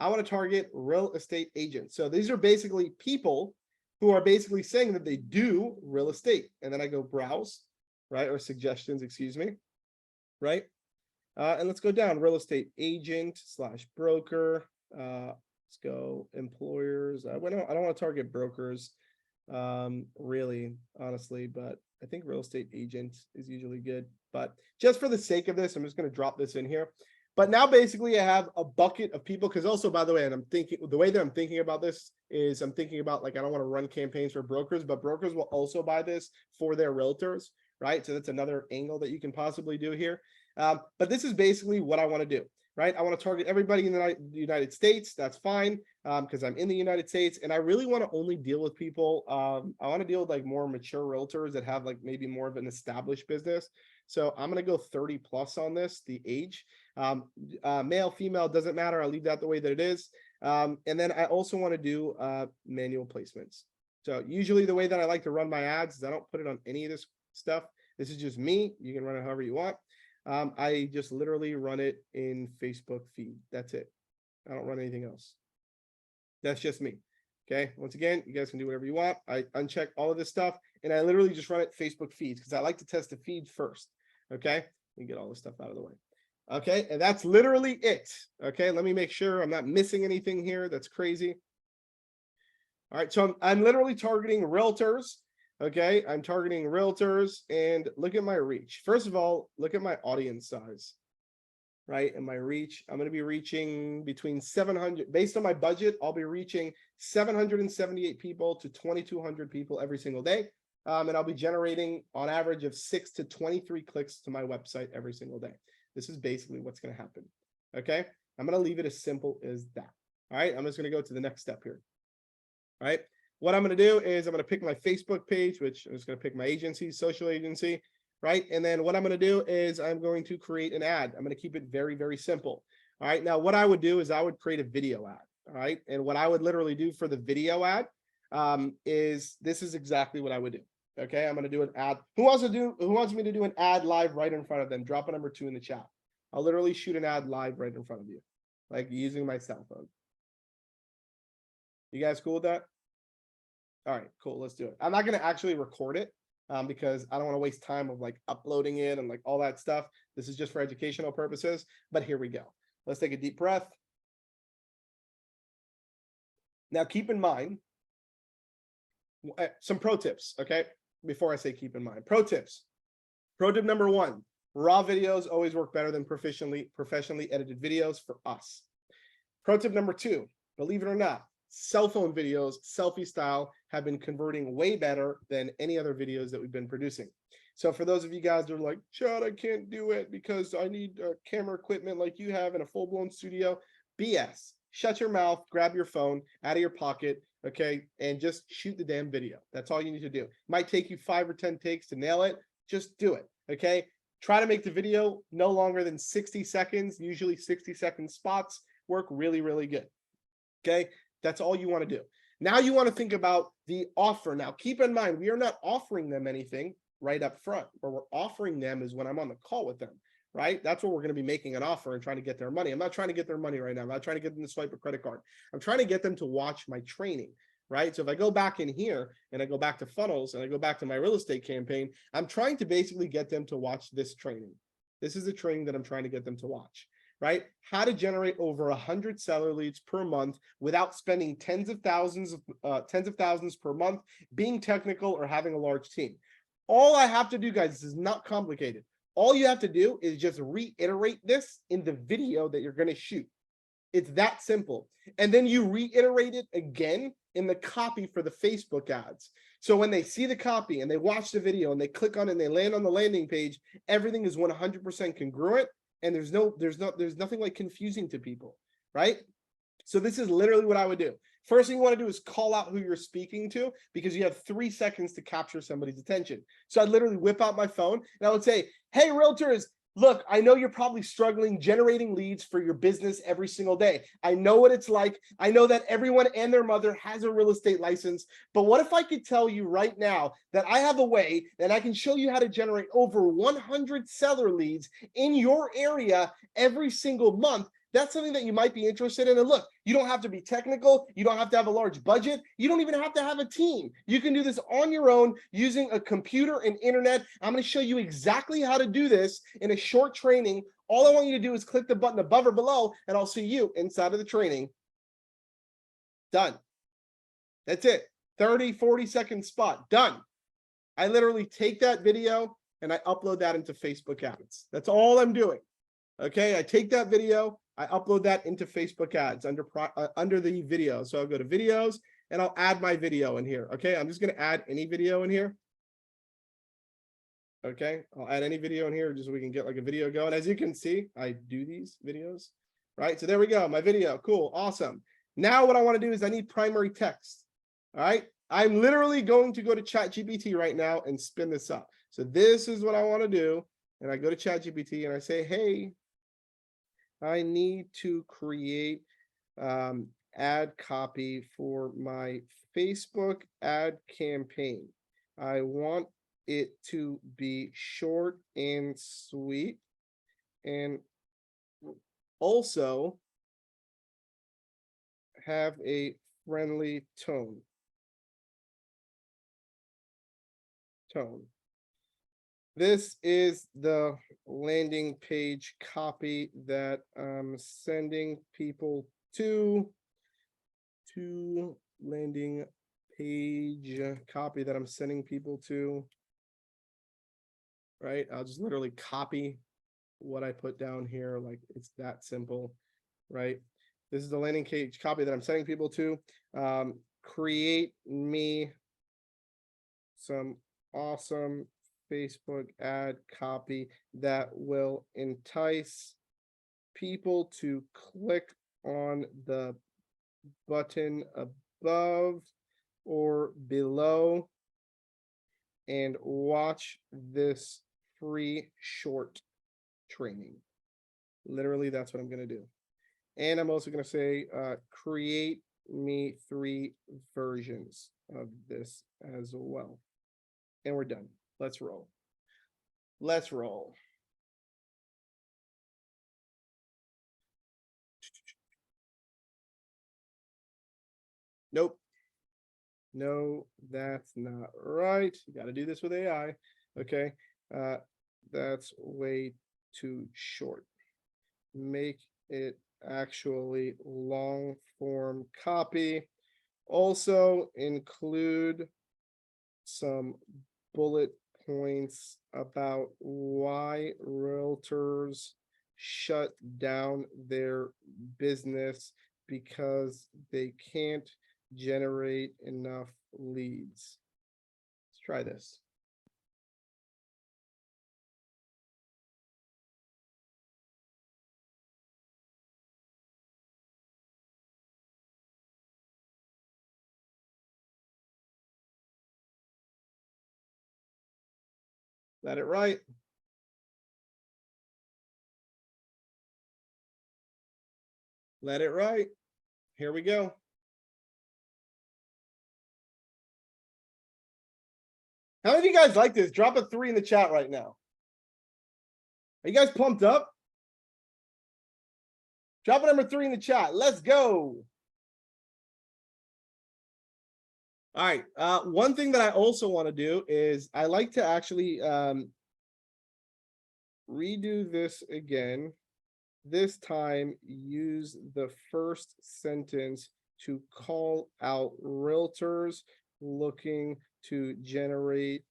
A: I want to target real estate agents. So these are basically people who are basically saying that they do real estate. And then I go browse, right? Or suggestions, excuse me. Right. And let's go down real estate agent / broker. Let's go employers. I don't want to target brokers, really, honestly, but I think real estate agent is usually good. But just for the sake of this, I'm just going to drop this in here. But now basically I have a bucket of people, because also, by the way, and I'm thinking the way that I'm thinking about this is I'm thinking about like, I don't want to run campaigns for brokers, but brokers will also buy this for their realtors, right? So that's another angle that you can possibly do here. But this is basically what I want to do, right? I want to target everybody in the United States. That's fine, because I'm in the United States, and I really want to only deal with people. I want to deal with like more mature realtors that have like maybe more of an established business. So I'm going to go 30 plus on this, the age. Male, female, doesn't matter. I'll leave that the way that it is. And then I also want to do manual placements. So usually the way that I like to run my ads is I don't put it on any of this stuff. This is just me. You can run it however you want. I just literally run it in Facebook feed. That's it. I don't run anything else. That's just me. Okay. Once again, you guys can do whatever you want. I uncheck all of this stuff and I literally just run it Facebook feeds because I like to test the feed first. Okay. Let me get all this stuff out of the way. Okay. And that's literally it. Okay. Let me make sure I'm not missing anything here. That's crazy. All right. So I'm literally targeting realtors. Okay, I'm targeting realtors, and look at my reach. First of all, look at my audience size, right? And my reach, I'm going to be reaching between 700, based on my budget, I'll be reaching 778 people to 2,200 people every single day. And I'll be generating on average of 6 to 23 clicks to my website every single day. This is basically what's going to happen. Okay, I'm going to leave it as simple as that. All right, I'm just going to go to the next step here. All right. What I'm going to do is I'm going to pick my Facebook page, which I'm just going to pick my agency, social agency, right? And then what I'm going to do is I'm going to create an ad. I'm going to keep it very, very simple. All right. Now, what I would do is I would create a video ad. All right. And what I would literally do for the video ad is this is exactly what I would do. Okay. I'm going to do an ad. Who wants me to do an ad live right in front of them? Drop a number 2 in the chat. I'll literally shoot an ad live right in front of you, like using my cell phone. You guys cool with that? All right, cool. Let's do it. I'm not going to actually record it because I don't want to waste time of like uploading it and like all that stuff. This is just for educational purposes, but here we go. Let's take a deep breath. Now, keep in mind some pro tips. Okay. before I say keep in mind. Pro tips. Pro tip number one, raw videos always work better than professionally edited videos for us. Pro tip number two, believe it or not, cell phone videos, selfie style, have been converting way better than any other videos that we've been producing. So for those of you guys that are like, Chad, I can't do it because I need camera equipment like you have in a full-blown studio, BS. Shut your mouth, grab your phone out of your pocket, okay, and just shoot the damn video. That's all you need to do. It might take you 5 or 10 takes to nail it. Just do it, okay? Try to make the video no longer than 60 seconds. Usually 60-second spots work really, really good, okay? That's all you want to do. Now you want to think about the offer. Now, keep in mind, we are not offering them anything right up front. Where we're offering them is when I'm on the call with them, right? That's where we're going to be making an offer and trying to get their money. I'm not trying to get their money right now. I'm not trying to get them to swipe a credit card. I'm trying to get them to watch my training, right? So if I go back in here and I go back to funnels and I go back to my real estate campaign, I'm trying to basically get them to watch this training. This is the training that I'm trying to get them to watch, right? How to generate over 100 seller leads per month without spending tens of thousands per month, being technical or having a large team. All I have to do, guys, this is not complicated. All you have to do is just reiterate this in the video that you're going to shoot. It's that simple. And then you reiterate it again in the copy for the Facebook ads. So when they see the copy and they watch the video and they click on it and they land on the landing page, everything is 100% congruent. And there's nothing like confusing to people, right? So this is literally what I would do. First thing you want to do is call out who you're speaking to, because you have 3 seconds to capture somebody's attention. So I'd literally whip out my phone and I would say, hey, realtors, look, I know you're probably struggling generating leads for your business every single day. I know what it's like. I know that everyone and their mother has a real estate license. But what if I could tell you right now that I have a way that I can show you how to generate over 100 seller leads in your area every single month? That's something that you might be interested in. And look, you don't have to be technical. You don't have to have a large budget. You don't even have to have a team. You can do this on your own using a computer and internet. I'm going to show you exactly how to do this in a short training. All I want you to do is click the button above or below, and I'll see you inside of the training. Done. That's it. 30, 40-second spot. Done. I literally take that video and I upload that into Facebook ads. That's all I'm doing. Okay, I take that video, I upload that into Facebook ads under the video. So I'll go to videos and I'll add my video in here. Okay, I'm just going to add any video in here. Okay, I'll add any video in here just so we can get like a video going. As you can see, I do these videos, right? So there we go, my video. Cool, awesome. Now what I want to do is I need primary text. All right, I'm literally going to go to ChatGPT right now and spin this up. So this is what I want to do. And I go to ChatGPT and I say, hey, I need to create ad copy for my Facebook ad campaign. I want it to be short and sweet, and also have a friendly tone. This is the landing page copy that I'm sending people to landing page copy that I'm sending people to, right? I'll just literally copy what I put down here. Like, it's that simple, right? This is the landing page copy that I'm sending people to. Create me some awesome Facebook ad copy that will entice people to click on the button above or below and watch this free short training. Literally, that's what I'm going to do. And I'm also going to say, create me 3 versions of this as well. And we're done. Let's roll. Let's roll. Nope. No, that's not right. You got to do this with AI. Okay. That's way too short. Make it actually long form copy. Also include some bullet points about why realtors shut down their business because they can't generate enough leads. Let's try this. Let it write. Let it write. Here we go. How many of you guys like this? Drop a 3 in the chat right now. Are you guys pumped up? Drop a number 3 in the chat. Let's go. All right. One thing that I also want to do is I like to actually redo this again. This time, use the first sentence to call out realtors looking to generate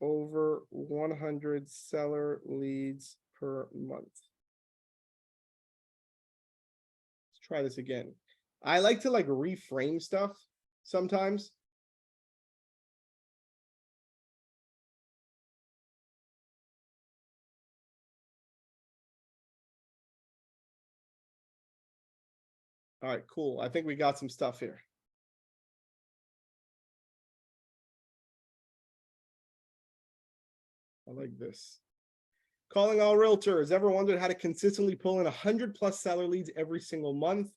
A: over 100 seller leads per month. Let's try this again. I like to like reframe stuff sometimes. All right, cool. I think we got some stuff here. I like this. Calling all realtors. Ever wondered how to consistently pull in 100+ seller leads every single month?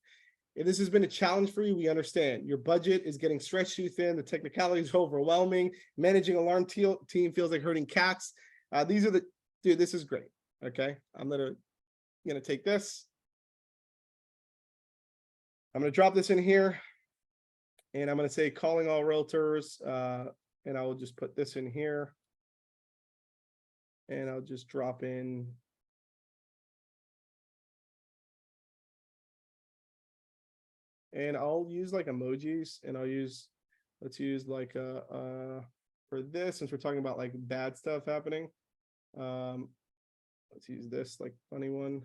A: If this has been a challenge for you, we understand. Your budget is getting stretched too thin. The technicalities are overwhelming. Managing alarm team feels like herding cats. These are the, dude, this is great. Okay, I'm gonna take this. I'm gonna drop this in here. And I'm gonna say calling all realtors. And I will just put this in here. And I'll just drop in. And I'll use like emojis, and let's use like for this, since we're talking about like bad stuff happening. Let's use this like funny one.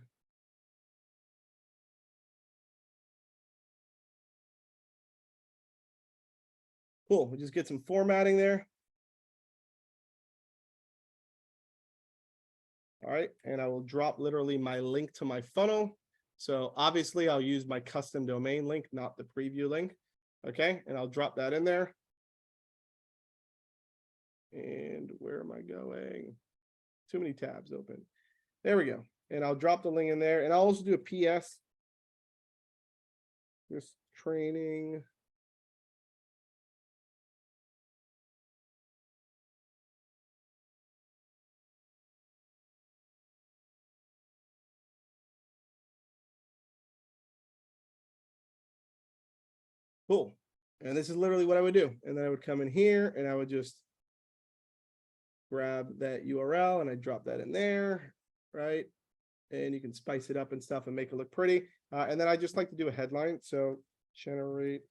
A: Cool, we just get some formatting there. All right, and I will drop literally my link to my funnel. So obviously I'll use my custom domain link, not the preview link. Okay, and I'll drop that in there. And where am I going? Too many tabs open. There we go. And I'll drop the link in there. And I'll also do a PS. This training. Cool. And this is literally what I would do. And then I would come in here and I would just grab that URL and I drop that in there, right? And you can spice it up and stuff and make it look pretty. And then I just like to do a headline. So generate,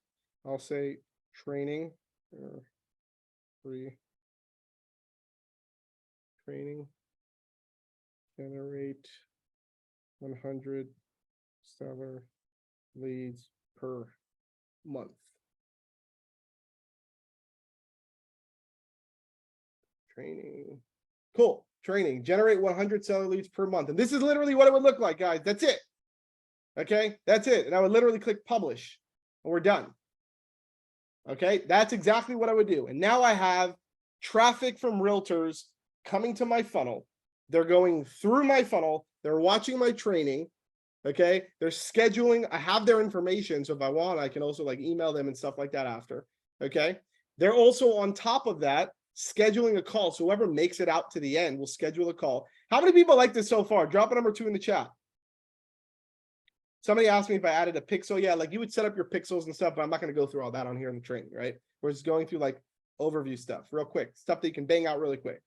A: I'll say training or free training, generate 100 seller leads per month. Training. Cool. Training. Generate 100 seller leads per month. And this is literally what it would look like, guys. That's it. Okay. That's it. And I would literally click publish and we're done. Okay. That's exactly what I would do. And now I have traffic from realtors coming to my funnel. They're going through my funnel. They're watching my training. Okay. They're scheduling. I have their information. So if I want, I can also like email them and stuff like that after. Okay. They're also on top of that scheduling a call. So whoever makes it out to the end will schedule a call. How many people like this so far? Drop a number 2 in the chat. Somebody asked me if I added a pixel. Yeah, like you would set up your pixels and stuff, but I'm not going to go through all that on here in the training, right? We're just going through like overview stuff real quick, stuff that you can bang out really quick.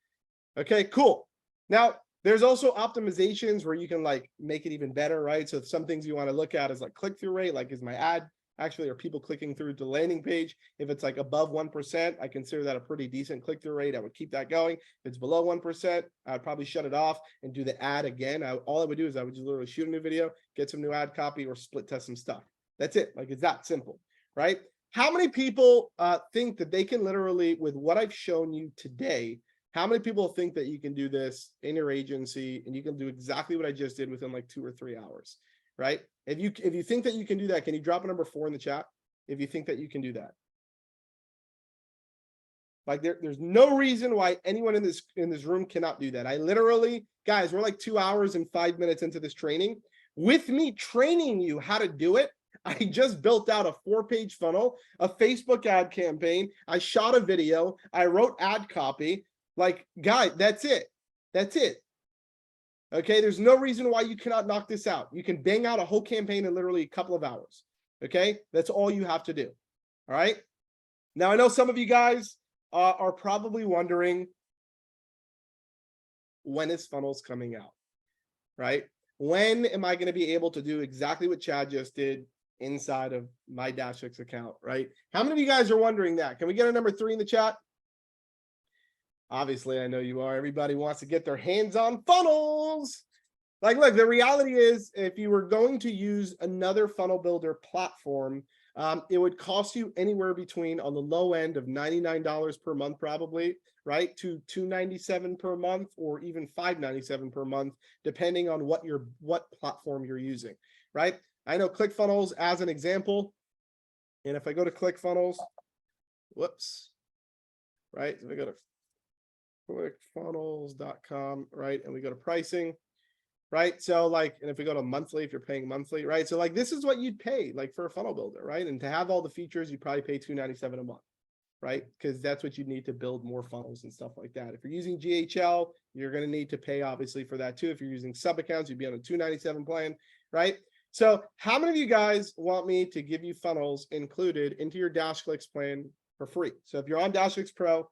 A: Okay, cool. Now, there's also optimizations where you can like make it even better, right? So some things you want to look at is like click-through rate, like is my ad actually are people clicking through to the landing page. If it's like above 1%, I consider that a pretty decent click-through rate. I would keep that going. If it's below 1%, I'd probably shut it off and do the ad again. All I would do is I would just literally shoot a new video, get some new ad copy, or split test some stuff. That's it. Like, it's that simple, right? How many people think that they can literally, with what I've shown you today, how many people think that you can do this in your agency and you can do exactly what I just did within like 2 or 3 hours, right? If you think that you can do that, can you drop a number 4 in the chat if you think that you can do that? Like, there's no reason why anyone in this room cannot do that. I literally, guys, we're like 2 hours and 5 minutes into this training. With me training you how to do it, I just built out a 4-page funnel, a Facebook ad campaign. I shot a video. I wrote ad copy. Like, guys, that's it. That's it. Okay, there's no reason why you cannot knock this out. You can bang out a whole campaign in literally a couple of hours. Okay, that's all you have to do. All right. Now, I know some of you guys are probably wondering, when is funnels coming out? Right? When am I going to be able to do exactly what Chad just did inside of my Dashix account? Right? How many of you guys are wondering that? Can we get a number 3 in the chat? Obviously, I know you are. Everybody wants to get their hands on funnels. Like, look, the reality is, if you were going to use another funnel builder platform, it would cost you anywhere between, on the low end, of $99 per month, probably, right, to $297 per month, or even $597 per month, depending on what platform you're using, right? I know ClickFunnels as an example, and if I go to ClickFunnels, whoops, right, so I go to clickfunnels.com, right, and we go to pricing, right? So like, and if we go to monthly, if you're paying monthly, right? So like, this is what you'd pay like for a funnel builder, right? And to have all the features, you probably pay $297 a month, right? Because that's what you need to build more funnels and stuff like that. If you're using GHL, you're going to need to pay obviously for that too. If you're using sub accounts, you'd be on a $297 plan, right? So how many of you guys want me to give you funnels included into your DashClicks plan for free? So if you're on DashClicks Pro,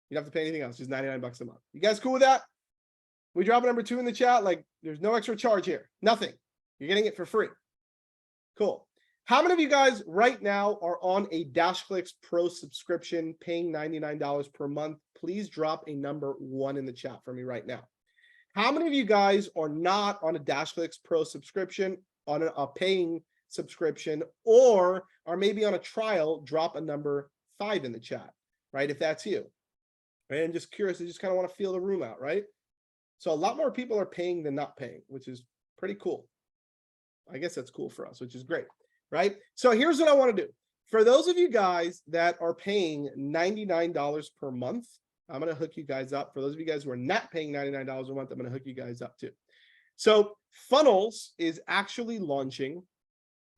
A: you don't have to pay anything else, just $99 a month. You guys cool with that? We drop a number 2 in the chat. Like, there's no extra charge here. Nothing. You're getting it for free. Cool. How many of you guys right now are on a DashClicks Pro subscription paying $99 per month? Please drop a number 1 in the chat for me right now. How many of you guys are not on a DashClicks Pro subscription, on a paying subscription, or are maybe on a trial? Drop a number 5 in the chat, right? If that's you. Right? And just curious, I just kind of want to feel the room out, right? So a lot more people are paying than not paying, which is pretty cool. I guess that's cool for us, which is great, right? So here's what I want to do. For those of you guys that are paying $99 per month, I'm going to hook you guys up. For those of you guys who are not paying $99 a month, I'm going to hook you guys up too. So Funnels is actually launching.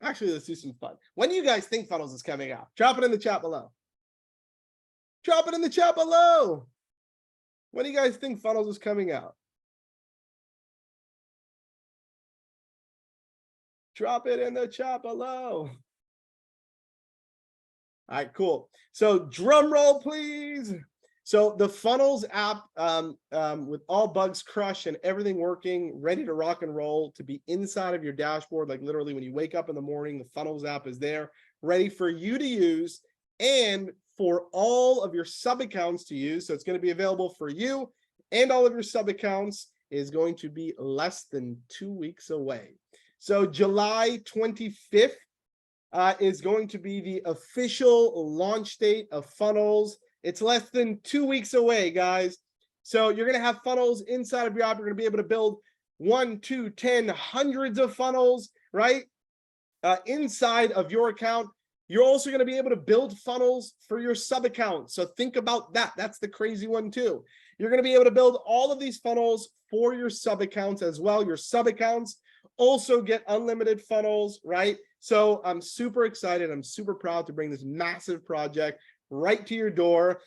A: Actually, let's do some fun. When do you guys think Funnels is coming out? Drop it in the chat below. Drop it in the chat below. When do you guys think Funnels is coming out? Drop it in the chat below. All right, cool. So drum roll, please. So the Funnels app, with all bugs crushed and everything working, ready to rock and roll, to be inside of your dashboard. Like literally when you wake up in the morning, the Funnels app is there, ready for you to use and for all of your sub accounts to use. So it's going to be available for you and all of your sub accounts. Is going to be less than 2 weeks away. So July 25th is going to be the official launch date of Funnels. It's less than 2 weeks away, guys. So you're going to have funnels inside of your app. You're going to be able to build 1, 2, 10, hundreds of funnels, right? Inside of your account. You're also going to be able to build funnels for your sub accounts. So think about that. That's the crazy one too. You're going to be able to build all of these funnels for your sub accounts as well. Your sub accounts also get unlimited funnels, right? So I'm super excited. I'm super proud to bring this massive project right to your door,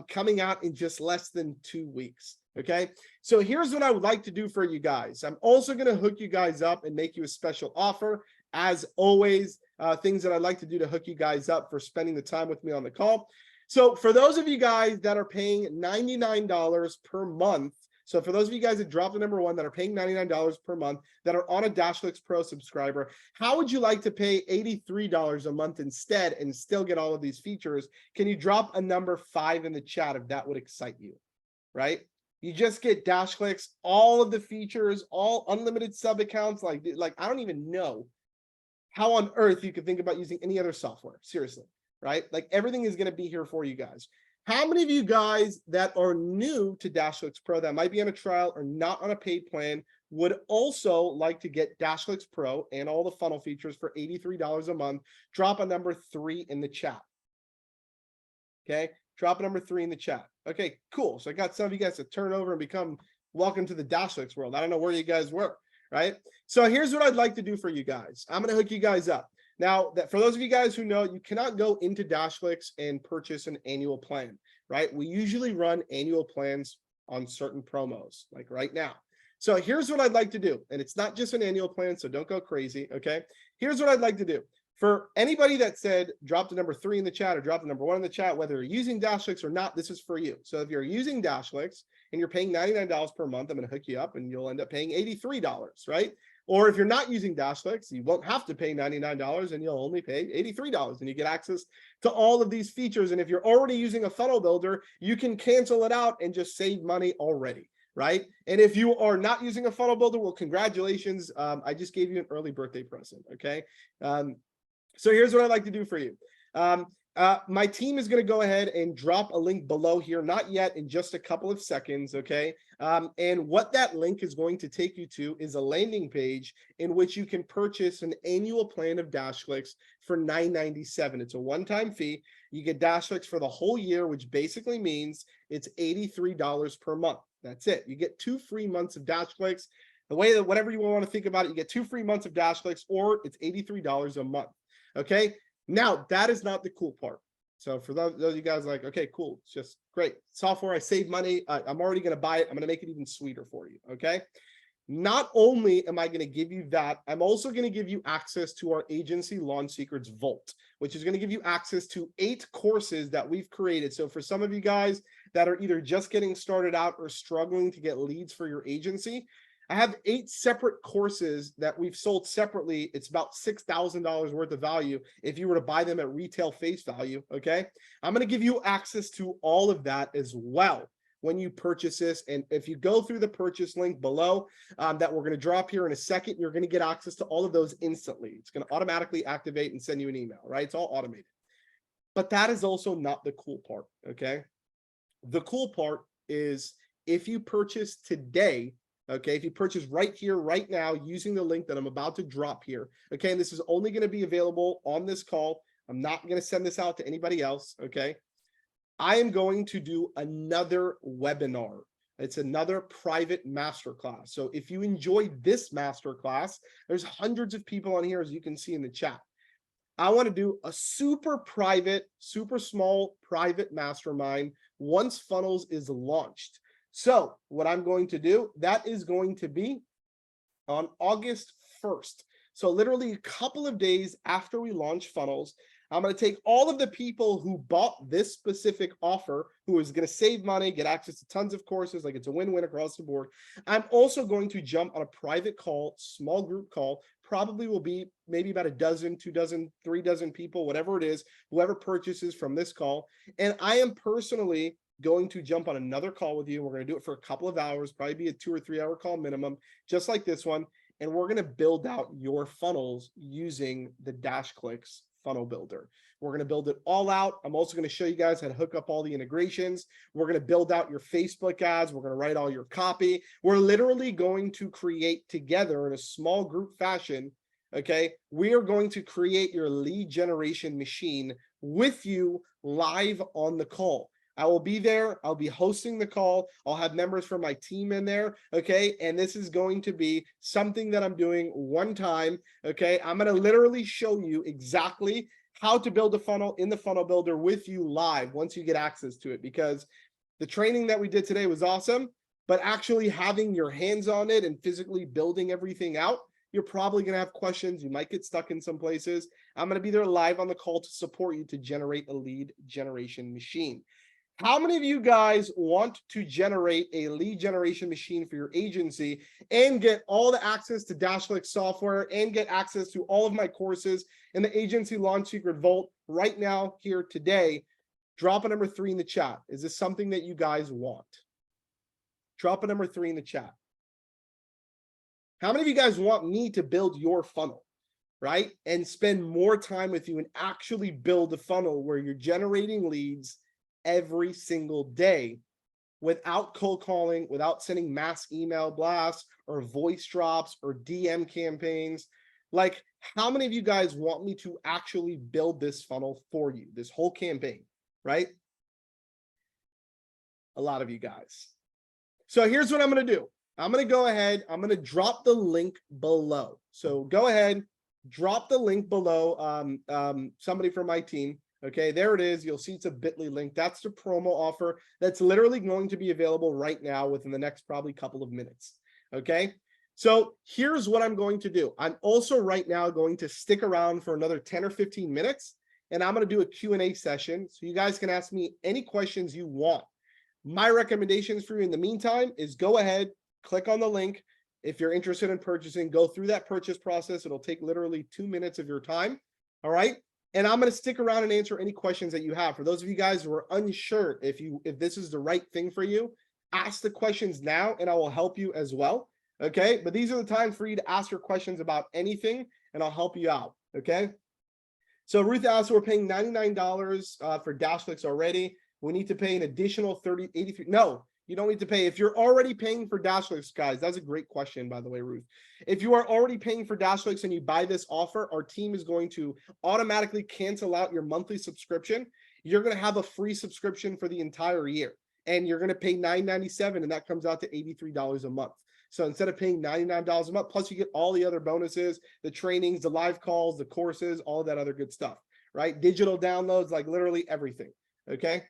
A: coming out in just less than 2 weeks. Okay, so here's what I would like to do for you guys. I'm also going to hook you guys up and make you a special offer. As always, things that I'd like to do to hook you guys up for spending the time with me on the call. So for those of you guys that are paying $99 per month So for those of you guys that dropped the number one, that are paying $99 per month, that are on a Dashlix Pro subscriber, how would you like to pay $83 a month instead and still get all of these features? Can you drop a number 5 in the chat if that would excite you, right? You just get Dashlix, all of the features, all unlimited sub accounts. Like I don't even know how on earth you could think about using any other software, seriously, right? Like everything is going to be here for you guys. How many of you guys that are new to Dashlix Pro, that might be on a trial or not on a paid plan, would also like to get Dashlix Pro and all the funnel features for $83 a month? Drop a number 3 in the chat. Okay, drop a number 3 in the chat. Okay, cool. So I got some of you guys to turn over and become welcome to the Dashlix world. I don't know where you guys were, right? So here's what I'd like to do for you guys. I'm going to hook you guys up. Now, that for those of you guys who know, you cannot go into Dashlix and purchase an annual plan, right? We usually run annual plans on certain promos, like right now. So here's what I'd like to do. And it's not just an annual plan, so don't go crazy, okay? Here's what I'd like to do. For anybody that said, drop the number 3 in the chat or drop the number 1 in the chat, whether you're using Dashlix or not, this is for you. So if you're using Dashlix and you're paying $99 per month, I'm going to hook you up and you'll end up paying $83, right? Or if you're not using Dashlix, you won't have to pay $99 and you'll only pay $83 and you get access to all of these features. And if you're already using a funnel builder, you can cancel it out and just save money already, right? And if you are not using a funnel builder, well, congratulations. I just gave you an early birthday present, okay? So here's what I'd like to do for you. My team is going to go ahead and drop a link below here, not yet, in just a couple of seconds, okay? And what that link is going to take you to is a landing page in which you can purchase an annual plan of Dashlix for $9.97. It's a one-time fee. You get Dashlix for the whole year, which basically means it's $83 per month. That's it. You get 2 free months of Dashlix. The way that whatever you want to think about it, you get 2 free months of Dashlix, or it's $83 a month. Okay, now that is not the cool part. So for those of you guys like, okay, cool, it's just great software. I save money. I'm already going to buy it. I'm going to make it even sweeter for you. Okay, not only am I going to give you that, I'm also going to give you access to our agency Launch Secrets Vault, which is going to give you access to 8 courses that we've created. So for some of you guys that are either just getting started out or struggling to get leads for your agency, I have 8 separate courses that we've sold separately. It's about $6,000 worth of value if you were to buy them at retail face value, okay? I'm going to give you access to all of that as well when you purchase this. And if you go through the purchase link below that we're going to drop here in a second, you're going to get access to all of those instantly. It's going to automatically activate and send you an email, right? It's all automated. But that is also not the cool part, okay? The cool part is if you purchase today, okay, if you purchase right here, right now, using the link that I'm about to drop here, okay, and this is only going to be available on this call. I'm not going to send this out to anybody else, okay? I am going to do another webinar. It's another private masterclass. So if you enjoyed this masterclass, there's hundreds of people on here, as you can see in the chat. I want to do a super private, super small private mastermind once Funnels is launched. So what I'm going to do, that is going to be on August 1st. So literally a couple of days after we launch Funnels, I'm going to take all of the people who bought this specific offer, who is going to save money, get access to tons of courses, like it's a win-win across the board. I'm also going to jump on a private call, small group call, probably will be maybe about 12, 2 dozen, 3 dozen people, whatever it is, whoever purchases from this call. And I am personally going to jump on another call with you. We're going to do it for a couple of hours, probably be a 2 or 3 hour call minimum, just like this one. And we're going to build out your funnels using the Dashlix funnel builder. We're going to build it all out. I'm also going to show you guys how to hook up all the integrations. We're going to build out your Facebook ads. We're going to write all your copy. We're literally going to create together in a small group fashion. Okay, we are going to create your lead generation machine with you live on the call. I will be there. I'll be hosting the call. I'll have members from my team in there. Okay. And this is going to be something that I'm doing one time. Okay. I'm going to literally show you exactly how to build a funnel in the funnel builder with you live once you get access to it, because the training that we did today was awesome, but actually having your hands on it and physically building everything out, you're probably going to have questions. You might get stuck in some places. I'm going to be there live on the call to support you to generate a lead generation machine. How many of you guys want to generate a lead generation machine for your agency and get all the access to Dashlink software and get access to all of my courses in the Agency Launch Secret Vault right now, here today? Drop a number 3 in the chat. Is this something that you guys want? Drop a number 3 in the chat. How many of you guys want me to build your funnel, right? And spend more time with you and actually build a funnel where you're generating leads every single day without cold calling, without sending mass email blasts or voice drops or DM campaigns? Like, how many of you guys want me to actually build this funnel for you, this whole campaign, right? A lot of you guys. So here's what I'm going to do. I'm going to go ahead. I'm going to drop the link below. So go ahead, drop the link below. Somebody from my team. Okay, there it is. You'll see it's a bit.ly link. That's the promo offer that's literally going to be available right now within the next probably couple of minutes. Okay, so here's what I'm going to do. I'm also right now going to stick around for another 10 or 15 minutes, and I'm going to do a Q&A session so you guys can ask me any questions you want. My recommendations for you in the meantime is go ahead, click on the link. If you're interested in purchasing, go through that purchase process. It'll take literally 2 minutes of your time. All right. And I'm going to stick around and answer any questions that you have. For those of you guys who are unsure if this is the right thing for you, ask the questions now and I will help you as well. Okay. But these are the times for you to ask your questions about anything and I'll help you out. Okay. So Ruth asked, we're paying $99 for Dashlink already. We need to pay an additional $83. No, you don't need to pay. If you're already paying for Dashlink, guys, that's a great question, by the way, Ruth. If you are already paying for Dashlink and you buy this offer, our team is going to automatically cancel out your monthly subscription. You're going to have a free subscription for the entire year, and you're going to pay $9.97, and that comes out to $83 a month. So instead of paying $99 a month, plus you get all the other bonuses, the trainings, the live calls, the courses, all of that other good stuff, right? Digital downloads, like literally everything, okay?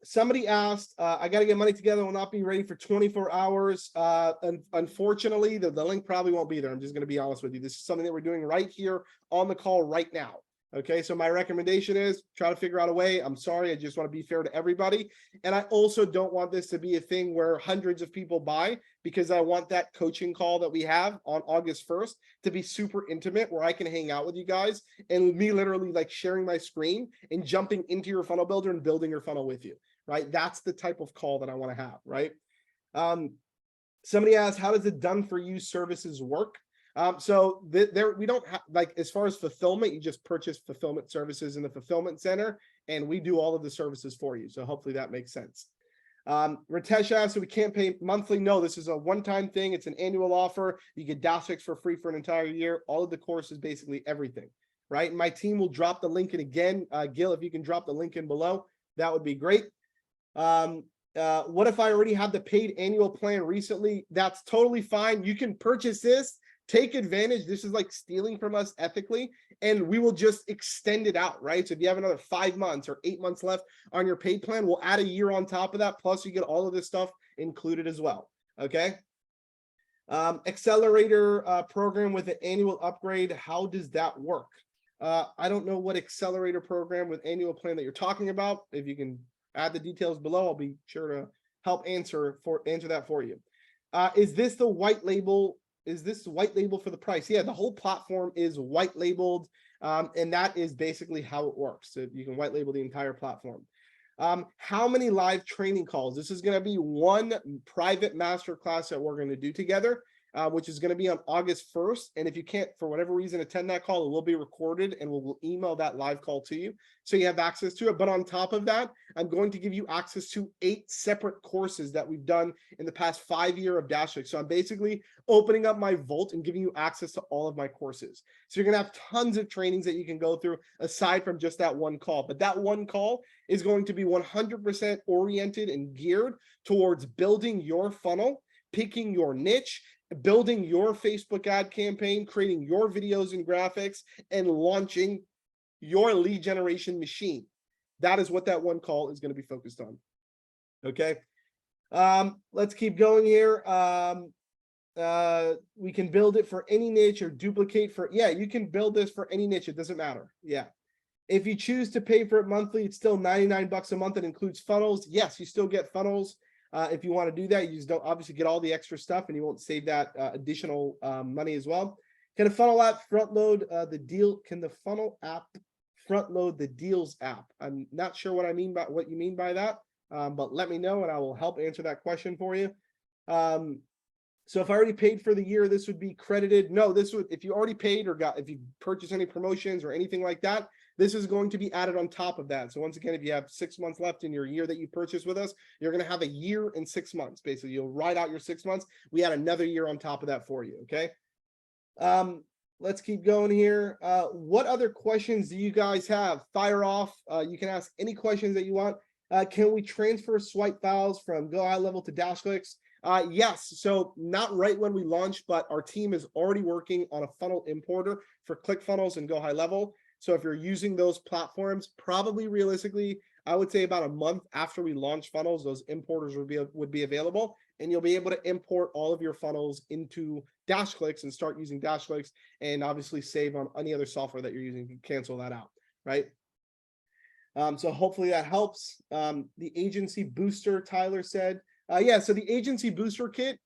A: Somebody asked, I got to get money together, will not be ready for 24 hours. Unfortunately, the link probably won't be there. I'm just going to be honest with you. This is something that we're doing right here on the call right now. Okay, so my recommendation is try to figure out a way. I'm sorry, I just want to be fair to everybody. And I also don't want this to be a thing where hundreds of people buy, because I want that coaching call that we have on August 1st to be super intimate, where I can hang out with you guys and me literally like sharing my screen and jumping into your funnel builder and building your funnel with you, right? That's the type of call that I want to have, right? Somebody asked, how does the done for you services work? So there we don't have, like, as far as fulfillment, you just purchase fulfillment services in the fulfillment center and we do all of the services for you. So hopefully that makes sense. Ritesh asked, so we can't pay monthly. No, this is a one-time thing. It's an annual offer. You get Dashlink for free for an entire year. All of the courses, basically everything, right? My team will drop the link in again. Gil, if you can drop the link in below, that would be great. What if I already have the paid annual plan recently? That's totally fine. You can purchase this. Take advantage. This is like stealing from us ethically, and we will just extend it out, right? So if you have another 5 months or 8 months left on your paid plan, we'll add a year on top of that. Plus you get all of this stuff included as well. Okay. Accelerator program with an annual upgrade. How does that work? I don't know what accelerator program with annual plan that you're talking about. If you can add the details below, I'll be sure to help answer that for you. Is this the white label? Is this white label for the price? Yeah, the whole platform is white labeled, and that is basically how it works. So you can white label the entire platform. How many live training calls? This is going to be one private masterclass that we're going to do together, which is going to be on August 1st. And if you can't, for whatever reason, attend that call, it will be recorded and we'll email that live call to you, so you have access to it. But on top of that, I'm going to give you access to 8 separate courses that we've done in the past 5 years of Dashlink. So I'm basically opening up my vault and giving you access to all of my courses. So you're going to have tons of trainings that you can go through aside from just that one call. But that one call is going to be 100% oriented and geared towards building your funnel, picking your niche, building your Facebook ad campaign, creating your videos and graphics, and launching your lead generation machine. That is what that one call is going to be focused on. Okay. Let's keep going here. We can build it for any niche or duplicate for, yeah, you can build this for any niche. It doesn't matter. Yeah. If you choose to pay for it monthly, it's still 99 bucks a month. It includes funnels. Yes, you still get funnels. If you want to do that, you just don't obviously get all the extra stuff and you won't save that additional money as well. Can a funnel app front load the deal? Can the funnel app front load the deals app? I'm not sure what you mean by that, but let me know and I will help answer that question for you. So if I already paid for the year, this would be credited. No, this would, if you already paid or if you purchased any promotions or anything like that, this is going to be added on top of that. So once again, if you have 6 months left in your year that you purchased with us, you're going to have a year and 6 months. Basically, you'll ride out your 6 months. We add another year on top of that for you. Okay. Let's keep going here. What other questions do you guys have? Fire off. You can ask any questions that you want. Can we transfer swipe files from Go High Level to DashClicks? Yes, so not right when we launch, but our team is already working on a funnel importer for ClickFunnels and Go High Level. So if you're using those platforms, probably realistically, I would say about a month after we launch funnels, those importers would be available, and you'll be able to import all of your funnels into DashClicks and start using DashClicks, and obviously save on any other software that you're using to cancel that out, right? So hopefully that helps. The agency booster, Tyler said. Yeah, so the agency booster kit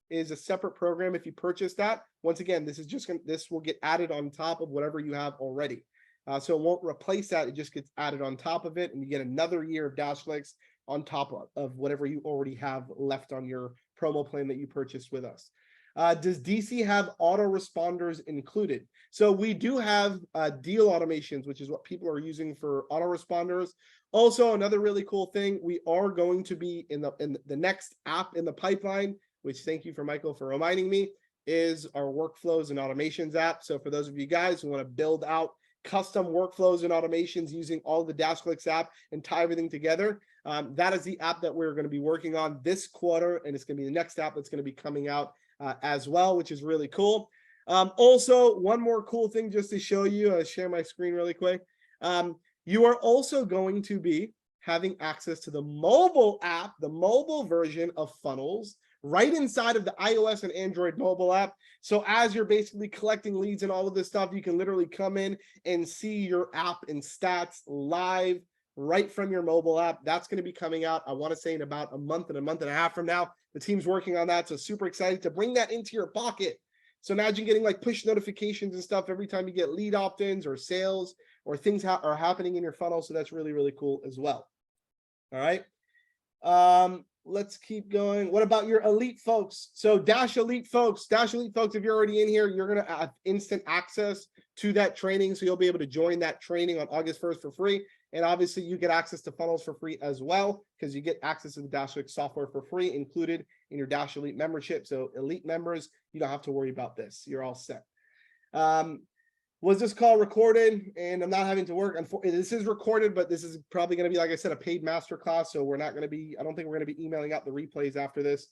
A: is a separate program if you purchase that. Once again, this will get added on top of whatever you have already. So it won't replace that, it just gets added on top of it, and you get another year of DashClicks on top of whatever you already have left on your promo plan that you purchased with us. Does DC have autoresponders included? So we do have deal automations, which is what people are using for autoresponders. Also, another really cool thing, we are going to be in the next app in the pipeline, which thank you for Michael for reminding me, is our workflows and automations app. So for those of you guys who want to build out custom workflows and automations using all the DashClicks app and tie everything together, that is the app that we're going to be working on this quarter, and it's going to be the next app that's going to be coming out as well, which is really cool. Also, one more cool thing just to show you, I'll share my screen really quick. You are also going to be having access to the mobile app, the mobile version of funnels, right inside of the iOS and Android mobile app. So as you're basically collecting leads and all of this stuff, you can literally come in and see your app and stats live right from your mobile app. That's going to be coming out, I want to say, in about a month and a half from now. The team's working on that, so super excited to bring that into your pocket. So imagine getting like push notifications and stuff every time you get lead opt-ins or sales or things are happening in your funnel. So that's really, really cool as well. All right. Let's keep going. What about your elite folks? So Dash Elite folks, if you're already in here, you're going to have instant access to that training. So you'll be able to join that training on August 1st for free. And obviously you get access to funnels for free as well, because you get access to the DashClicks software for free included in your Dash Elite membership. So elite members, you don't have to worry about this. You're all set. Was this call recorded? And I'm not having to work. This is recorded, but this is probably going to be, like I said, a paid masterclass. So we're not going to be, I don't think we're going to be emailing out the replays after this.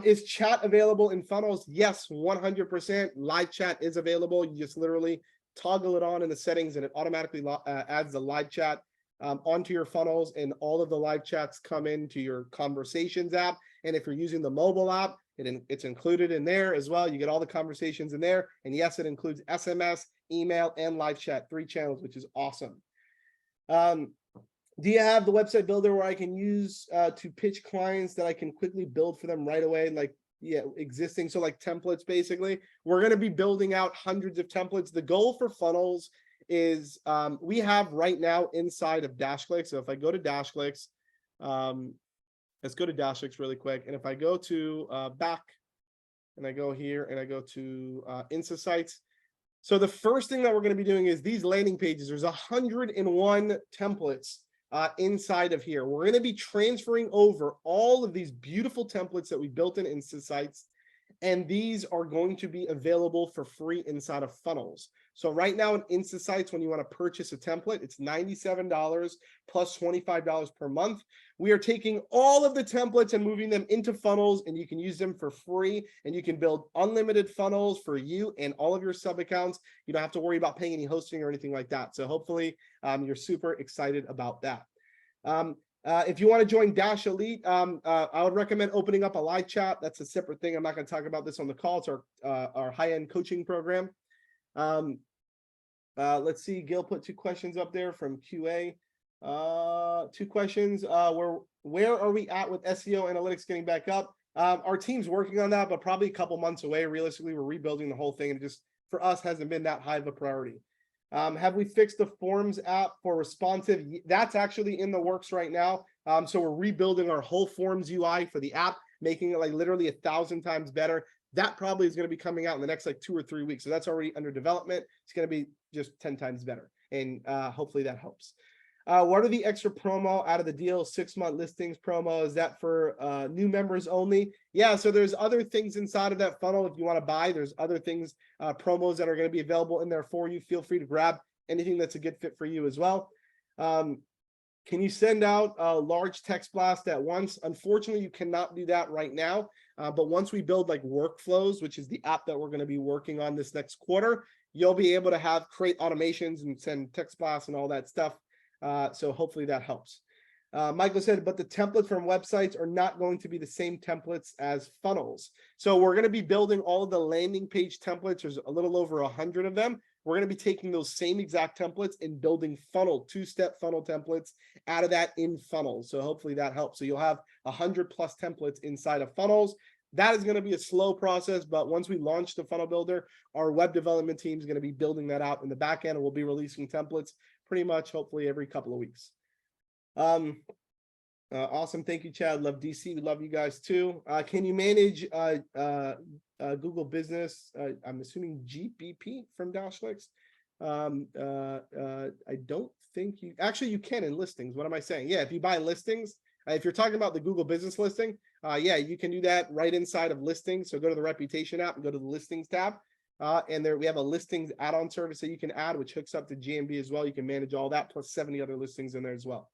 A: Is chat available in funnels? Yes, 100%. Live chat is available. You just literally toggle it on in the settings and it automatically adds the live chat onto your funnels, and all of the live chats come into your conversations app. And if you're using the mobile app, it's included in there as well. You get all the conversations in there. And yes, it includes SMS, email, and live chat, 3 channels, which is awesome. Do you have the website builder where I can use to pitch clients that I can quickly build for them right away? Like, yeah, existing, so like templates, basically. We're going to be building out hundreds of templates. The goal for funnels is we have right now inside of DashClicks. So if I go to DashClicks, let's go to DashClicks really quick. And if I go to back and I go here and I go to Insta so the first thing that we're going to be doing is these landing pages. There's 101 templates inside of here. We're going to be transferring over all of these beautiful templates that we built in Insta, and these are going to be available for free inside of funnels. So right now in Insta, when you want to purchase a template, it's $97 plus $25 per month. We are taking all of the templates and moving them into funnels, and you can use them for free, and you can build unlimited funnels for you and all of your sub accounts. You don't have to worry about paying any hosting or anything like that. So hopefully you're super excited about that. If you want to join Dash Elite, I would recommend opening up a live chat. That's a separate thing. I'm not going to talk about this on the call. It's our high-end coaching program. Let's see. Gil put 2 questions up there from QA. 2 questions. Where are we at with SEO analytics getting back up? Our team's working on that, but probably a couple months away. Realistically, we're rebuilding the whole thing, and it just for us hasn't been that high of a priority. Have we fixed the Forms app for responsive? That's actually in the works right now. So we're rebuilding our whole Forms UI for the app, making it like literally 1,000 times better. That probably is going to be coming out in the next like 2 or 3 weeks. So that's already under development. It's going to be just 10 times better. And hopefully that helps. What are the extra promo out of the deal? 6-month listings promo. Is that for new members only? Yeah, so there's other things inside of that funnel. If you want to buy, there's other things, promos that are going to be available in there for you. Feel free to grab anything that's a good fit for you as well. Can you send out a large text blast at once? Unfortunately, you cannot do that right now. But once we build like workflows, which is the app that we're going to be working on this next quarter, you'll be able to create automations and send text blasts and all that stuff. So hopefully that helps. Michael said, but the templates from websites are not going to be the same templates as funnels. So we're going to be building all of the landing page templates. There's a little over 100 of them. We're going to be taking those same exact templates and building 2-step funnel templates out of that in funnels. So hopefully that helps. So you'll have 100+ templates inside of funnels. That is going to be a slow process, but once we launch the funnel builder, our web development team is going to be building that out in the back end, and we'll be releasing templates pretty much hopefully every couple of weeks. Awesome. Thank you, Chad. Love DC. We love you guys too. Can you manage Google Business? I'm assuming GBP from Dashlix. I don't think you actually you can in listings. What am I saying? Yeah, if you buy listings, if you're talking about the Google Business listing, yeah, you can do that right inside of listings. So go to the reputation app and go to the listings tab. And there we have a listings add-on service that you can add, which hooks up to GMB as well. You can manage all that plus 70 other listings in there as well.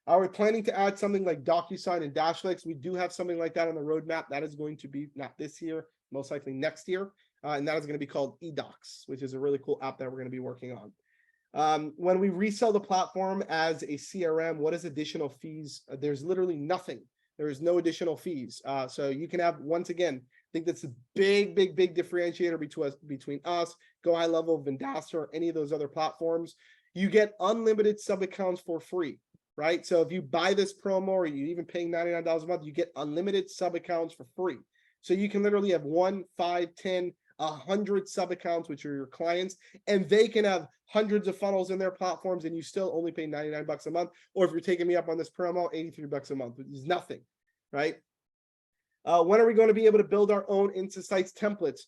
A: We're planning to add something like DocuSign and Dashlix. We do have something like that on the roadmap. That is going to be not this year, most likely next year. And that is going to be called eDocs, which is a really cool app that we're going to be working on. When we resell the platform as a CRM, what is additional fees? There's literally nothing. There is no additional fees. So you can have, once again, I think that's a big differentiator between us, Go High Level, Vendasta, or any of those other platforms. You get unlimited sub accounts for free, right? So if you buy this promo or you even paying $99 a month, you get unlimited sub accounts for free. So you can literally have 1, 5, 10, 100 sub accounts, which are your clients, and they can have hundreds of funnels in their platforms, and you still only pay $99 a month. Or if you're taking me up on this promo, $83 a month, which is nothing, right? When are we going to be able to build our own Insta-Sites templates?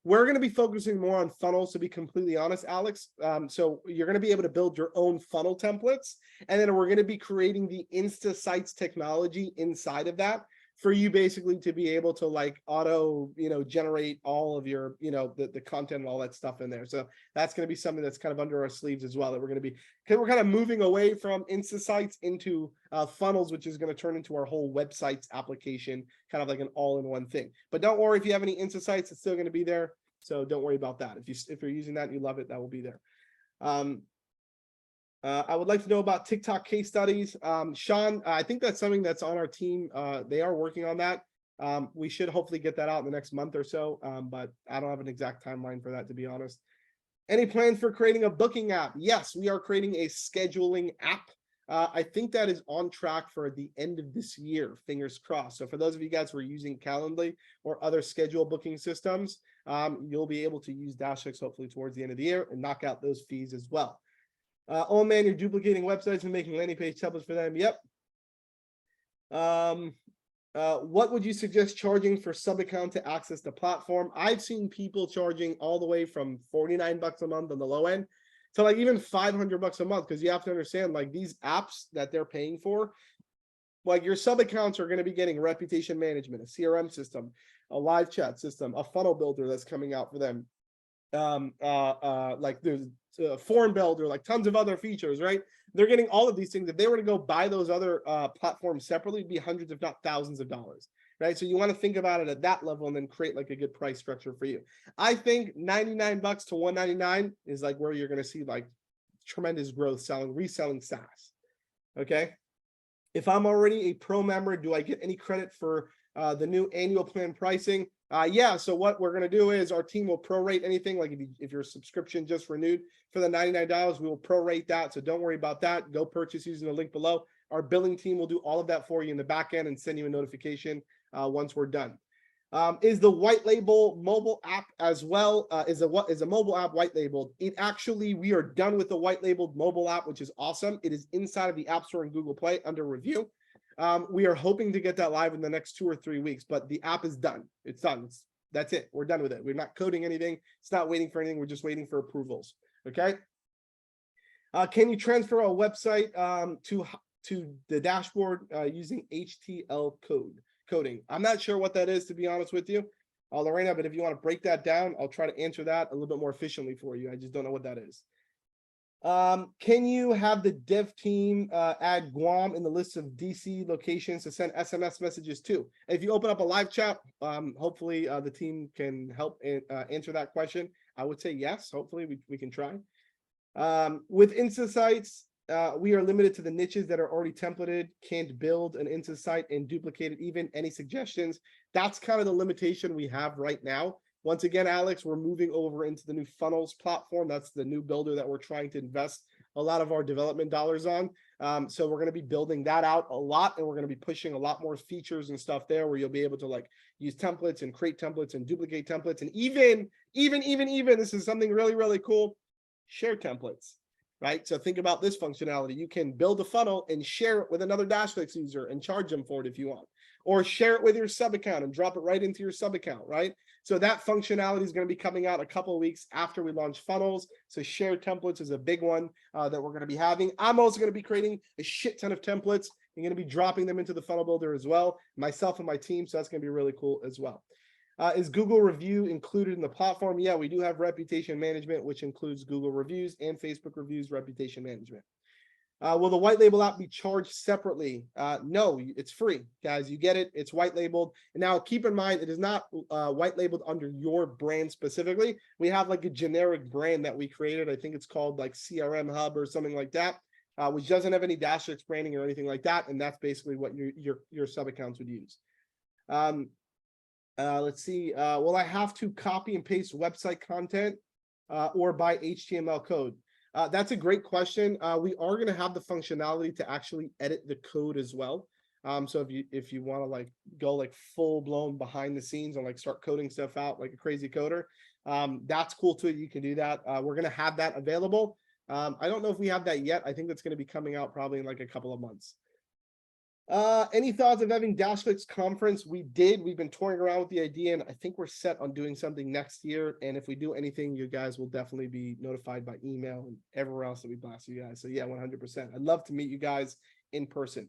A: We're going to be focusing more on funnels, to be completely honest, Alex. So you're going to be able to build your own funnel templates, and then we're going to be creating the Insta-Sites technology inside of that for you basically to be able to like auto, generate all of your, the content and all that stuff in there. So that's going to be something that's kind of under our sleeves as well, that we're going to be, because we're kind of moving away from Insta-Sites into funnels, which is going to turn into our whole websites application, kind of like an all-in-one thing. But don't worry, if you have any Insta-Sites, it's still going to be there. So don't worry about that. If you're using that and you love it, that will be there. I would like to know about TikTok case studies. Sean, I think that's something that's on our team. They are working on that. We should hopefully get that out in the next month or so, but I don't have an exact timeline for that, to be honest. Any plans for creating a booking app? Yes, we are creating a scheduling app. I think that is on track for the end of this year, fingers crossed. So for those of you guys who are using Calendly or other schedule booking systems, you'll be able to use Dashlix hopefully towards the end of the year and knock out those fees as well. Oh man, you're duplicating websites and making landing page templates for them. Yep. What would you suggest charging for sub account to access the platform? I've seen people charging all the way from $49 a month on the low end to like even $500 a month, because you have to understand, like, these apps that they're paying for, like, your sub accounts are going to be getting reputation management, a CRM system, a live chat system, a funnel builder that's coming out for them. Like there's a form builder, like tons of other features, right? They're getting all of these things. If they were to go buy those other platforms separately, it'd be hundreds, if not thousands of dollars, right? So you want to think about it at that level and then create like a good price structure for you. I think $99 to $199 is like where you're going to see like tremendous growth reselling SaaS. Okay. If I'm already a pro member, do I get any credit for the new annual plan pricing? Yeah, so what we're going to do is our team will prorate anything, like if your subscription just renewed for the $99, we will prorate that. So don't worry about that. Go purchase using the link below. Our billing team will do all of that for you in the back end and send you a notification once we're done. Is the white label mobile app as well? Is a mobile app white labeled? It actually, we are done with the white labeled mobile app, which is awesome. It is inside of the App Store and Google Play under review. We are hoping to get that live in the next 2 or 3 weeks, but the app is done. It's done. That's it. We're done with it. We're not coding anything. It's not waiting for anything. We're just waiting for approvals. Okay. Can you transfer a website to the dashboard using HTML coding? I'm not sure what that is, to be honest with you, Lorena, but if you want to break that down, I'll try to answer that a little bit more efficiently for you. I just don't know what that is. Can you have the dev team add Guam in the list of DC locations to send SMS messages to? If you open up a live chat, hopefully the team can help answer that question. I would say yes. Hopefully we can try. With Insta sites, we are limited to the niches that are already templated. Can't build an Insta site and duplicate it even. Any suggestions? That's kind of the limitation we have right now. Once again, Alex, we're moving over into the new funnels platform. That's the new builder that we're trying to invest a lot of our development dollars on. So we're going to be building that out a lot, and we're going to be pushing a lot more features and stuff there where you'll be able to like use templates and create templates and duplicate templates. And even, this is something really, really cool, share templates, right? So think about this functionality. You can build a funnel and share it with another Dashflix user and charge them for it if you want, or share it with your sub account and drop it right into your sub account, right? So that functionality is going to be coming out a couple of weeks after we launch funnels. So share templates is a big one that we're going to be having. I'm also going to be creating a shit ton of templates. I'm going to be dropping them into the funnel builder as well, myself and my team. So that's going to be really cool as well. Is Google review included in the platform? Yeah, we do have reputation management, which includes Google reviews and Facebook reviews, reputation management. Will the white label app be charged separately? No, it's free, guys. You get it. It's white labeled. And now keep in mind, it is not white labeled under your brand specifically. We have like a generic brand that we created. I think it's called like CRM Hub or something like that, which doesn't have any Dashflix branding or anything like that. And that's basically what your sub accounts would use. Let's see. Will I have to copy and paste website content or buy HTML code? That's a great question. We are going to have the functionality to actually edit the code as well. So if you want to like go like full blown behind the scenes and like start coding stuff out like a crazy coder, that's cool too. You can do that. We're going to have that available. I don't know if we have that yet. I think that's going to be coming out probably in like a couple of months. Any thoughts of having Dashflix conference? We've been toying around with the idea, and I think we're set on doing something next year. And if we do anything, you guys will definitely be notified by email and everywhere else that we blast you guys. So yeah, 100%. I'd love to meet you guys in person.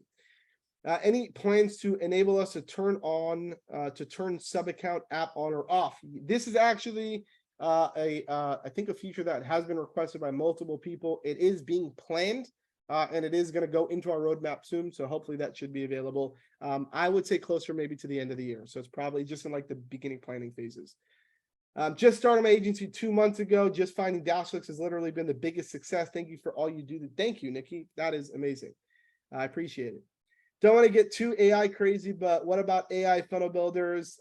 A: Any plans to enable us to turn sub account app on or off? This is actually I think a feature that has been requested by multiple people. It is being planned. And it is going to go into our roadmap soon. So hopefully that should be available. I would say closer maybe to the end of the year. So it's probably just in like the beginning planning phases. Just started my agency 2 months ago. Just finding Dashflix has literally been the biggest success. Thank you for all you do. Thank you, Nikki. That is amazing. I appreciate it. Don't want to get too AI crazy, but what about AI funnel builders?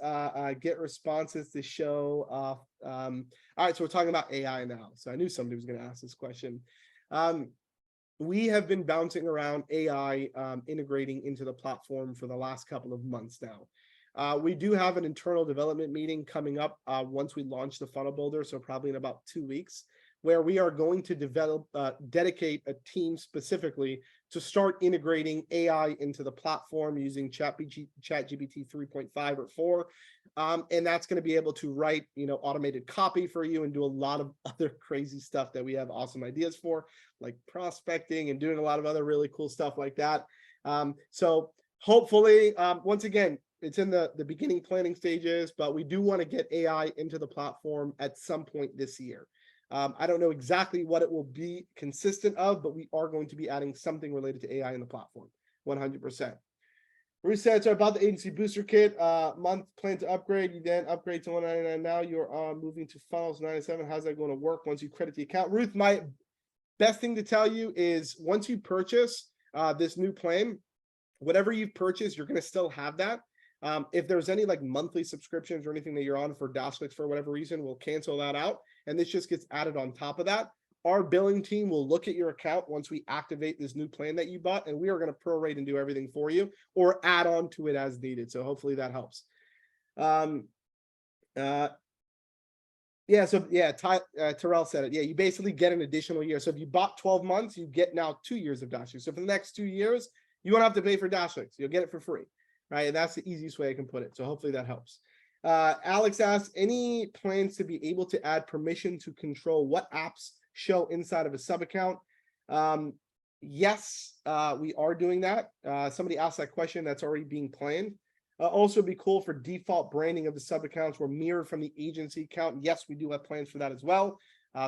A: Get responses to show off. All right, so we're talking about AI now. So I knew somebody was going to ask this question. We have been bouncing around AI integrating into the platform for the last couple of months now. We do have an internal development meeting coming up once we launch the funnel builder, so probably in about 2 weeks, where we are going to dedicate a team specifically to start integrating AI into the platform using ChatGPT 3.5 or 4. And that's going to be able to write, automated copy for you and do a lot of other crazy stuff that we have awesome ideas for, like prospecting and doing a lot of other really cool stuff like that. So hopefully, once again, it's in the beginning planning stages, but we do want to get AI into the platform at some point this year. I don't know exactly what it will be consistent of, but we are going to be adding something related to AI in the platform, 100%. Resets are about the agency booster kit. Month plan to upgrade. You then upgrade to $199. Now you're moving to funnels 97. How's that going to work once you credit the account? Ruth, my best thing to tell you is once you purchase this new plan, whatever you've purchased, you're going to still have that. If there's any like monthly subscriptions or anything that you're on for Dashlix for whatever reason, we'll cancel that out. And this just gets added on top of that. Our billing team will look at your account once we activate this new plan that you bought, and we are going to prorate and do everything for you or add on to it as needed. So hopefully that helps. Terrell said it. Yeah, you basically get an additional year. So if you bought 12 months, you get now 2 years of Dashlix. So for the next 2 years, you won't have to pay for Dashlix. You'll get it for free, right? And that's the easiest way I can put it. So hopefully that helps. Alex asks, any plans to be able to add permission to control what apps show inside of a sub account? Yes, we are doing that. Somebody asked that question. That's already being planned. Also be cool for default branding of the sub accounts were mirrored from the agency account. Yes, we do have plans for that as well.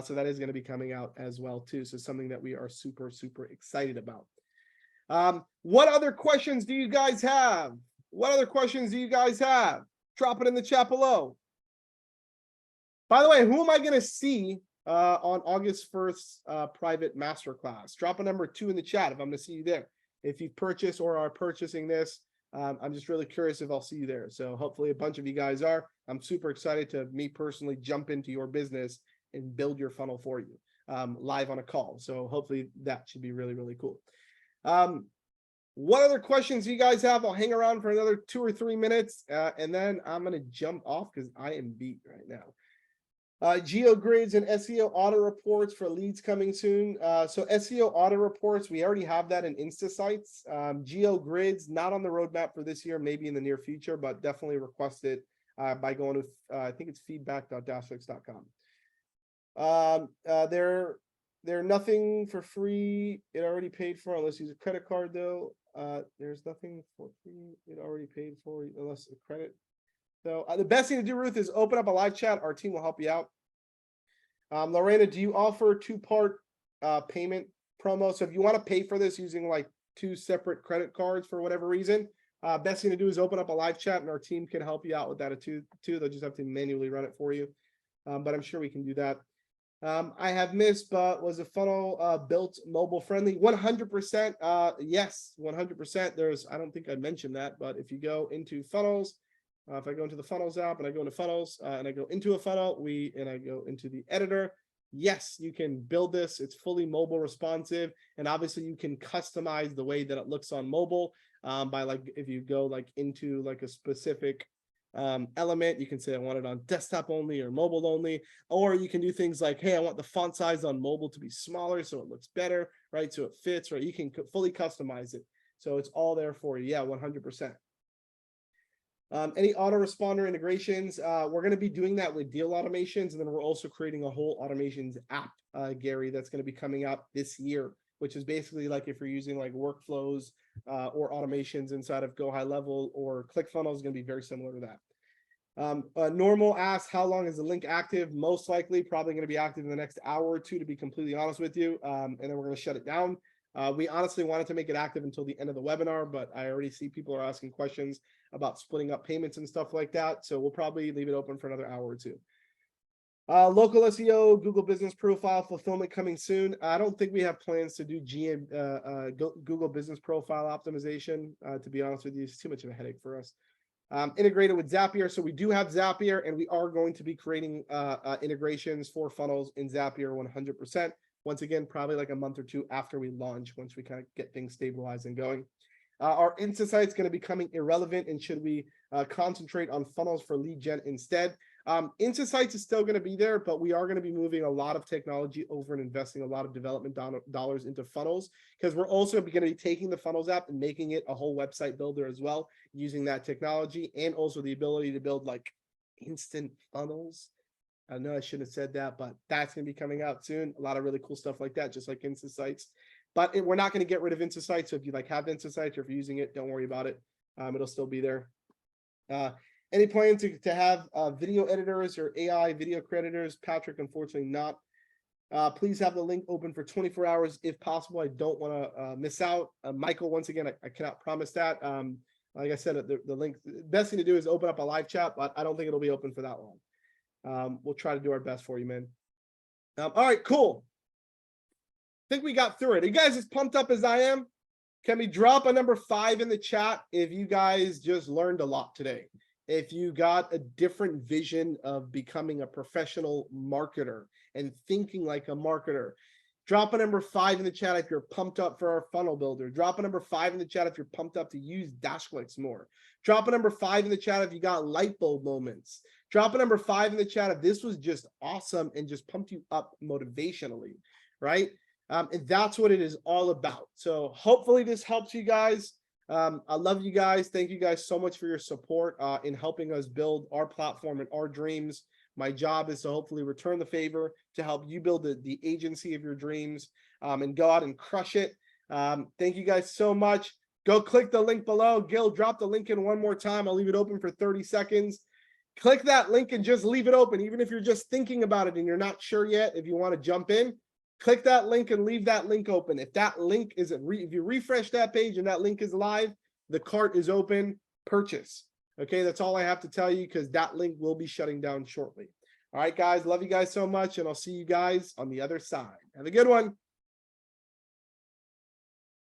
A: So that is going to be coming out as well too. So something that we are super, super excited about. What other questions do you guys have? What other questions do you guys have? Drop it in the chat below. By the way, who am I going to see on August 1st private masterclass? Drop a number 2 in the chat if I'm going to see you there. If you've purchased or are purchasing this, I'm just really curious if I'll see you there. So hopefully a bunch of you guys are. I'm super excited to me personally jump into your business and build your funnel for you live on a call. So hopefully that should be really, really cool. What other questions do you guys have? I'll hang around for another 2 or 3 minutes and then I'm going to jump off because I am beat right now. Geo grids and SEO auto reports for leads coming soon. So SEO auto reports, we already have that in InstaSites. Geo grids, not on the roadmap for this year, maybe in the near future, but definitely request it by going to, I think it's feedback.dashlix.com. They're nothing for free. It already paid for unless you use a credit card though. There's nothing for free. It already paid for unless a credit. So the best thing to do, Ruth, is open up a live chat. Our team will help you out. Lorena, do you offer 2-part payment promo? So if you want to pay for this using like 2 separate credit cards for whatever reason, best thing to do is open up a live chat and our team can help you out with that too. They'll just have to manually run it for you. But I'm sure we can do that. I have missed, but was a funnel built mobile friendly? 100%. Yes, 100%. I don't think I mentioned that, but if you go into funnels, if I go into the funnels app and I go into funnels and I go into a funnel, and I go into the editor, yes, you can build this. It's fully mobile responsive. And obviously you can customize the way that it looks on mobile by like, if you go like into like a specific element, you can say I want it on desktop only or mobile only, or you can do things like, hey, I want the font size on mobile to be smaller so it looks better, right? So it fits, right? You can fully customize it. So it's all there for you. Yeah, 100%. Any autoresponder integrations? We're going to be doing that with deal automations, and then we're also creating a whole automations app, Gary, that's going to be coming out this year, which is basically like if you're using like workflows or automations inside of Go High Level or ClickFunnels, is going to be very similar to that. Normal asks, how long is the link active? Most likely, probably going to be active in the next hour or 2, to be completely honest with you, and then we're going to shut it down. We honestly wanted to make it active until the end of the webinar, but I already see people are asking questions about splitting up payments and stuff like that. So we'll probably leave it open for another hour or 2. Local SEO, Google Business Profile fulfillment coming soon. I don't think we have plans to do Google Business Profile optimization. To be honest with you, it's too much of a headache for us. Integrated with Zapier. So we do have Zapier, and we are going to be creating integrations for funnels in Zapier 100%. Once again, probably like a month or 2 after we launch, once we kind of get things stabilized and going. Our Insta is going to be becoming irrelevant, and should we concentrate on funnels for lead gen instead? Insta is still going to be there, but we are going to be moving a lot of technology over and investing a lot of development dollars into funnels, because we're also going to be taking the funnels app and making it a whole website builder as well, using that technology, and also the ability to build like instant funnels. I know I shouldn't have said that, but that's going to be coming out soon. A lot of really cool stuff like that, just like Insta. But we're not going to get rid of Insta. So if you like have Insta or if you're using it, don't worry about it. It'll still be there. Any plan to have video editors or AI video creators? Patrick, unfortunately not. Please have the link open for 24 hours if possible. I don't want to miss out. Michael, once again, I cannot promise that. Like I said, the link, the best thing to do is open up a live chat, but I don't think it'll be open for that long. We'll try to do our best for you, man. All right, cool. I think we got through it. Are you guys as pumped up as I am? Can we drop a number 5 in the chat if you guys just learned a lot today? If you got a different vision of becoming a professional marketer and thinking like a marketer. Drop a number 5 in the chat if you're pumped up for our funnel builder. Drop a number 5 in the chat if you're pumped up to use dash clicks more. Drop a number 5 in the chat if you got light bulb moments. Drop a number 5 in the chat if this was just awesome and just pumped you up motivationally, right? And that's what it is all about. So hopefully this helps you guys. I love you guys. Thank you guys so much for your support in helping us build our platform and our dreams. My job is to hopefully return the favor to help you build the agency of your dreams and go out and crush it. Thank you guys so much. Go click the link below. Gil, drop the link in one more time. I'll leave it open for 30 seconds. Click that link and just leave it open. Even if you're just thinking about it and you're not sure yet, if you want to jump in, click that link and leave that link open. If that link is, if you refresh that page and that link is live, the cart is open, purchase. Okay, that's all I have to tell you because that link will be shutting down shortly. All right, guys, love you guys so much, and I'll see you guys on the other side. Have a good one.